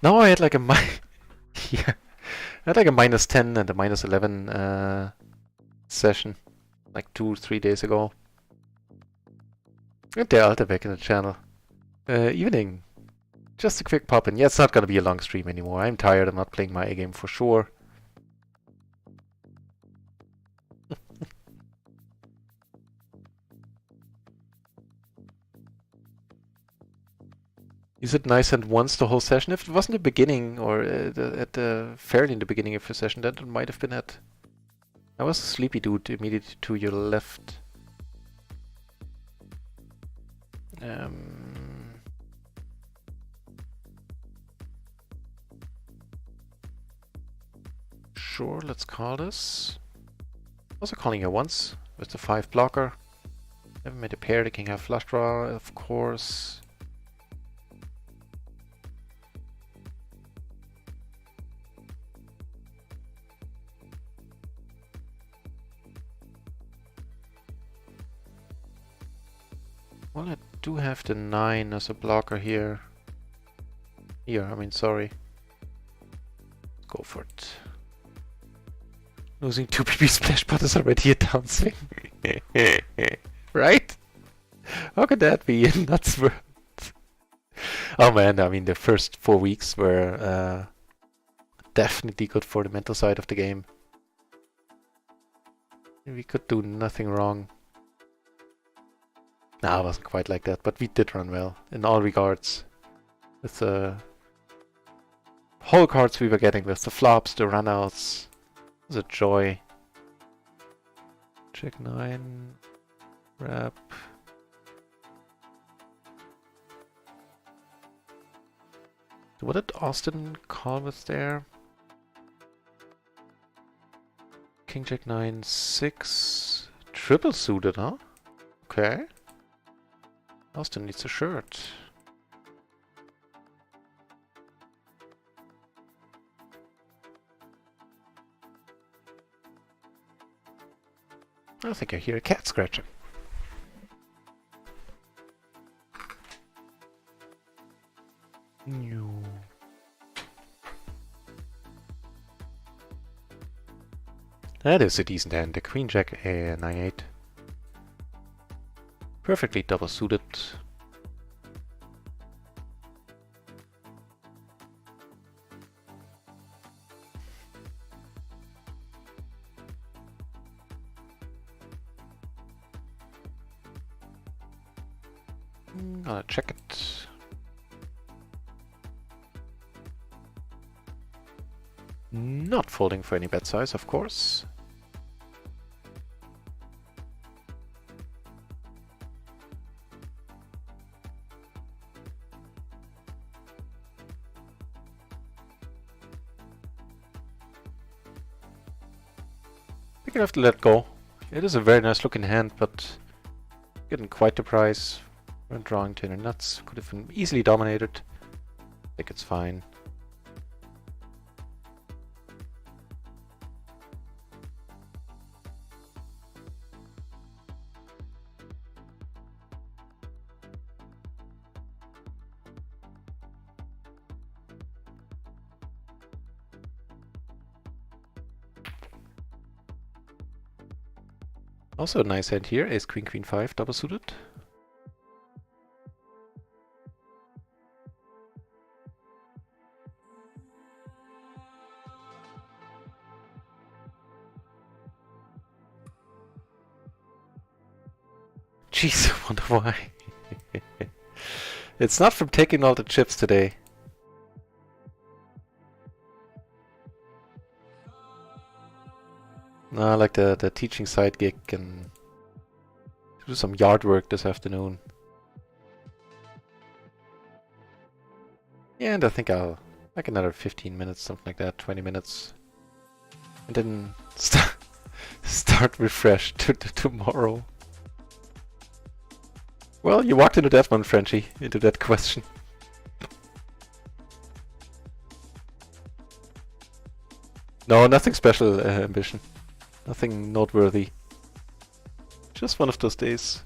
No, I had like a yeah, I had like a -10 and a -11 session, like 2-3 days ago. And there, Alta back in the channel. Evening. Just a quick pop-in. Yeah, it's not gonna be a long stream anymore. I'm tired. I'm not playing my A game for sure. Is it nice and once the whole session? If it wasn't the beginning or at the fairly in the beginning of the session, then it might have been at. I was a sleepy dude immediately to your left. Sure, let's call this. Also calling it once with the 5 blocker. Haven't made a pair, the king have flush draw, of course. Well, I do have the 9 as a blocker here. I mean, sorry. Go for it. Losing 2 PP splash pot is already a downswing. Right? How could that be in Nuts World? Oh man, I mean, the first 4 weeks were definitely good for the mental side of the game. We could do nothing wrong. No, it wasn't quite like that, but we did run well in all regards. With the whole cards we were getting, with the flops, the runouts, it was a joy. Check 9, wrap. So what did Austin call with there? King Jack 9, 6, triple suited, huh? Okay. Austin needs a shirt. I think I hear a cat scratching. No. That is a decent hand. The Queen Jack a 9-8. Perfectly double suited. Gonna check it. Not folding for any bet size, of course. I think I have to let go. It is a very nice looking hand, but getting quite the price. We're drawing 10 nuts. Could have been easily dominated. I think it's fine. Also a nice hand here, ace queen queen 5 double suited. Jeez, I wonder why. It's not from taking all the chips today. No, I like the teaching side gig and do some yard work this afternoon. Yeah, and I think I'll like another 15 minutes, something like that, 20 minutes. And then start refreshed to tomorrow. Well, you walked into that one, Frenchie, into that question. No, nothing special, Ambition. Nothing noteworthy. Just one of those days.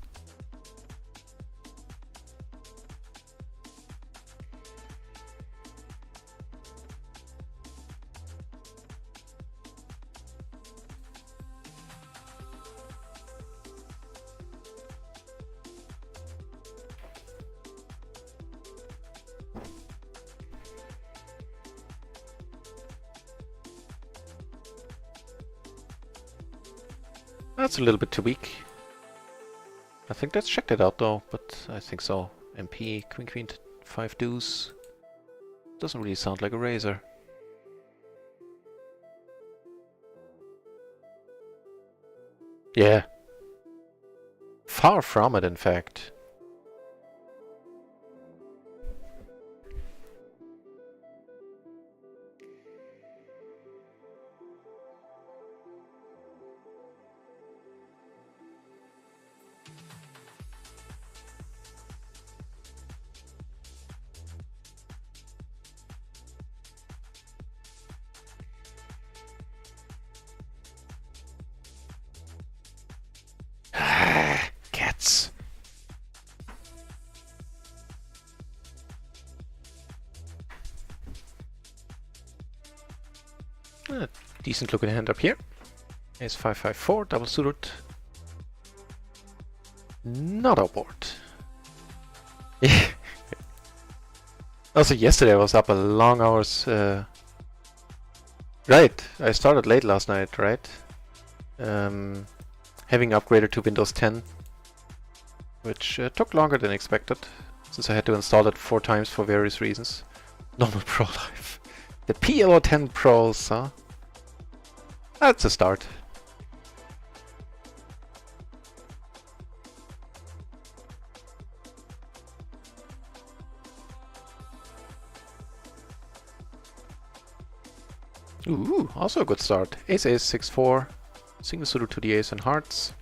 That's a little bit too weak. I think let's check that out though, but I think so. MP, Queen Queen, 5 deuce. Doesn't really sound like a razor. Yeah. Far from it, in fact. Cats. Decent looking hand up here. Ace 5-5-4, double suited. Not on board. Also, yesterday I was up a long hours. Right, I started late last night, right? Having upgraded to Windows 10, which took longer than expected, since I had to install it 4 times for various reasons. Normal Pro Life. The PLO 10 Pros, huh? That's a start. Ooh, also a good start. Ace Ace 6-4, single suited to the ace and hearts.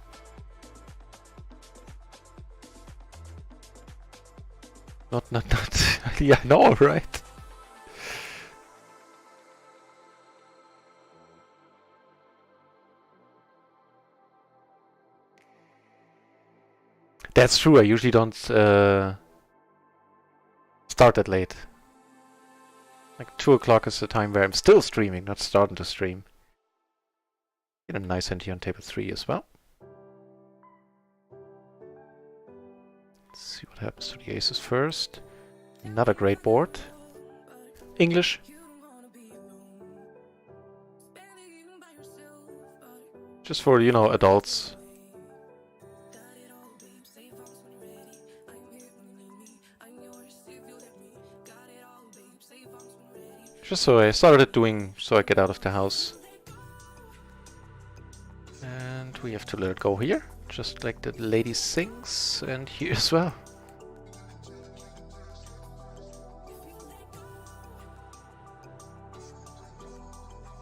Not. Yeah, no, right? That's true, I usually don't start that late. Like 2 o'clock is the time where I'm still streaming, not starting to stream. Get a nice hand here on table 3 as well. Let's see what happens to the aces first. Not a great board. English. Just for, you know, adults. Just so I started doing, so I get out of the house. And we have to let it go here, just like the lady sings, and here as well.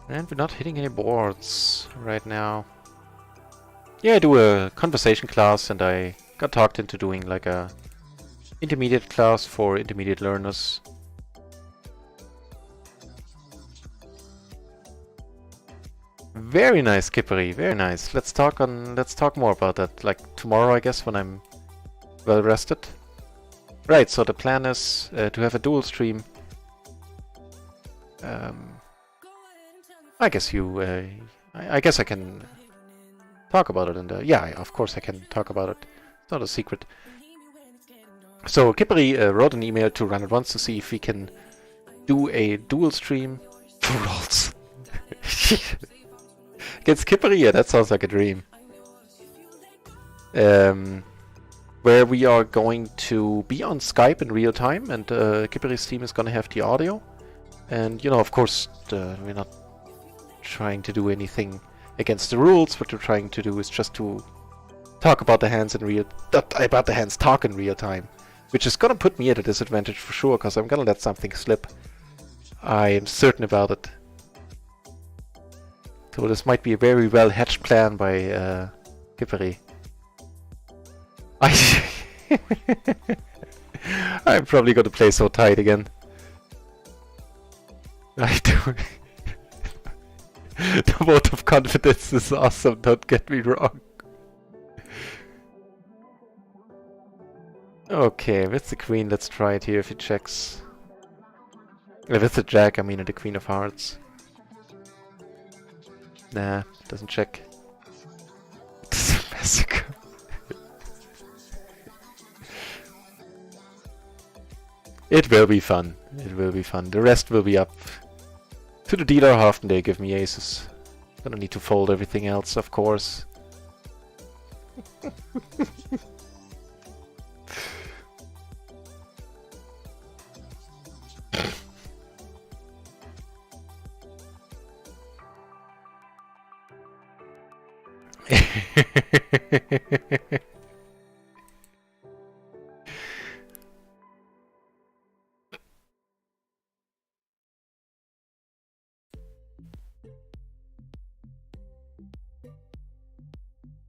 And we're not hitting any boards right now. Yeah, I do a conversation class, and I got talked into doing like a intermediate class for intermediate learners. Very nice, Kippery, very nice. Let's talk more about that, like tomorrow, I guess, when I'm well rested. Right, so the plan is to have a dual stream. I guess I guess I can talk about it in the... Yeah, of course I can talk about it. It's not a secret. So Kippery wrote an email to Run It Once to see if we can do a dual stream for rolls. Against Kippery? Yeah, that sounds like a dream. Where we are going to be on Skype in real time, and Kippery's team is going to have the audio. And, you know, of course, we're not trying to do anything against the rules. What we're trying to do is just to talk about the hands in real... about the hands talk in real time. Which is going to put me at a disadvantage for sure, because I'm going to let something slip. I am certain about it. So this might be a very well hatched plan by Kippery. I'm probably going to play so tight again. I do. The vote of confidence is awesome, don't get me wrong. Okay, with the queen, let's try it here if he checks. With the jack, I mean the queen of hearts. Nah, doesn't check. This is a massacre. It will be fun. It will be fun. The rest will be up to the dealer how often they give me aces. Gonna need to fold everything else, of course.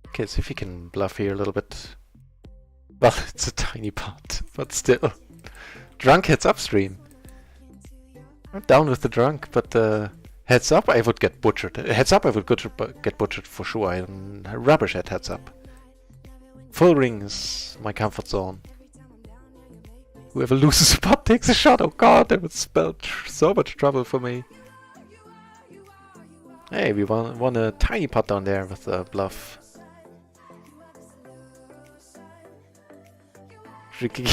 Okay, see if he can bluff here a little bit. Well, it's a tiny pot, but still. Drunk heads upstream. I'm down with the drunk, but heads up I would get butchered. Heads up I would get butchered for sure. I'm rubbish at heads up. Full ring is my comfort zone. Whoever loses a pot takes a shot. Oh god, that would spell so much trouble for me. Hey, we won a tiny pot down there with a bluff. Drinking.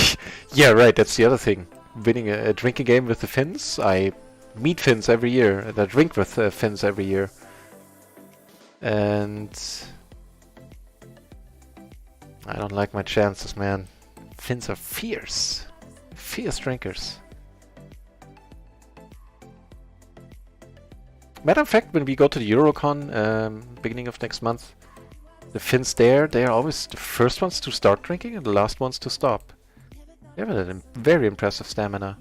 Yeah, right, that's the other thing. Winning a drinking game with the Finns. I meet Finns every year, and I drink with Finns every year. And I don't like my chances, man. Finns are fierce. Fierce drinkers. Matter of fact, when we go to the Eurocon beginning of next month, the Finns there, they are always the first ones to start drinking and the last ones to stop. They have a very impressive stamina.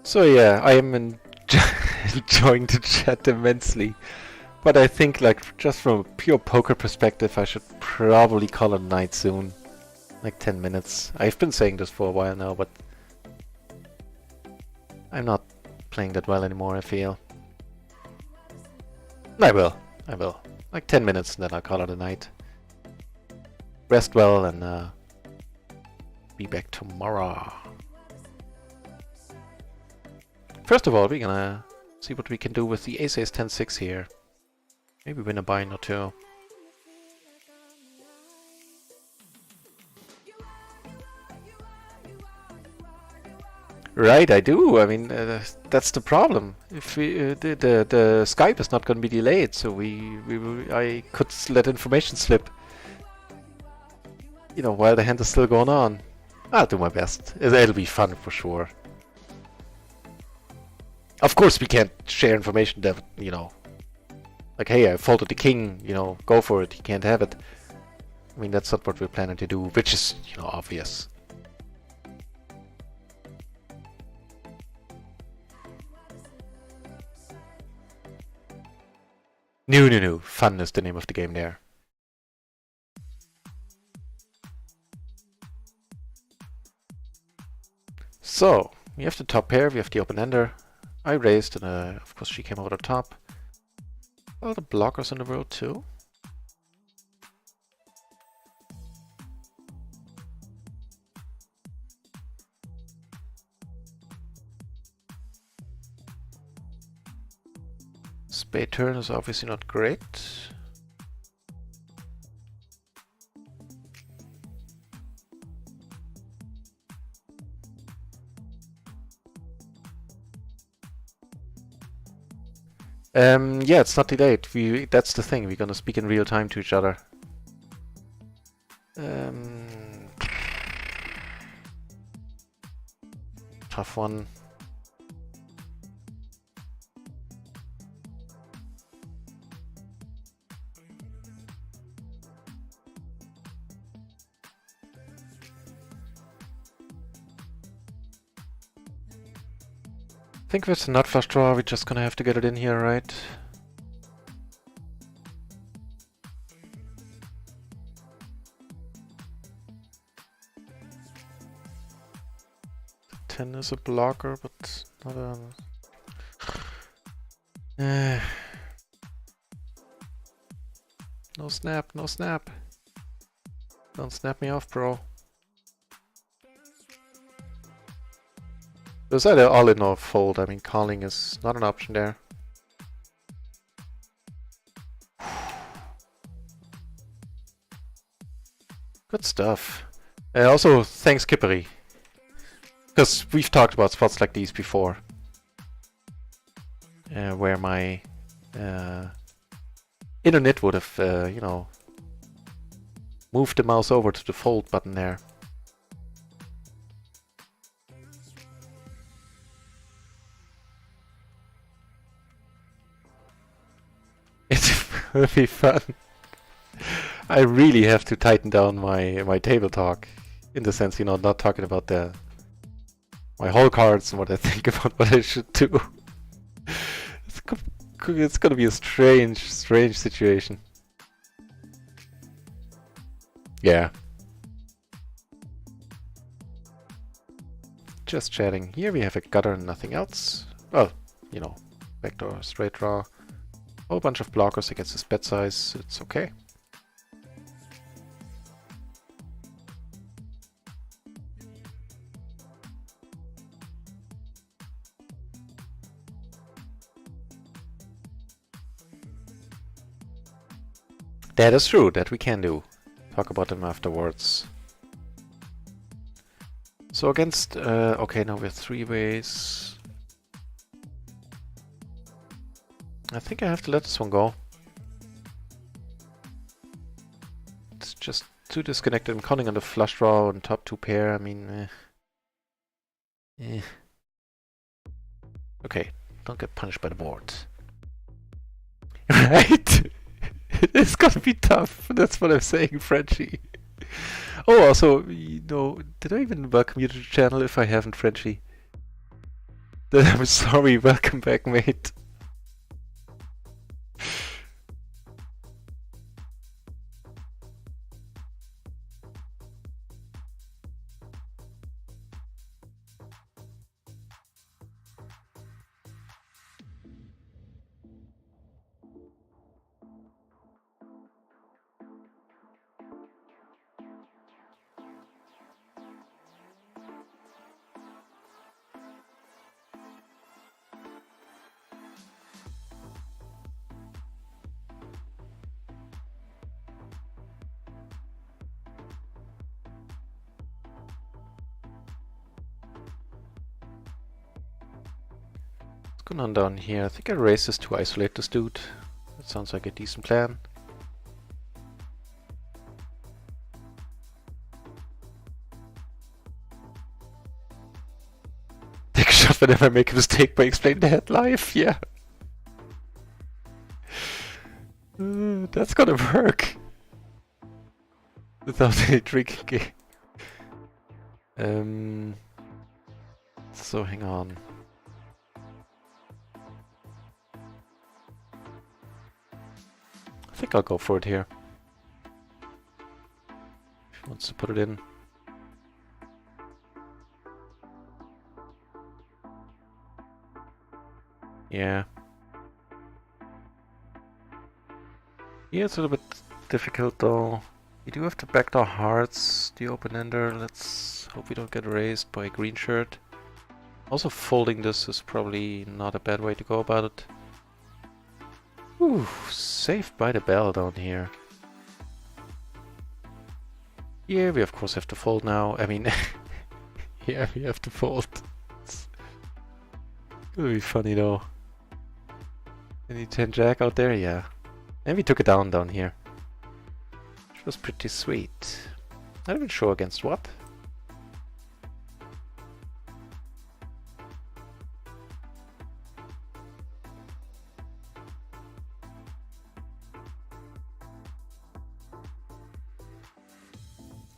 So yeah, I am enjoying the chat immensely. But I think, like, just from a pure poker perspective, I should probably call it a night soon. Like 10 minutes. I've been saying this for a while now, but I'm not playing that well anymore, I feel. I will. Like 10 minutes and then I'll call it a night. Rest well and be back tomorrow. First of all, we're gonna see what we can do with the ace-ace 10-6 here. Maybe win a bind or two. Right, I do. I mean, that's the problem. If we, the Skype is not going to be delayed, so I could let information slip. You know, while the hand is still going on. I'll do my best. It'll be fun for sure. Of course, we can't share information that, you know, like, hey, I folded the king, you know, go for it, you can't have it. I mean, that's not what we're planning to do, which is, you know, obvious. No. Fun is the name of the game there. So, we have the top pair, we have the open-ender. I raised, and of course she came over the top. All the blockers in the world too. Spade turn is obviously not great. Yeah, it's not delayed. That's the thing. We're gonna speak in real time to each other. Tough one. I think with the nut flush draw, we're just gonna have to get it in here, right? The 10 is a blocker, but not a... No snap, no snap. Don't snap me off, bro. It was either all in or fold. I mean, calling is not an option there. Good stuff. Also, thanks Kippery. Because we've talked about spots like these before. Where my internet would have, you know, moved the mouse over to the fold button there. It will be fun. I really have to tighten down my table talk, in the sense, you know, not talking about my whole cards and what I think about what I should do. It's gonna be a strange situation. Yeah. Just chatting. Here we have a gutter and nothing else. Well, you know, backdoor, straight draw. A whole bunch of blockers against his bet size. It's okay. That is true, that we can do. Talk about them afterwards. So against, okay, now we have 3 ways. I think I have to let this one go. It's just too disconnected. I'm counting on the flush draw and top 2 pair. I mean, okay, don't get punished by the board. Right? It's gonna be tough. That's what I'm saying, Frenchie. Oh, also, you know, did I even welcome you to the channel if I haven't, Frenchie? Then I'm sorry. Welcome back, mate. What's going on down here? I think I raised this to isolate this dude. That sounds like a decent plan. Take a shot whenever I make a mistake by explaining the head live. Yeah. That's gonna work. Without any drinking. So hang on. I think I'll go for it here. If he wants to put it in. Yeah. Yeah, it's a little bit difficult though. We do have to backdoor hearts, the open-ender. Let's hope we don't get raised by a green shirt. Also folding this is probably not a bad way to go about it. Ooh, saved by the bell down here. Yeah, we of course have to fold now. I mean, yeah, we have to fold. It's gonna be funny though. Any 10 jack out there? Yeah. And we took it down here. Which was pretty sweet. Not even sure against what.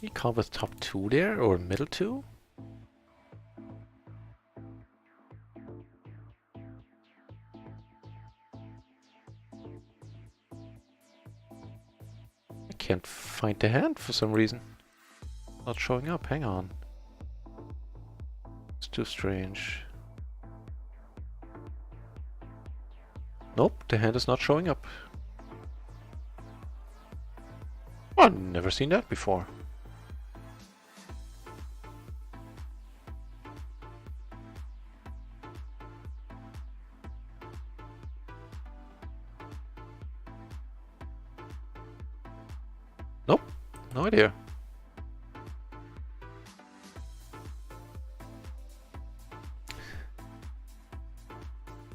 You call with top 2 there, or middle 2? can't find the hand for some reason. Not showing up, hang on. It's too strange. Nope, the hand is not showing up. Oh, I've never seen that before. Nope, no idea.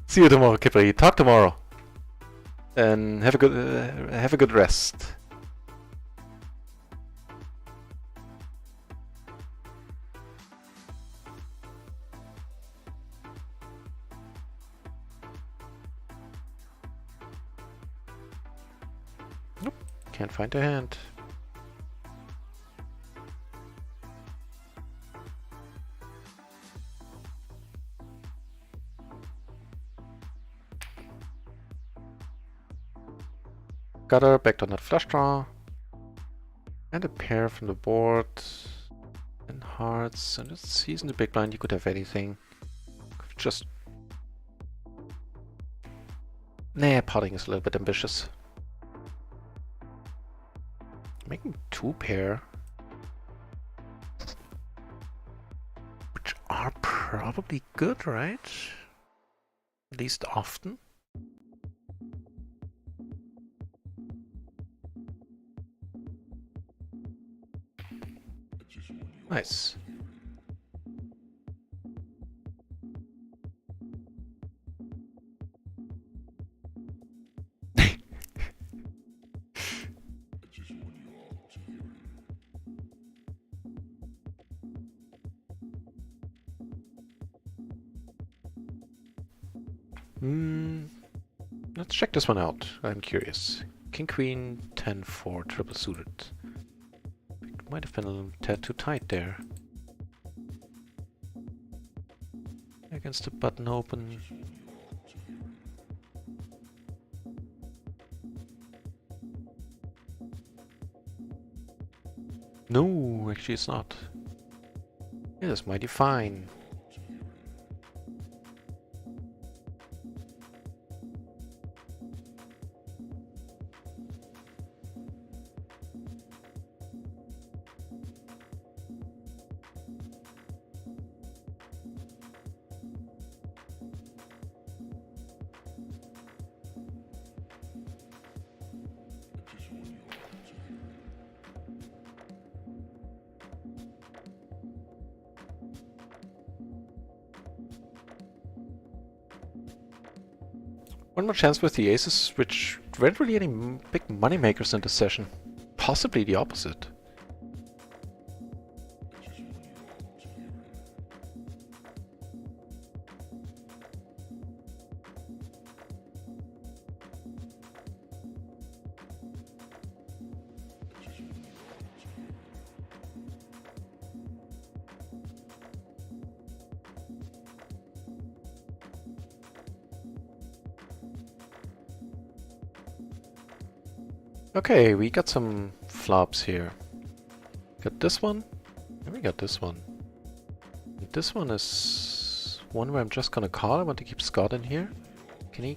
See you tomorrow, Kipper. Talk tomorrow. And have a good rest. Nope, can't find the hand. Gutter, backdoor nut flush draw. And a pair from the board. And hearts. And let's see, in the big blind you could have anything. Just... Nah, potting is a little bit ambitious. Making two pair. Which are probably good, right? At least often. Nice. Let's check this one out. I'm curious. King, Queen, 10-4, triple suited. It might have been a little tad too tight there. Against the button open. No, actually it's not. It is mighty fine. One more chance with the aces, which weren't really any big money makers in this session. Possibly the opposite. Okay, we got some flops here. Got this one, and we got this one. And this one is one where I'm just gonna call. I want to keep Scott in here. Can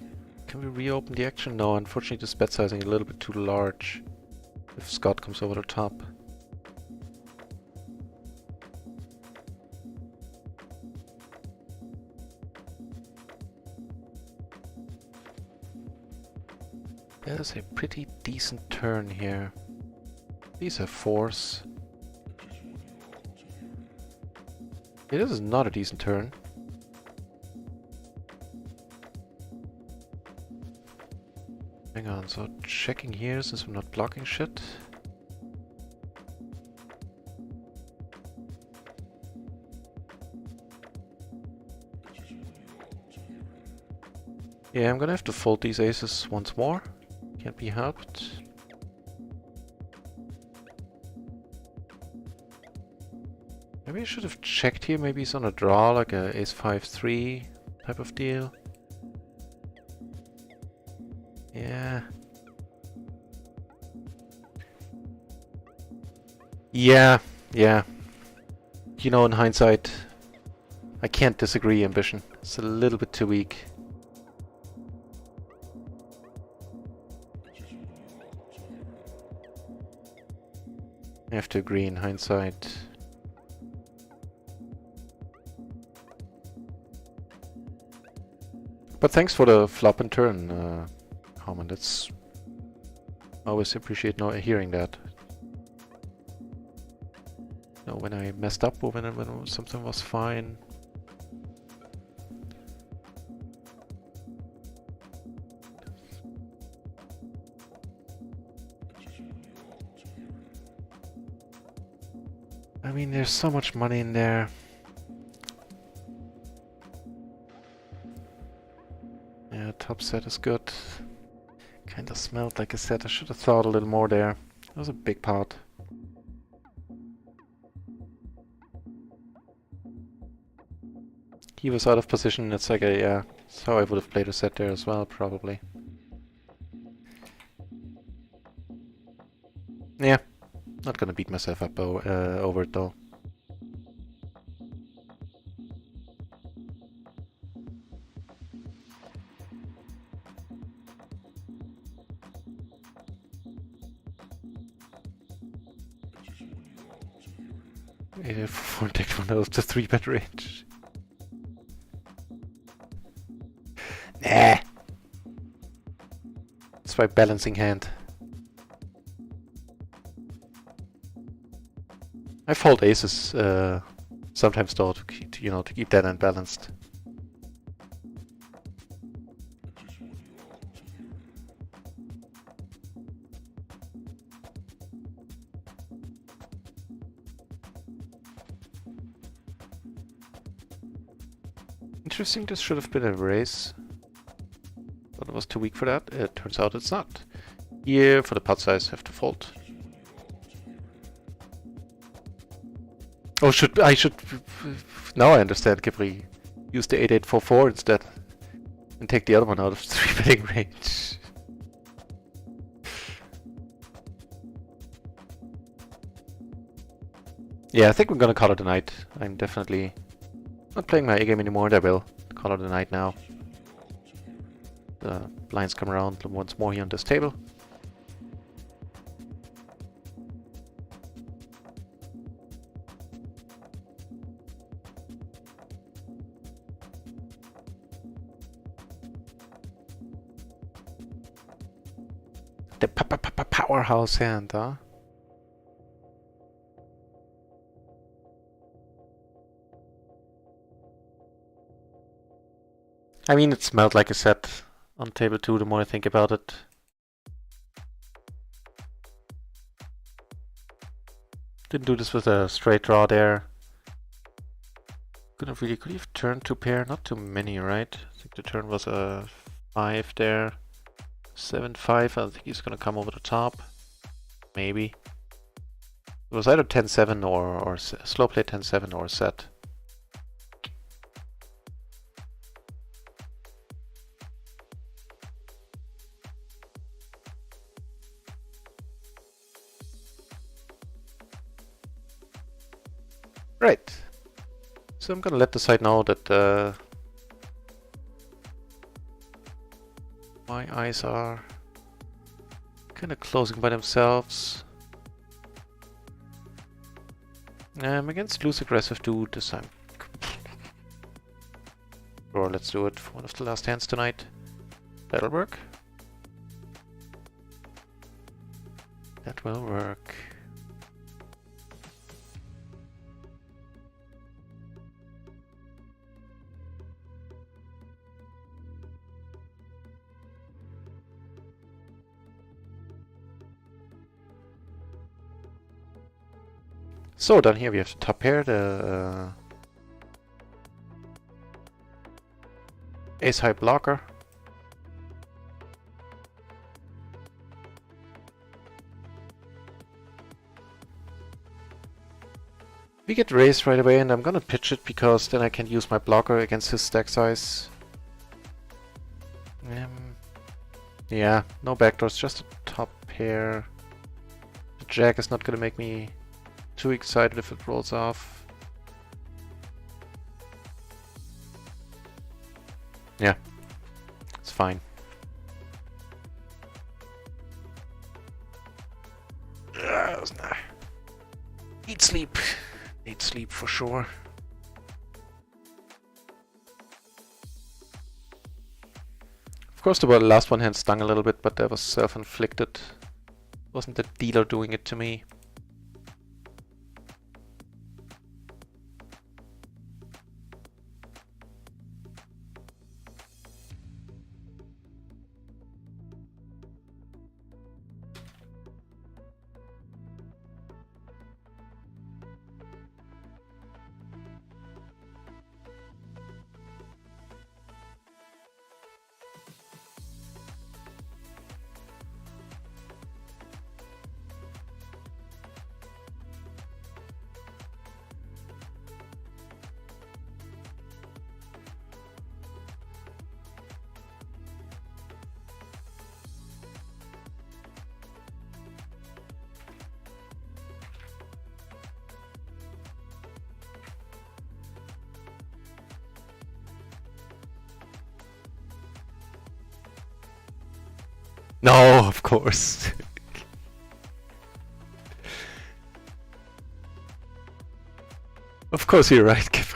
we reopen the action? No, unfortunately this bet sizing is a little bit too large if Scott comes over the top. There's a pretty decent turn here. These are fours. Yeah, this is not a decent turn. Hang on, so checking here since I'm not blocking shit. Yeah, I'm gonna have to fold these aces once more. Can't be helped. Maybe I should have checked here. Maybe he's on a draw, like a ace 5-3 type of deal. Yeah. Yeah, yeah. You know, in hindsight, I can't disagree, ambition. It's a little bit too weak. I have to agree in hindsight. But thanks for the flop and turn, comment. It's always appreciate hearing that. You know, when I messed up or when something was fine. I mean, there's so much money in there. Yeah, top set is good. Kinda smelled like a set. I should have thought a little more there. That was a big part. He was out of position. It's like a, yeah, that's how I would have played a set there as well, probably. Yeah, not gonna beat myself up over it though. For take one of the 3-bet range. Nah. It's my balancing hand. I fold aces sometimes though to keep that hand balanced. Interesting, this should have been a raise. But it was too weak for that. It turns out it's not. Here, for the pot size, have to fold. Oh, I should... Now I understand, Kipri. Use the 8844 instead. And take the other one out of 3-betting range. Yeah, I think we're gonna call it a night. I'm definitely not playing my A-game anymore, and I will call it a night now. The blinds come around once more here on this table. The powerhouse hand, huh? I mean, it smelled like a set on table 2 the more I think about it. Didn't do this with a straight draw there. Could he have turned 2 pair? Not too many, right? I think the turn was a 5 there. 7-5, I think he's gonna come over the top. Maybe. It was either 10-7 or slow play 10-7 or set. Right. So I'm gonna let the side know that my eyes are kind of closing by themselves. Against loose aggressive dude this time. Or let's do it for one of the last hands tonight. That'll work. That will work. So down here we have the top pair, the ace high blocker. We get raised right away, and I'm gonna pitch it because then I can use my blocker against his stack size. Yeah, no backdoors, just a top pair. The jack is not gonna make me too excited if it rolls off. Yeah, it's fine. Nah. Need sleep. Need sleep for sure. Of course, the last one hand stung a little bit, but that was self-inflicted. Wasn't the dealer doing it to me? No, of course. Of course you're right, Kifri.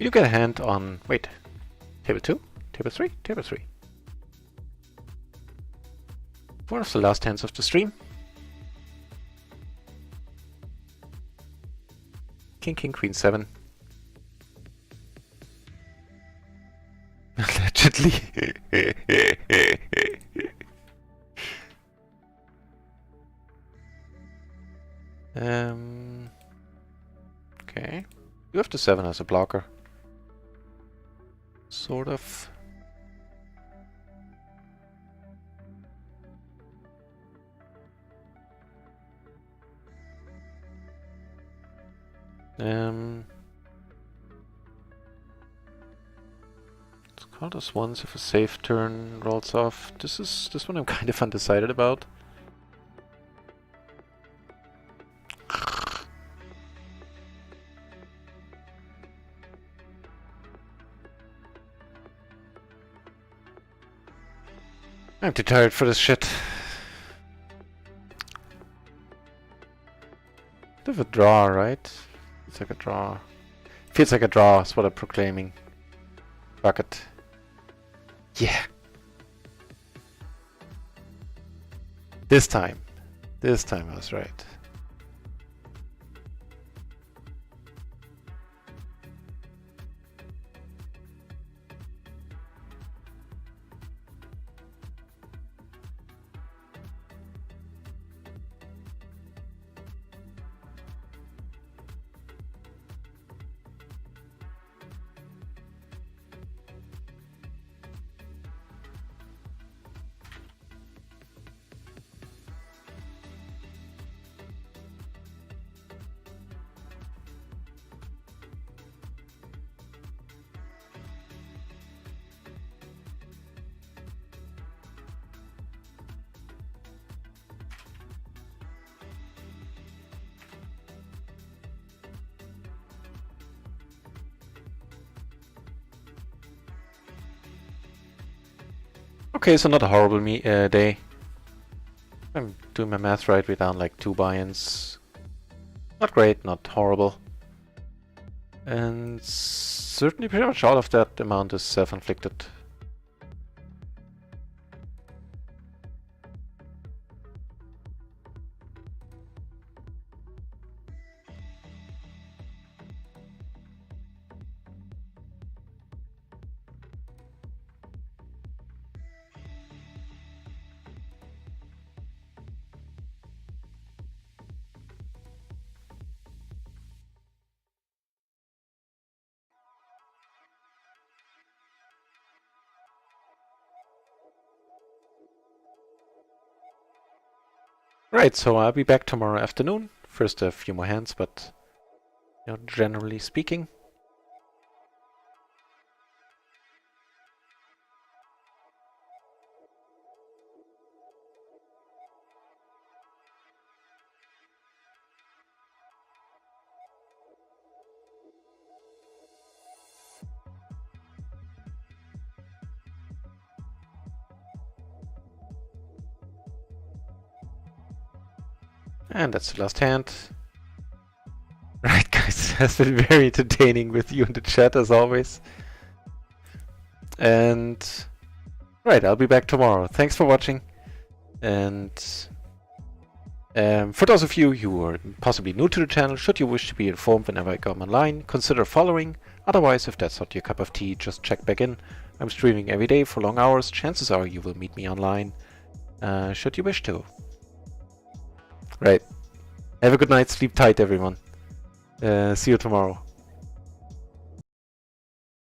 You get a hand on, wait, table 2, table 3, table 3. One of the last hands of the stream. King, king, queen, 7. Allegedly. Okay. You have the 7 as a blocker. Sort of. Let's call this once if a safe turn rolls off. This one I'm kind of undecided about. I'm too tired for this shit. Bit of a draw, right? It's like a draw. Feels like a draw, is what I'm proclaiming. Fuck it. Yeah. This time I was right. Okay, so not a horrible day. I'm doing my math right, we're down like 2 buy-ins. Not great, not horrible. And certainly pretty much all of that amount is self-inflicted. Right, so I'll be back tomorrow afternoon. First a few more hands, but you know, generally speaking. And that's the last hand. Right, guys, it has been very entertaining with you in the chat as always. And right, I'll be back tomorrow. Thanks for watching. And for those of you who are possibly new to the channel, should you wish to be informed whenever I come online, consider following. Otherwise, if that's not your cup of tea, just check back in. I'm streaming every day for long hours. Chances are you will meet me online, should you wish to. Right. Have a good night. Sleep tight, everyone. See you tomorrow.